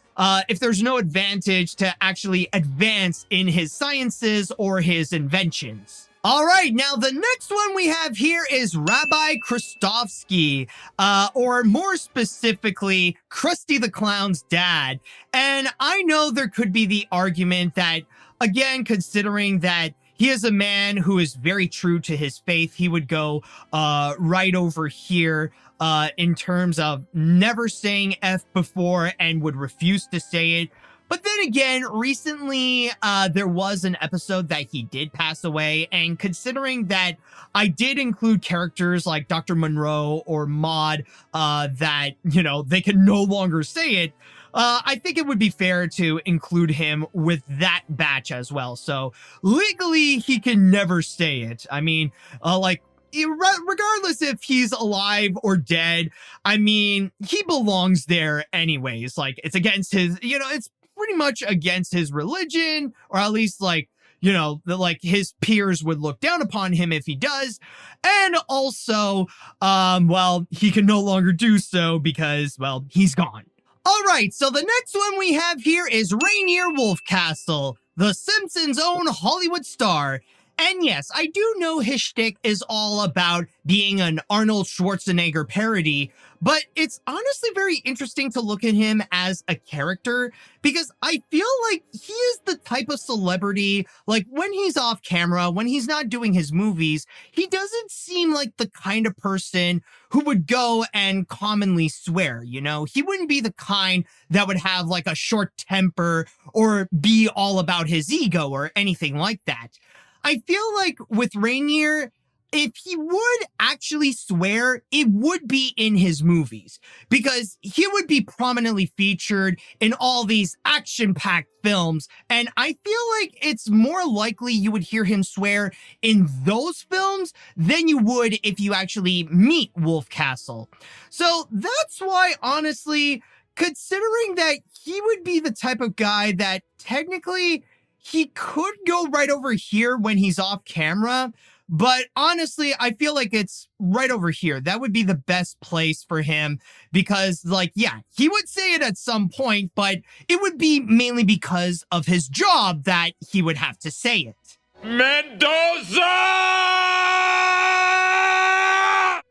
if there's no advantage to actually advance in his sciences or his inventions. All right, now the next one we have here is Rabbi Krustovsky, or more specifically, Krusty the Clown's dad. And I know there could be the argument that, again, considering that he is a man who is very true to his faith, he would go right over here in terms of never saying F before and would refuse to say it. But then again, recently, there was an episode that he did pass away, and considering that I did include characters like Dr. Monroe or Maud that, you know, they can no longer say it, I think it would be fair to include him with that batch as well. So legally, he can never say it. I mean, regardless if he's alive or dead, I mean, he belongs there anyways. Like, it's against his, you know, it's pretty much against his religion, or at least, like, you know, like his peers would look down upon him if he does. And also, well, he can no longer do so because, well, he's gone. All right, so the next one we have here is Rainier Wolfcastle, the Simpsons' own Hollywood star. And yes, I do know his shtick is all about being an Arnold Schwarzenegger parody, but it's honestly very interesting to look at him as a character, because I feel like he is the type of celebrity, like when he's off camera, when he's not doing his movies, he doesn't seem like the kind of person who would go and commonly swear, you know? He wouldn't be the kind that would have like a short temper or be all about his ego or anything like that. I feel like with Rainier, if he would actually swear, it would be in his movies, because he would be prominently featured in all these action-packed films, and I feel like it's more likely you would hear him swear in those films than you would if you actually meet Wolfcastle. So that's why, honestly, considering that he would be the type of guy that technically he could go right over here when he's off camera, but honestly, I feel like it's right over here. That would be the best place for him because, like, yeah, he would say it at some point, but it would be mainly because of his job that he would have to say it. Mendoza!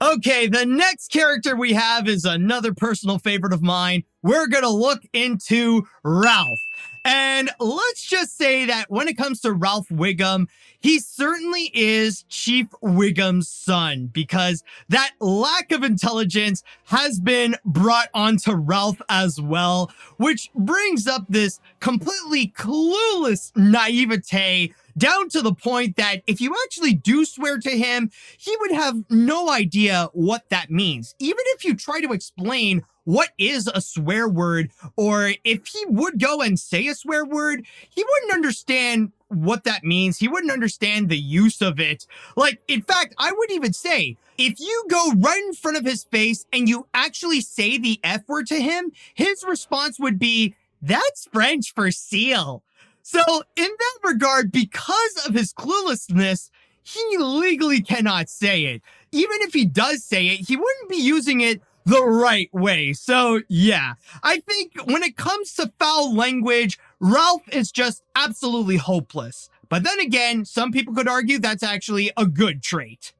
Okay, the next character we have is another personal favorite of mine. We're gonna look into Ralph. And let's just say that when it comes to Ralph Wiggum, he certainly is Chief Wiggum's son, because that lack of intelligence has been brought onto Ralph as well, which brings up this completely clueless naivete down to the point that if you actually do swear to him, he would have no idea what that means. Even if you try to explain what is a swear word, or if he would go and say a swear word, he wouldn't understand what that means. He wouldn't understand the use of it. Like, in fact, I would even say, if you go right in front of his face and you actually say the F word to him, his response would be, "That's French for seal." So in that regard, because of his cluelessness, he legally cannot say it. Even if he does say it, he wouldn't be using it the right way. So yeah, I think when it comes to foul language, Ralph is just absolutely hopeless. But then again, some people could argue that's actually a good trait.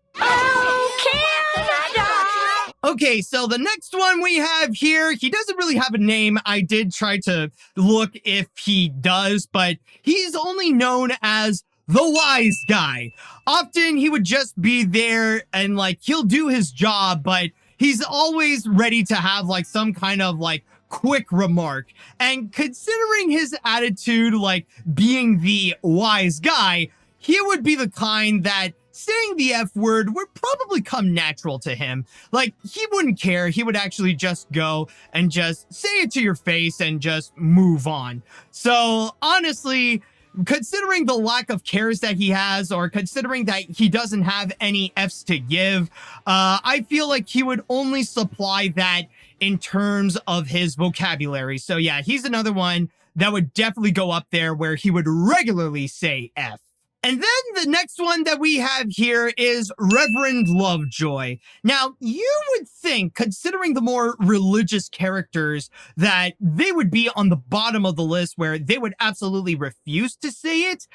Okay, so the next one we have here, he doesn't really have a name. I did try to look if he does, but he's only known as the wise guy. Often he would just be there and like he'll do his job, but he's always ready to have like some kind of like quick remark. And considering his attitude, like being the wise guy, he would be the kind that saying the F word would probably come natural to him. Like, he wouldn't care. He would actually just go and just say it to your face and just move on. So, honestly, considering the lack of cares that he has, or considering that he doesn't have any Fs to give, I feel like he would only supply that in terms of his vocabulary. So yeah, he's another one that would definitely go up there where he would regularly say F. And then the next one that we have here is Reverend Lovejoy. Now, you would think, considering the more religious characters, that they would be on the bottom of the list where they would absolutely refuse to say it.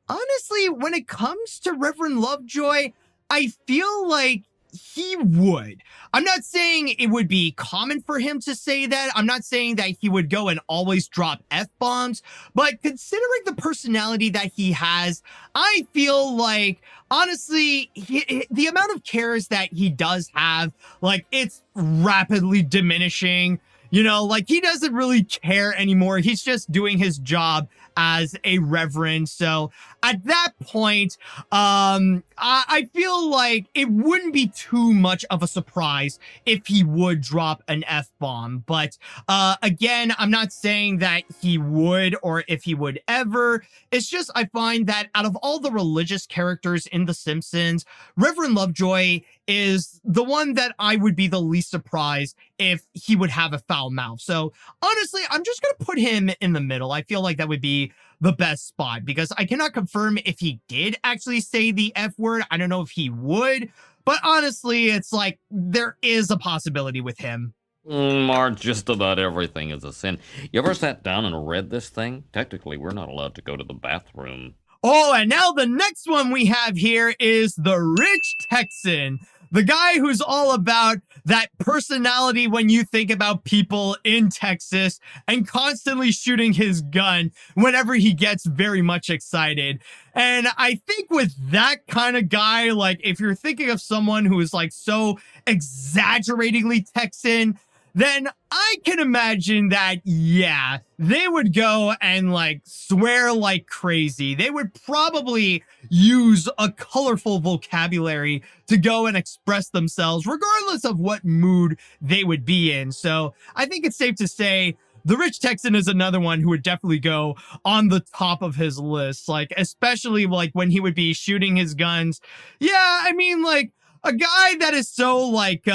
Honestly, when it comes to Reverend Lovejoy, I feel like he would. I'm not saying it would be common for him to say that. I'm not saying that he would go and always drop F-bombs, but considering the personality that he has, I feel like, honestly, the amount of cares that he does have, like, it's rapidly diminishing. You know, like, he doesn't really care anymore. He's just doing his job as a reverend. So at that point, I feel like it wouldn't be too much of a surprise if he would drop an F-bomb. But again, I'm not saying that he would or if he would ever. It's just I find that out of all the religious characters in The Simpsons, Reverend Lovejoy is the one that I would be the least surprised if he would have a foul mouth. So honestly, I'm just going to put him in the middle. I feel like that would be the best spot because I cannot confirm if he did actually say the F word. I don't know if he would, but honestly, it's like there is a possibility with him. Mark, just about everything is a sin. You ever sat down and read this thing? Technically, we're not allowed to go to the bathroom. Oh, and now the next one we have here is the Rich Texan. The guy who's all about that personality when you think about people in Texas and constantly shooting his gun whenever he gets very much excited. And I think with that kind of guy, like if you're thinking of someone who is like so exaggeratingly Texan, then I can imagine that, yeah, they would go and like swear like crazy. They would probably use a colorful vocabulary to go and express themselves, regardless of what mood they would be in. So I think it's safe to say the Rich Texan is another one who would definitely go on the top of his list, like especially like when he would be shooting his guns. Yeah, I mean, like, a guy that is so like,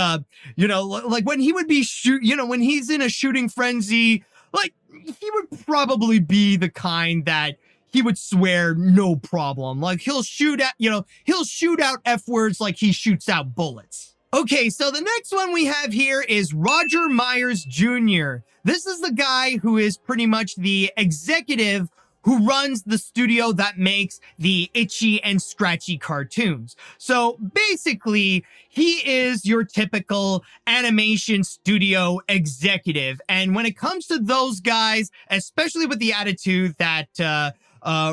you know, like when he would be when he's in a shooting frenzy, like he would probably be the kind that he would swear no problem. Like he'll shoot out F words like he shoots out bullets. Okay, so the next one we have here is Roger Myers Jr. This is the guy who is pretty much the executive who runs the studio that makes the Itchy and Scratchy cartoons. So basically, he is your typical animation studio executive. And when it comes to those guys, especially with the attitude that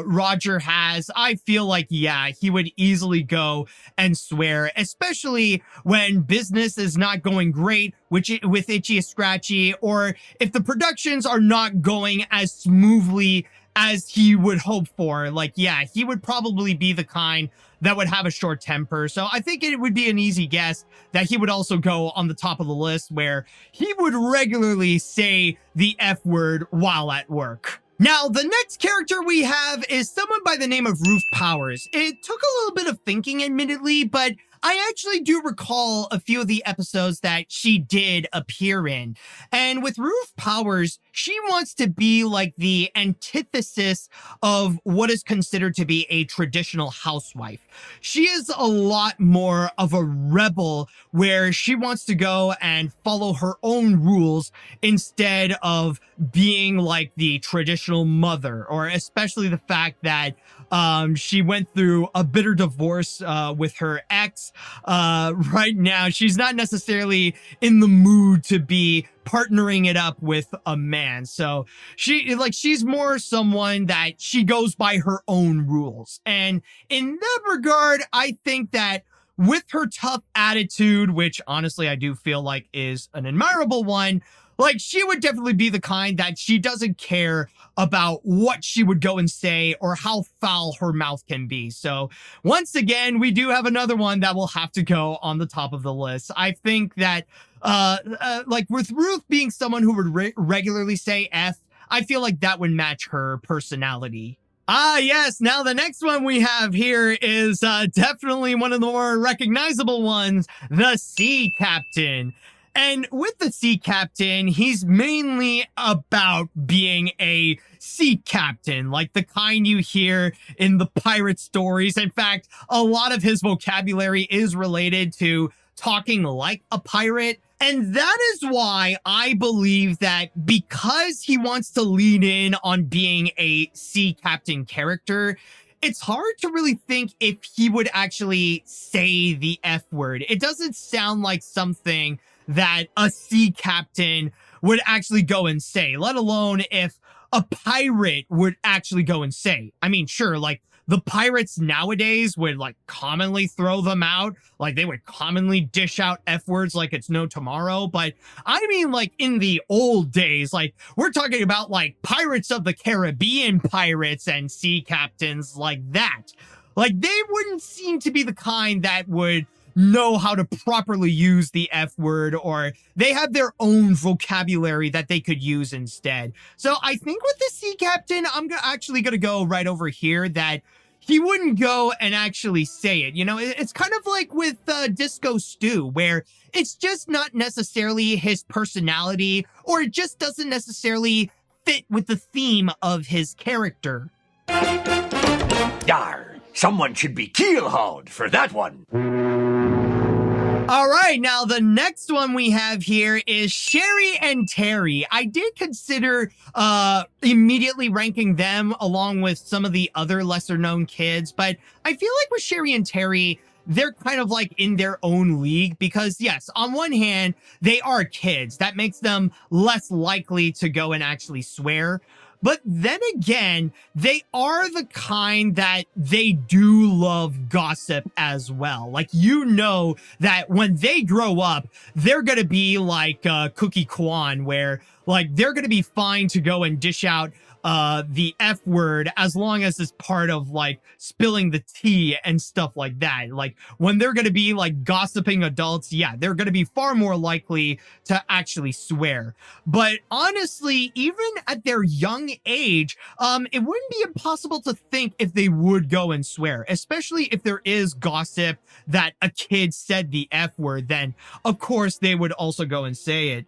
Roger has, I feel like, yeah, he would easily go and swear, especially when business is not going great with Itchy and Scratchy, or if the productions are not going as smoothly as he would hope for. Like, yeah, he would probably be the kind that would have a short temper. So I think it would be an easy guess that he would also go on the top of the list where he would regularly say the F word while at work. Now, the next character we have is someone by the name of Ruth Powers. It took a little bit of thinking, admittedly, but I actually do recall a few of the episodes that she did appear in. And with Ruth Powers, she wants to be like the antithesis of what is considered to be a traditional housewife. She is a lot more of a rebel where she wants to go and follow her own rules instead of being like the traditional mother, or especially the fact that she went through a bitter divorce with her ex. Right now, she's not necessarily in the mood to be partnering it up with a man. So she's more someone that she goes by her own rules. And in that regard, I think that with her tough attitude, which honestly I do feel like is an admirable one, Like, she would definitely be the kind that she doesn't care about what she would go and say or how foul her mouth can be. So once again, we do have another one that will have to go on the top of the list. I think that, like with Ruth being someone who would regularly say F, I feel like that would match her personality. Ah, yes. Now, the next one we have here is definitely one of the more recognizable ones, the Sea Captain. And with the Sea Captain, he's mainly about being a sea captain, like the kind you hear in the pirate stories. In fact, a lot of his vocabulary is related to talking like a pirate. And that is why I believe that because he wants to lean in on being a sea captain character, it's hard to really think if he would actually say the F word. It doesn't sound like something that a sea captain would actually go and say, let alone if a pirate would actually go and say. I mean, sure, like the pirates nowadays would like commonly throw them out. Like they would commonly dish out F words like it's no tomorrow. But I mean, like in the old days, like we're talking about like Pirates of the Caribbean pirates and sea captains like that. Like they wouldn't seem to be the kind that would know how to properly use the F word, or they have their own vocabulary that they could use instead. So I think with the sea captain, I'm actually going to go right over here that he wouldn't go and actually say it. You know, it's kind of like with Disco Stew, where it's just not necessarily his personality, or it just doesn't necessarily fit with the theme of his character. Yar, someone should be keel-hauled for that one. All right, now the next one we have here is Sherry and Terry. I did consider immediately ranking them along with some of the other lesser known kids, but I feel like with Sherry and Terry, they're kind of like in their own league because yes, on one hand, they are kids. That makes them less likely to go and actually swear. But then again, they are the kind that they do love gossip as well. Like, you know that when they grow up, they're going to be like Cookie Kwan, where like they're going to be fine to go and dish out the F word as long as it's part of like spilling the tea and stuff like that. Like when they're going to be like gossiping adults, yeah, they're going to be far more likely to actually swear. But honestly, even at their young age, it wouldn't be impossible to think if they would go and swear, especially if there is gossip that a kid said the F word, then of course they would also go and say it.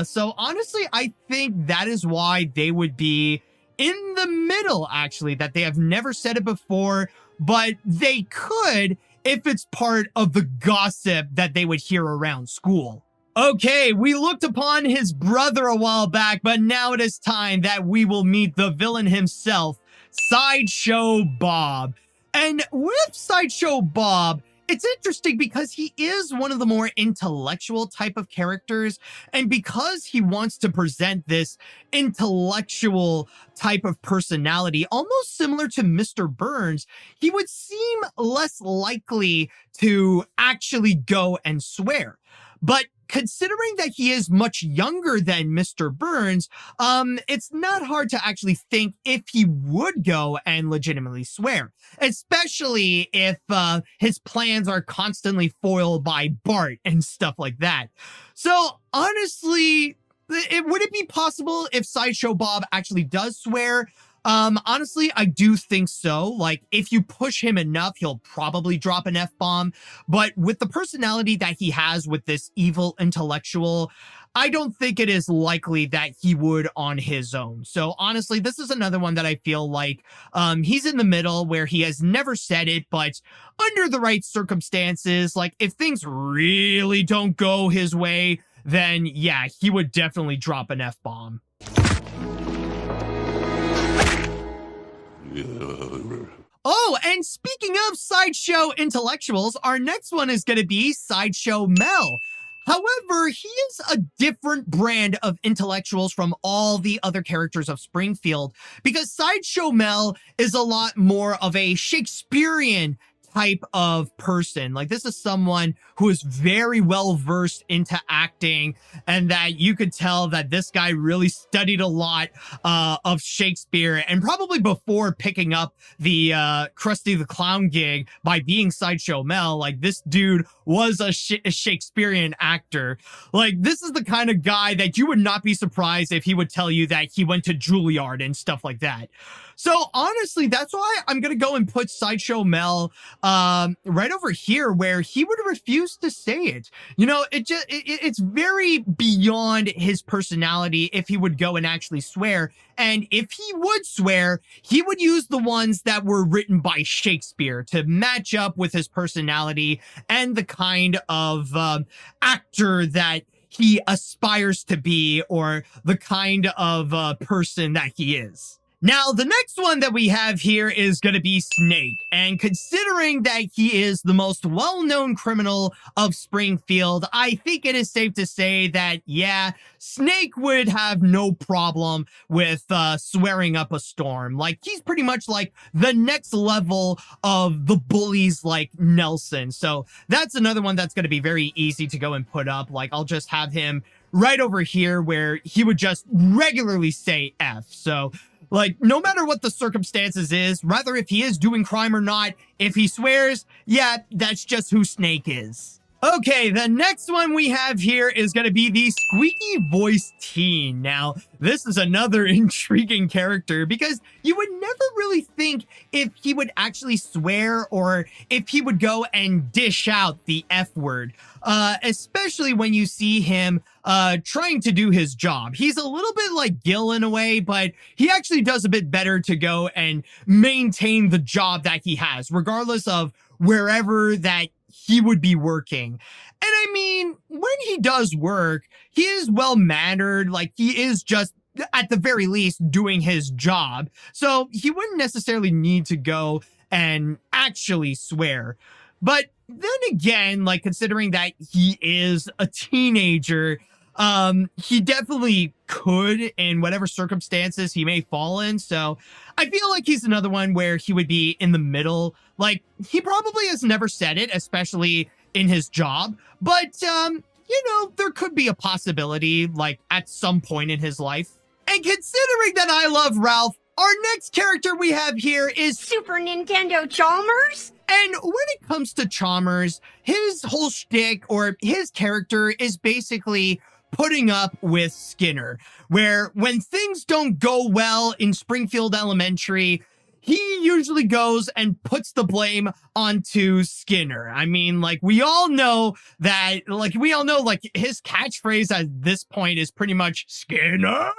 So honestly, I think that is why they would be in the middle, actually, that they have never said it before, but they could if it's part of the gossip that they would hear around school. Okay, we looked upon his brother a while back, but now it is time that we will meet the villain himself, Sideshow Bob. And with Sideshow Bob, it's interesting because he is one of the more intellectual type of characters, and because he wants to present this intellectual type of personality, almost similar to Mr. Burns, he would seem less likely to actually go and swear. But considering that he is much younger than Mr. Burns, it's not hard to actually think if he would go and legitimately swear, especially if his plans are constantly foiled by Bart and stuff like that. So honestly, would it be possible if Sideshow Bob actually does swear? Honestly, I do think so. Like, if you push him enough, he'll probably drop an F-bomb. But with the personality that he has with this evil intellectual, I don't think it is likely that he would on his own. So honestly, this is another one that I feel like he's in the middle where he has never said it, but under the right circumstances, like if things really don't go his way, then yeah, he would definitely drop an F-bomb. Oh, and speaking of Sideshow intellectuals, our next one is going to be Sideshow Mel. However, he is a different brand of intellectuals from all the other characters of Springfield, because Sideshow Mel is a lot more of a Shakespearean type of person. Like, this is someone who is very well versed into acting, and that you could tell that this guy really studied a lot of Shakespeare, and probably before picking up the Krusty the Clown gig by being Sideshow Mel, like, this dude was a Shakespearean actor. Like, this is the kind of guy that you would not be surprised if he would tell you that he went to Juilliard and stuff like that. So honestly, that's why I'm going to go and put Sideshow Mel right over here, where he would refuse to say it. You know, it's very beyond his personality if he would go and actually swear. And if he would swear, he would use the ones that were written by Shakespeare to match up with his personality and the kind of actor that he aspires to be, or the kind of person that he is. Now, the next one that we have here is going to be Snake. And considering that he is the most well-known criminal of Springfield, I think it is safe to say that, yeah, Snake would have no problem with swearing up a storm. Like, he's pretty much like the next level of the bullies like Nelson. So that's another one that's going to be very easy to go and put up. Like, I'll just have him right over here where he would just regularly say F. So, like, no matter what the circumstances is, rather if he is doing crime or not, if he swears, yeah, that's just who Snake is. Okay, the next one we have here is going to be the squeaky voice teen. Now, this is another intriguing character because you would never really think if he would actually swear or if he would go and dish out the F word, especially when you see him trying to do his job. He's a little bit like Gil in a way, but he actually does a bit better to go and maintain the job that he has, regardless of wherever that he would be working. And I mean, when he does work, he is well-mannered. Like, he is just, at the very least, doing his job. So he wouldn't necessarily need to go and actually swear. But then again, like, considering that he is a teenager, he definitely could in whatever circumstances he may fall in. So I feel like he's another one where he would be in the middle. Like, he probably has never said it, especially in his job, but you know, there could be a possibility, like, at some point in his life. And considering that I love Ralph, our next character we have here is Super Nintendo Chalmers. And when it comes to Chalmers, his whole shtick or his character is basically putting up with Skinner, where when things don't go well in Springfield Elementary, he usually goes and puts the blame onto Skinner. I mean, like, we all know, like, his catchphrase at this point is pretty much Skinner.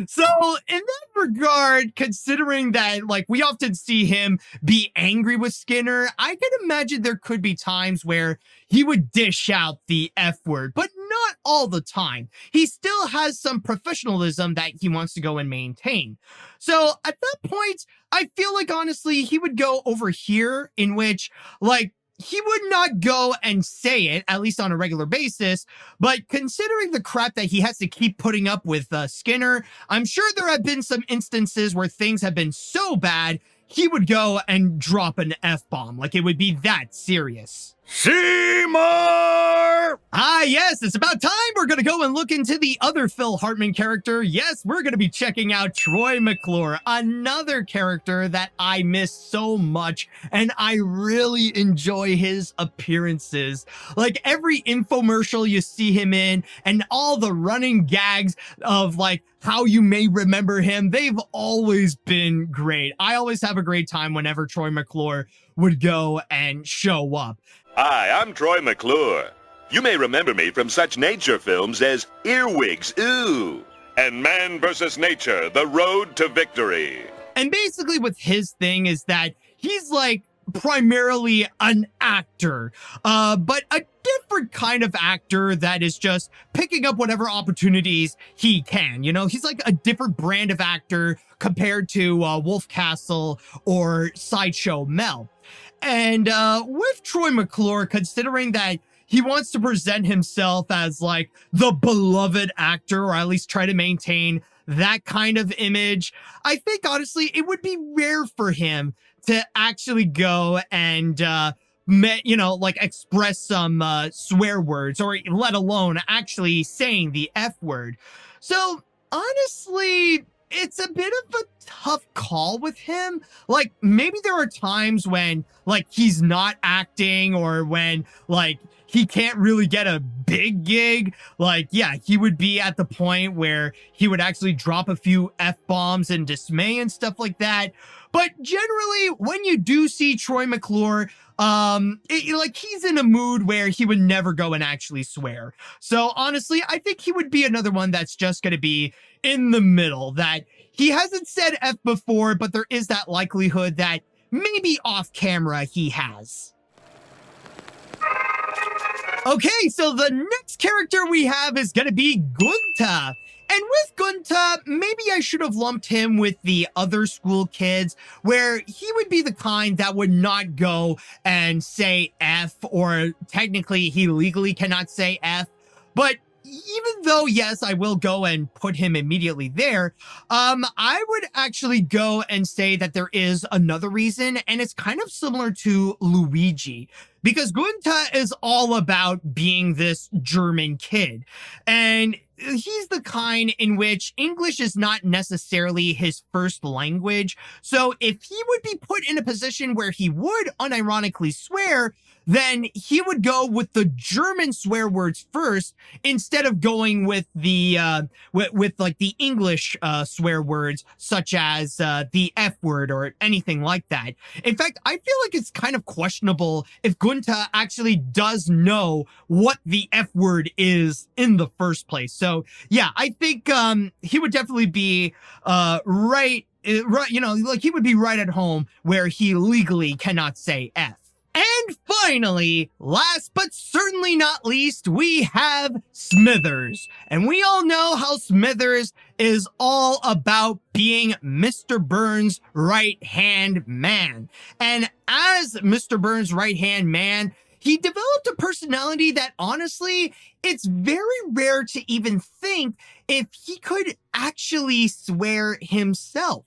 So in that regard, considering that, like, we often see him be angry with Skinner, I can imagine there could be times where he would dish out the F word, but not all the time. He still has some professionalism that he wants to go and maintain. So at that point, I feel like, honestly, he would go over here, in which, like, he would not go and say it, at least on a regular basis, but considering the crap that he has to keep putting up with Skinner, I'm sure there have been some instances where things have been so bad, he would go and drop an F-bomb. Like, it would be that serious. Seymour! Ah, yes, it's about time we're going to go and look into the other Phil Hartman character. Yes, we're going to be checking out Troy McClure, another character that I miss so much, and I really enjoy his appearances. Like, every infomercial you see him in, and all the running gags of, like, how you may remember him, they've always been great. I always have a great time whenever Troy McClure would go and show up. Hi, I'm Troy McClure. You may remember me from such nature films as Earwigs, Ooh, and Man vs. Nature, The Road to Victory. And basically with his thing is that he's like primarily an actor, but a different kind of actor that is just picking up whatever opportunities he can. You know, he's like a different brand of actor compared to Wolf Castle or Sideshow Mel. And with Troy McClure, considering that he wants to present himself as like the beloved actor, or at least try to maintain that kind of image. I think honestly, it would be rare for him to actually go and, like express some swear words, or let alone actually saying the F word. So honestly, it's a bit of a tough call with him. Like, maybe there are times when, like, he's not acting, or when, like, he can't really get a big gig. Like, yeah, he would be at the point where he would actually drop a few F-bombs in dismay and stuff like that. But generally, when you do see Troy McClure, he's in a mood where he would never go and actually swear. So honestly, I think he would be another one that's just going to be in the middle, that he hasn't said F before, but there is that likelihood that maybe off camera he has. Okay, so the next character we have is going to be Gunther. And with Gunther, maybe I should have lumped him with the other school kids, where he would be the kind that would not go and say F, or technically he legally cannot say F. But even though, yes, I will go and put him immediately there, I would actually go and say that there is another reason, and it's kind of similar to Luigi. Because Gunther is all about being this German kid. And he's the kind in which English is not necessarily his first language. So if he would be put in a position where he would unironically swear, then he would go with the German swear words first, instead of going with the like the English swear words, such as the F word or anything like that. In fact, I feel like it's kind of questionable if Gunther actually does know what the F word is in the first place. So yeah, I think he would definitely be right, he would be right at home where he legally cannot say F. And finally, last but certainly not least, we have Smithers. And we all know how Smithers is all about being Mr. Burns' right-hand man. And as Mr. Burns' right-hand man, he developed a personality that honestly, it's very rare to even think if he could actually swear himself.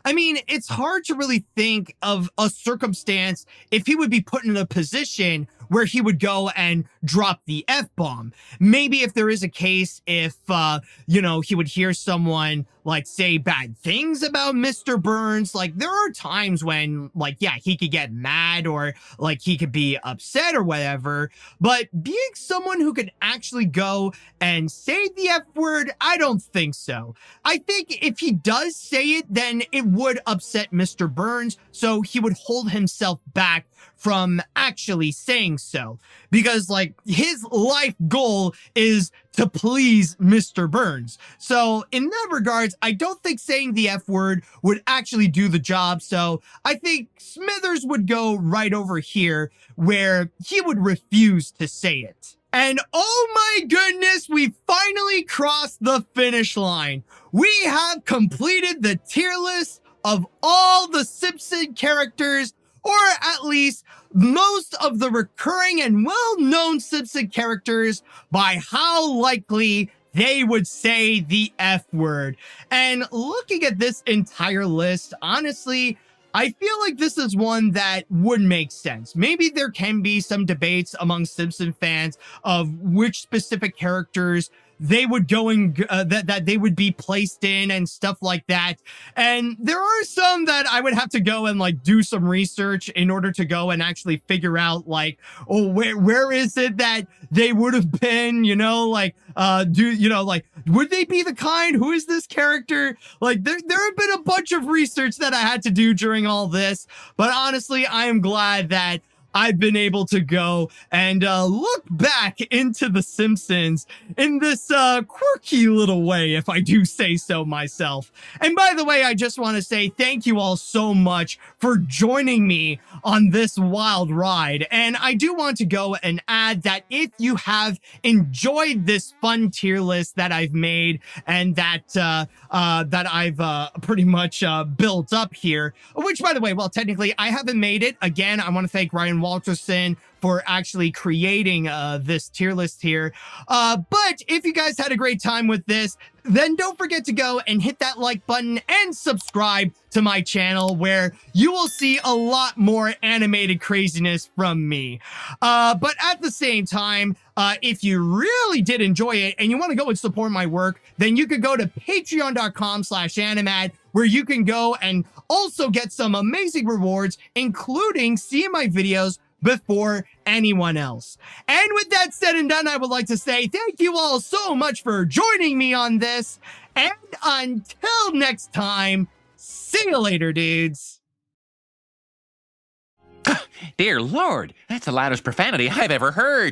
I mean, it's hard to really think of a circumstance if he would be put in a position where he would go and drop the F-bomb. Maybe if there is a case, if, he would hear someone, like, say bad things about Mr. Burns. Like, there are times when, like, yeah, he could get mad, or, like, he could be upset or whatever. But being someone who could actually go and say the F word, I don't think so. I think if he does say it, then it would upset Mr. Burns, so he would hold himself back from actually saying so, because like his life goal is to please Mr. Burns. So in that regards, I don't think saying the F word would actually do the job. So I think Smithers would go right over here, where he would refuse to say it. And oh my goodness, we finally crossed the finish line. We have completed the tier list of all the Simpson characters, or at least most of the recurring and well-known Simpson characters, by how likely they would say the F word. And looking at this entire list, honestly, I feel like this is one that would make sense. Maybe there can be some debates among Simpson fans of which specific characters they would go and that they would be placed in and stuff like that. And there are some that I would have to go and like do some research in order to go and actually figure out, like, oh, where is it that they would have been, would they be the kind? Who is this character? Like, there have been a bunch of research that I had to do during all this, but honestly, I am glad that I've been able to go and look back into The Simpsons in this quirky little way, if I do say so myself. And by the way, I just want to say thank you all so much for joining me on this wild ride. And I do want to go and add that if you have enjoyed this fun tier list that I've made, and that I've pretty much built up here, which, by the way, well, technically I haven't made it. Again, I want to thank Ryan Dan Walterson for actually creating this tier list here. But if you guys had a great time with this, then don't forget to go and hit that like button and subscribe to my channel, where you will see a lot more animated craziness from me. But at the same time, if you really did enjoy it and you want to go and support my work, then you could go to patreon.com/animad, where you can go and also get some amazing rewards, including seeing my videos before anyone else. And with that said and done, I would like to say thank you all so much for joining me on this. And until next time, see you later, dudes. Dear Lord, that's the loudest profanity I've ever heard.